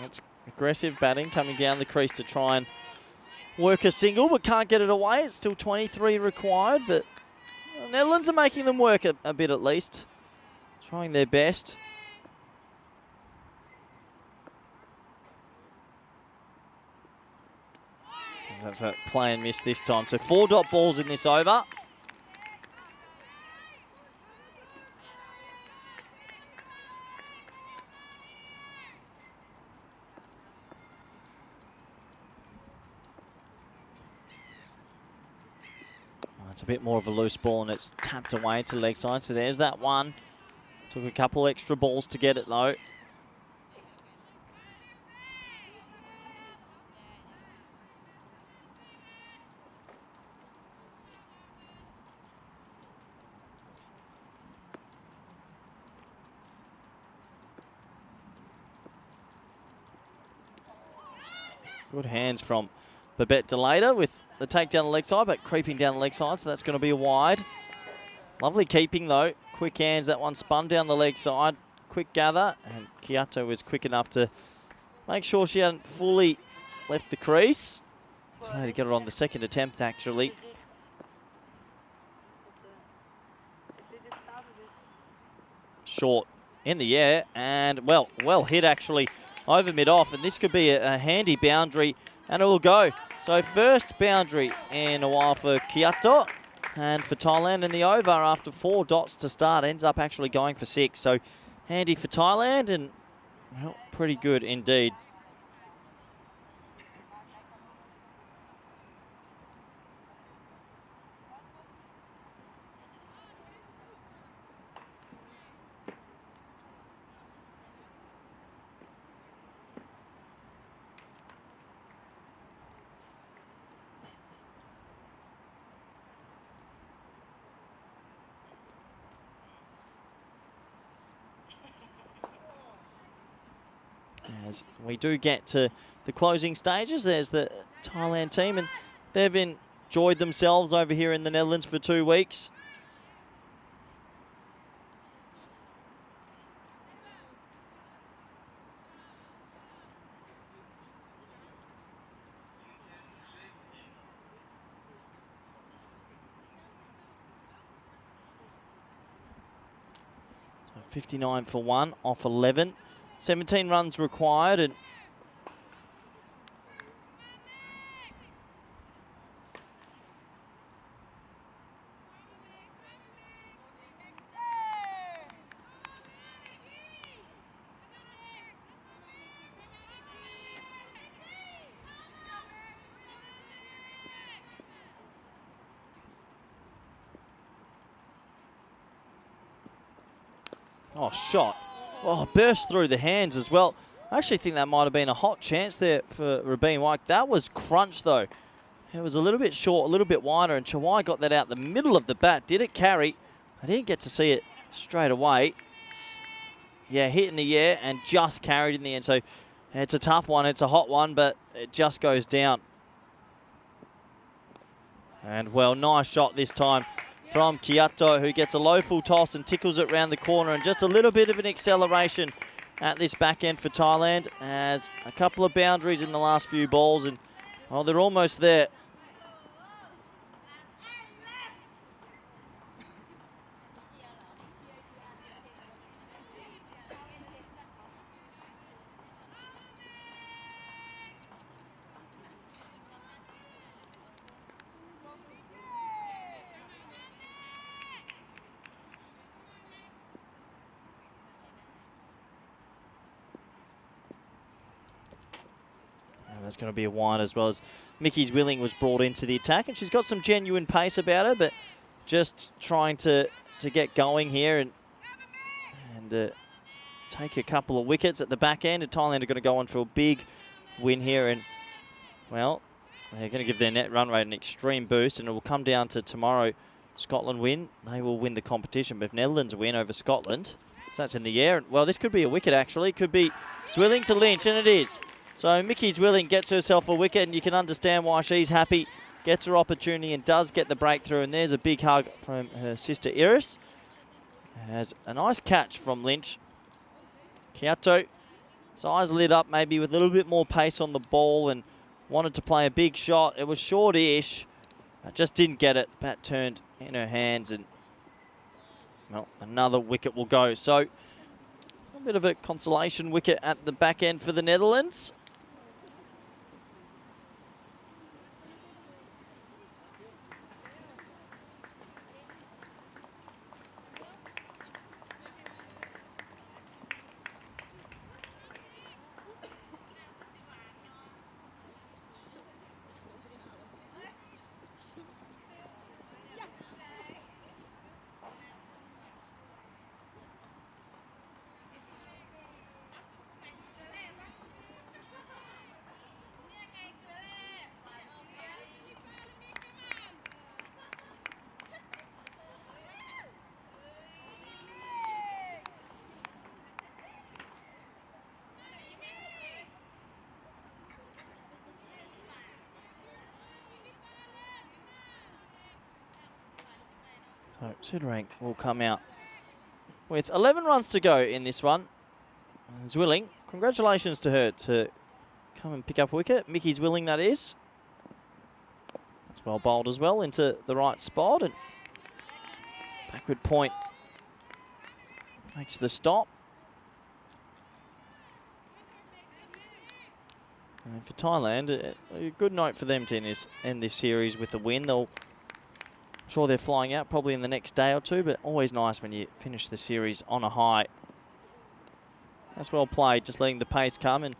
That's aggressive batting coming down the crease to try and work a single, but can't get it away. It's still 23 required, but the Netherlands are making them work a bit at least. Trying their best. That's a play and miss this time. So 4 dot balls in this over. It's a bit more of a loose ball and it's tapped away to leg side. So there's that one. Took a couple extra balls to get it though. Good hands from Babette Delader with the take down the leg side, but creeping down the leg side, so that's going to be a wide. Lovely keeping though. Quick hands, that one spun down the leg side. Quick gather, and Kyoto was quick enough to make sure she hadn't fully left the crease. Delader got it on the second attempt actually. Short in the air, and well hit actually over mid-off, and this could be a handy boundary, and it will go. So first boundary in a while for Kyoto, and for Thailand in the over after 4 dots to start, ends up actually going for 6. So handy for Thailand, and well, pretty good indeed. As we do get to the closing stages, there's the Thailand team, and they've enjoyed themselves over here in the Netherlands for 2 weeks. So 59 for 1 off 11. 17 runs required, and oh, shot. Oh, burst through the hands as well. I actually think that might have been a hot chance there for Rabin White. That was crunch though. It was a little bit short, a little bit wider, and Chawai got that out the middle of the bat. Did it carry? I didn't get to see it straight away. Yeah, hit in the air and just carried in the end. So it's a tough one. It's a hot one, but it just goes down. And well, nice shot this time from Kyoto, who gets a low full toss and tickles it round the corner, and just a little bit of an acceleration at this back end for Thailand, as a couple of boundaries in the last few balls, and oh, they're almost there. there's going to be a wide as well as Mickey's Willing was brought into the attack, and she's got some genuine pace about her, but just trying to get going here and take a couple of wickets at the back end. And Thailand are going to go on for a big win here, and well, they're going to give their net run rate an extreme boost, and it will come down to tomorrow. Scotland win, they will win the competition, but if Netherlands win over Scotland, so that's in the air. Well, this could be a wicket actually. It could be Zwilling to Lynch, and it is. So Mickey's Willing gets herself a wicket, and you can understand why she's happy. Gets her opportunity and does get the breakthrough, and there's a big hug from her sister Iris. Has a nice catch from Lynch. Kiato, his eyes lit up maybe with a little bit more pace on the ball and wanted to play a big shot. It was short-ish, but just didn't get it. The bat turned in her hands, and well, another wicket will go. So a bit of a consolation wicket at the back end for the Netherlands. So Siddering will come out with 11 runs to go in this one. Zwilling, congratulations to her to come and pick up a wicket. Mickey's Willing, that is. That's well bowled as well into the right spot, and backward point makes the stop. And for Thailand, a good note for them to end this series with a win. I'm sure they're flying out probably in the next day or two, but always nice when you finish the series on a high. That's well played, just letting the pace come, and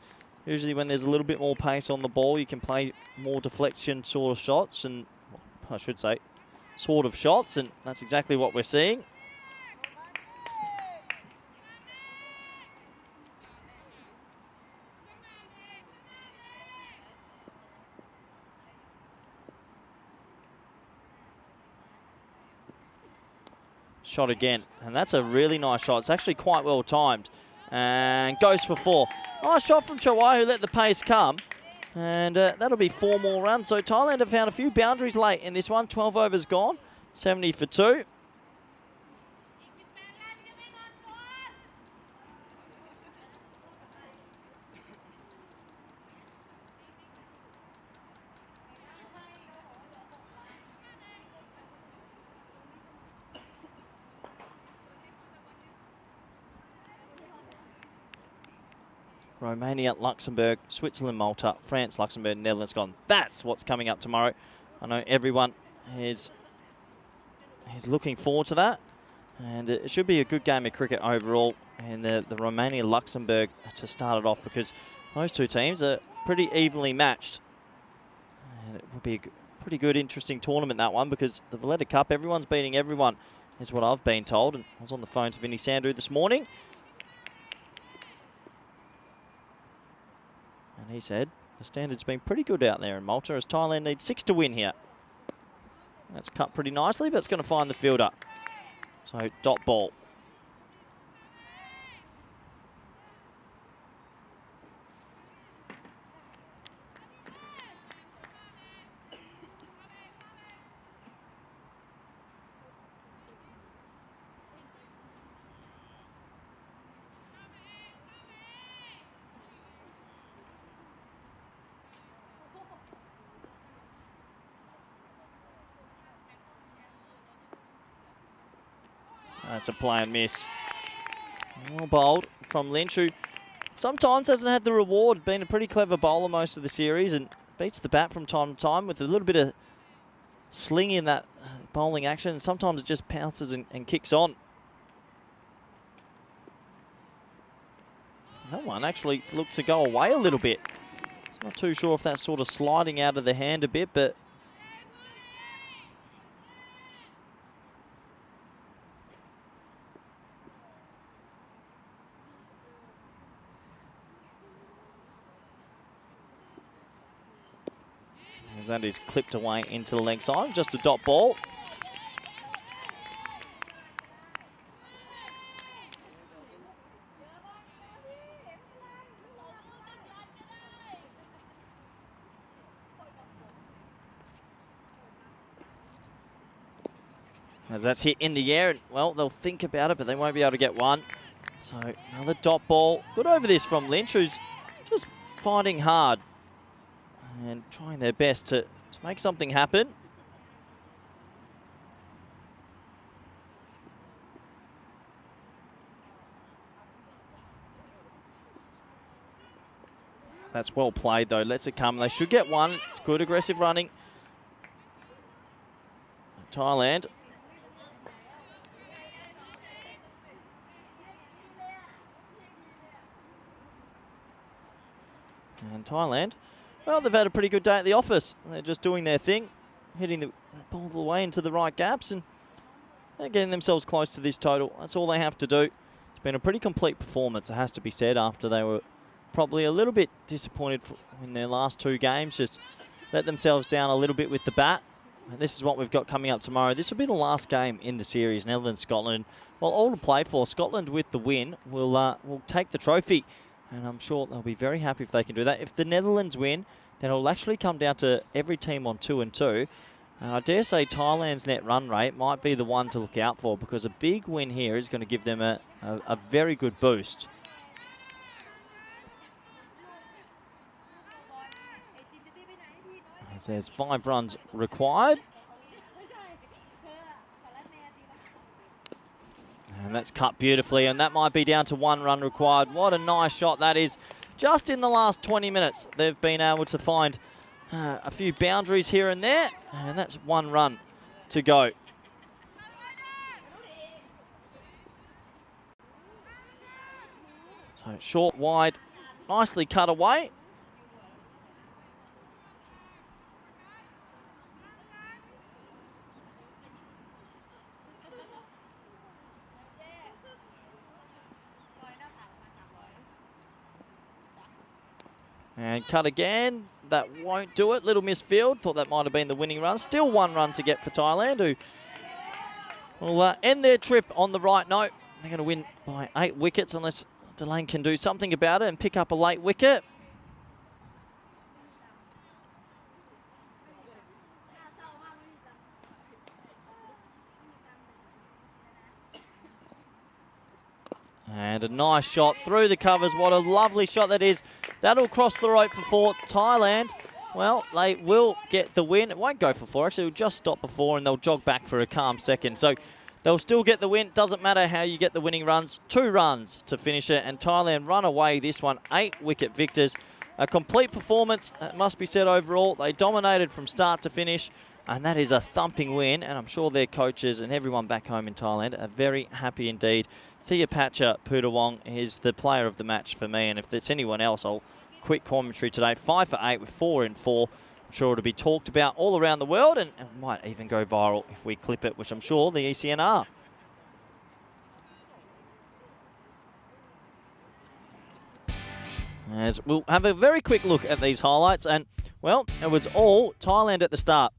usually when there's a little bit more pace on the ball, you can play more deflection sort of shots, and I should say sort of shots, and that's exactly what we're seeing. Shot again, and that's a really nice shot. It's actually quite well timed, and goes for 4. Nice shot from Chawai, who let the pace come, and that'll be 4 more runs. So Thailand have found a few boundaries late in this one. 12 overs gone, 70 for 2. Romania, Luxembourg, Switzerland, Malta, France, Luxembourg, Netherlands, Scotland. That's what's coming up tomorrow. I know everyone is looking forward to that. And it should be a good game of cricket overall. And the Romania-Luxembourg to start it off, because those two teams are pretty evenly matched. And it will be a pretty good, interesting tournament, that one, because the Valletta Cup, everyone's beating everyone, is what I've been told. And I was on the phone to Vinny Sandhu this morning, and he said the standard's been pretty good out there in Malta, as Thailand needs 6 to win here. That's cut pretty nicely, but it's going to find the fielder. So dot ball. That's a play and miss. Well bowled from Lynch, who sometimes hasn't had the reward. Been a pretty clever bowler most of the series, and beats the bat from time to time with a little bit of sling in that bowling action. And sometimes it just pounces and kicks on. That one actually looked to go away a little bit. Not too sure if that's sort of sliding out of the hand a bit, but as that is clipped away into the leg side. Just a dot ball. As that's hit in the air, well, they'll think about it, but they won't be able to get one. So another dot ball. Good over this from Lynch, who's just fighting hard and trying their best to make something happen. That's well played, though. Lets it come. They should get one. It's good aggressive running. Thailand. And Thailand, well, they've had a pretty good day at the office. They're just doing their thing, hitting the ball all the way into the right gaps, and they're getting themselves close to this total. That's all they have to do. It's been a pretty complete performance, it has to be said, after they were probably a little bit disappointed in their last two games. Just let themselves down a little bit with the bat. And this is what we've got coming up tomorrow. This will be the last game in the series, Netherlands-Scotland. Well, all to play for. Scotland with the win will take the trophy. And I'm sure they'll be very happy if they can do that. If the Netherlands win, then it'll actually come down to every team on 2-2. And I dare say Thailand's net run rate might be the one to look out for, because a big win here is going to give them a very good boost. As there's 5 runs required. And that's cut beautifully, and that might be down to 1 run required. What a nice shot that is. Just in the last 20 minutes, they've been able to find a few boundaries here and there, and that's 1 run to go. So short, wide, nicely cut away. And cut again. That won't do it. Little misfield. Thought that might have been the winning run. Still 1 run to get for Thailand, who will end their trip on the right note. They're going to win by 8 wickets unless Delane can do something about it and pick up a late wicket. And a nice shot through the covers. What a lovely shot that is. That'll cross the rope for 4. Thailand, well, they will get the win. It won't go for 4. Actually, it'll just stop before and they'll jog back for a calm second. So they'll still get the win. Doesn't matter how you get the winning runs. 2 runs to finish it. And Thailand run away this one. 8 wicket victors. A complete performance, it must be said overall. They dominated from start to finish. And that is a thumping win. And I'm sure their coaches and everyone back home in Thailand are very happy indeed. Theapacha Pudawong is the player of the match for me, and if there's anyone else, I'll quick commentary today. 5 for 8 with 4 in 4. I'm sure it'll be talked about all around the world, and might even go viral if we clip it, which I'm sure the ECN are. As we'll have a very quick look at these highlights, and well, it was all Thailand at the start.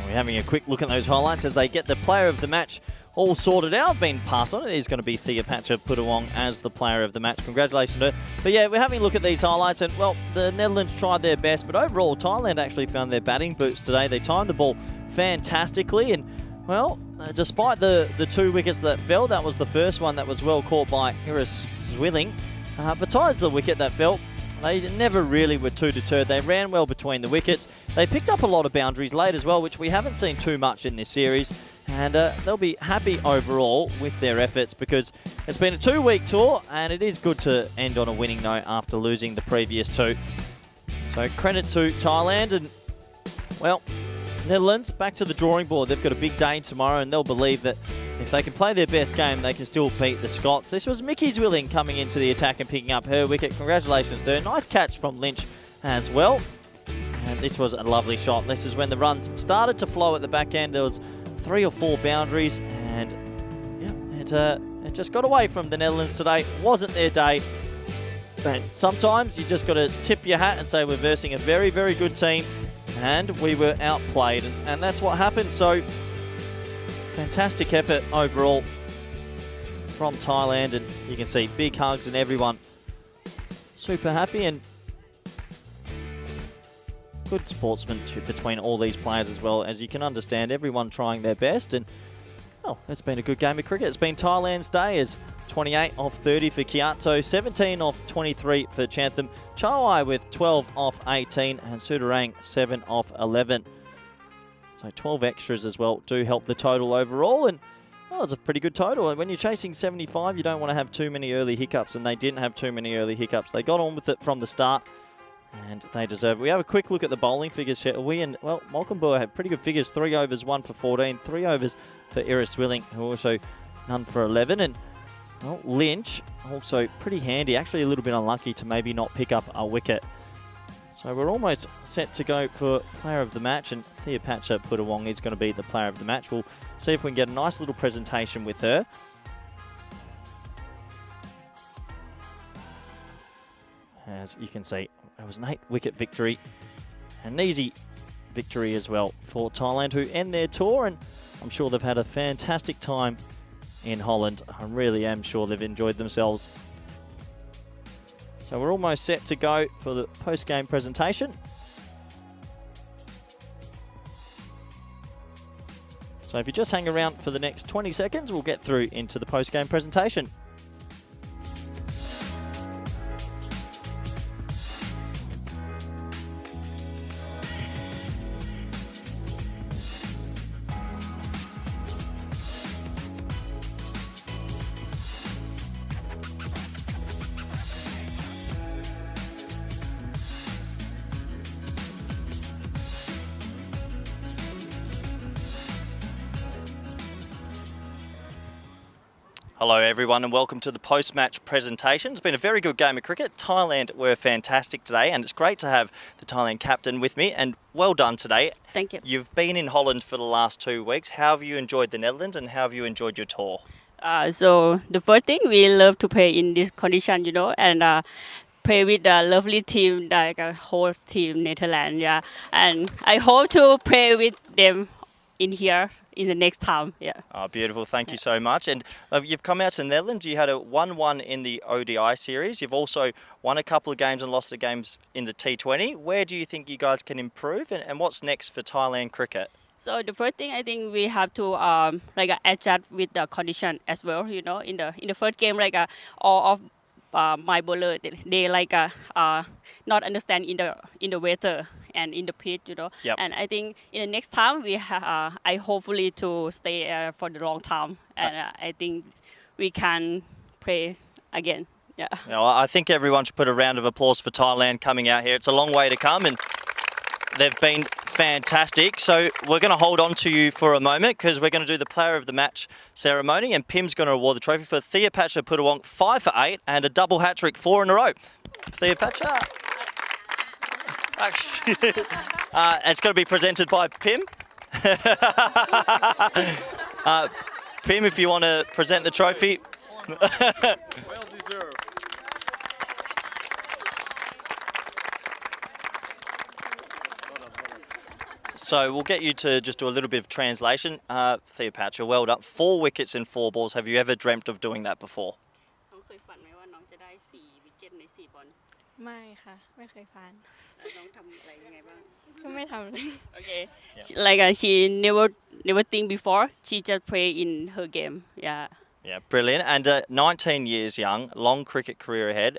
We're having a quick look at those highlights as they get the player of the match all sorted out, been passed on. It is going to be Theapacha Pudawong as the player of the match. Congratulations to her. But yeah, we're having a look at these highlights, and well, the Netherlands tried their best, but overall, Thailand actually found their batting boots today. They timed the ball fantastically, and well, despite the 2 wickets that fell, that was the first one that was well caught by Iris Zwilling. Besides the wicket that fell, they never really were too deterred. They ran well between the wickets. They picked up a lot of boundaries late as well, which we haven't seen too much in this series. And they'll be happy overall with their efforts, because it's been a 2-week tour and it is good to end on a winning note after losing the previous 2. So credit to Thailand and, well, Netherlands back to the drawing board. They've got a big day tomorrow and they'll believe that if they can play their best game, they can still beat the Scots. This was Mickey Zwilling coming into the attack and picking up her wicket. Congratulations to her. Nice catch from Lynch as well. And this was a lovely shot. This is when the runs started to flow at the back end. There was 3 or 4 boundaries and yeah, it just got away from the Netherlands today. Wasn't their day. But sometimes you just got to tip your hat and say we're versing a very, very good team and we were outplayed. And that's what happened. So fantastic effort overall from Thailand. And you can see big hugs and everyone super happy and good sportsmanship between all these players as well. As you can understand, everyone trying their best. And oh, it's been a good game of cricket. It's been Thailand's day as 28 off 30 for Kiato, 17 off 23 for Chantham, Chawai with 12 off 18 and Sudarang 7 off 11. So 12 extras as well do help the total overall, and well, it's a pretty good total. And when you're chasing 75, you don't want to have too many early hiccups, and they didn't have too many early hiccups. They got on with it from the start, and they deserve it. We have a quick look at the bowling figures, shall we? And, well, Malcolm Boer had pretty good figures. 3 overs, 1 for 14. 3 overs for Iris Swilling, who also none for 11. And, well, Lynch also pretty handy. Actually a little bit unlucky to maybe not pick up a wicket. So we're almost set to go for player of the match. And Theopacha Putawong is going to be the player of the match. We'll see if we can get a nice little presentation with her. As you can see, it was an 8-wicket victory, an easy victory as well for Thailand, who end their tour, and I'm sure they've had a fantastic time in Holland. I really am sure they've enjoyed themselves. So we're almost set to go for the post-game presentation. So if you just hang around for the next 20 seconds, we'll get through into the post-game presentation. Hello everyone and welcome to the post-match presentation. It's been a very good game of cricket. Thailand were fantastic today and it's great to have the Thailand captain with me, and well done today. Thank you. You've been in Holland for the last 2 weeks. How have you enjoyed the Netherlands and how have you enjoyed your tour? So the first thing, we love to play in this condition, and play with a lovely team, like a whole team, Netherlands, yeah. And I hope to play with them in here in the next time, yeah. Oh, beautiful. Thank you so much. And you've come out to the Netherlands. You had a 1-1 in the ODI series. You've also won a couple of games and lost the games in the T20. Where do you think you guys can improve, and what's next for Thailand cricket? So the first thing, I think we have to adjust with the condition as well. In the first game, all of my bowler, they not understand in the weather and in the pitch, Yep. And I think in the next time I hopefully to stay for the long time, and I think we can play again. Yeah. Now, I think everyone should put a round of applause for Thailand coming out here. It's a long way to come and they've been fantastic. So we're going to hold on to you for a moment because we're going to do the player of the match ceremony, and Pim's going to award the trophy for Theopacha Putawong, 5 for 8 and a double hat-trick, 4 in a row. Theopacha. It's going to be presented by Pim. Pim, if you want to present the trophy. Well deserved. So we'll get you to just do a little bit of translation. Theopacha, well done. 4 wickets in 4 balls. Have you ever dreamt of doing that before? ไม่ค่ะ ไม่เคยผ่าน น้องทำอะไรยังไงบ้าง ก็ไม่ทำเลย Okay. She never think before. She just play in her game. Yeah. Yeah, brilliant. And 19 years young, long cricket career ahead.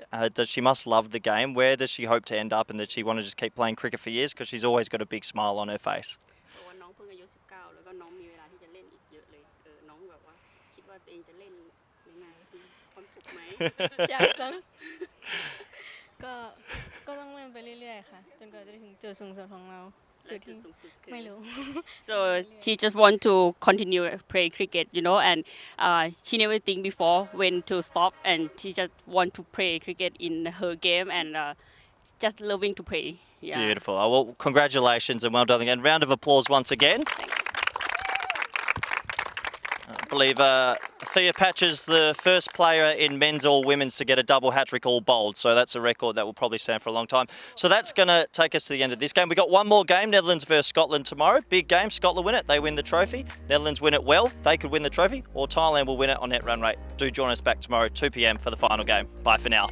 She must love the game. Where does she hope to end up, and does she want to just keep playing cricket for years? Because she's always got a big smile on her face. เพราะว่าน้องเพิ่งอายุ19แล้วก็น้องมีเวลาที่จะเล่นอีกเยอะเลยน้องแบบว่าคิดว่าตัวเองจะเล่นยังไงมีความสุขไหม อยากต้อง ก็ก็ต้องเล่นไปเรื่อยๆค่ะจนกว่าจะถึงจุดสูงสุดของเราจุดที่ไม่รู้ So she just want to continue play cricket, and she never think before when to stop, and she just want to play cricket in her game and just loving to play. Yeah. Beautiful. Oh, well, congratulations and well done again. Round of applause once again. I believe Thea Patch's the first player in men's or women's to get a double hat-trick all bowled, so that's a record that will probably stand for a long time. So that's going to take us to the end of this game. We've got one more game, Netherlands versus Scotland tomorrow. Big game, Scotland win it, they win the trophy. Netherlands win it well, they could win the trophy, or Thailand will win it on net run rate. Do join us back tomorrow, 2 p.m. for the final game. Bye for now.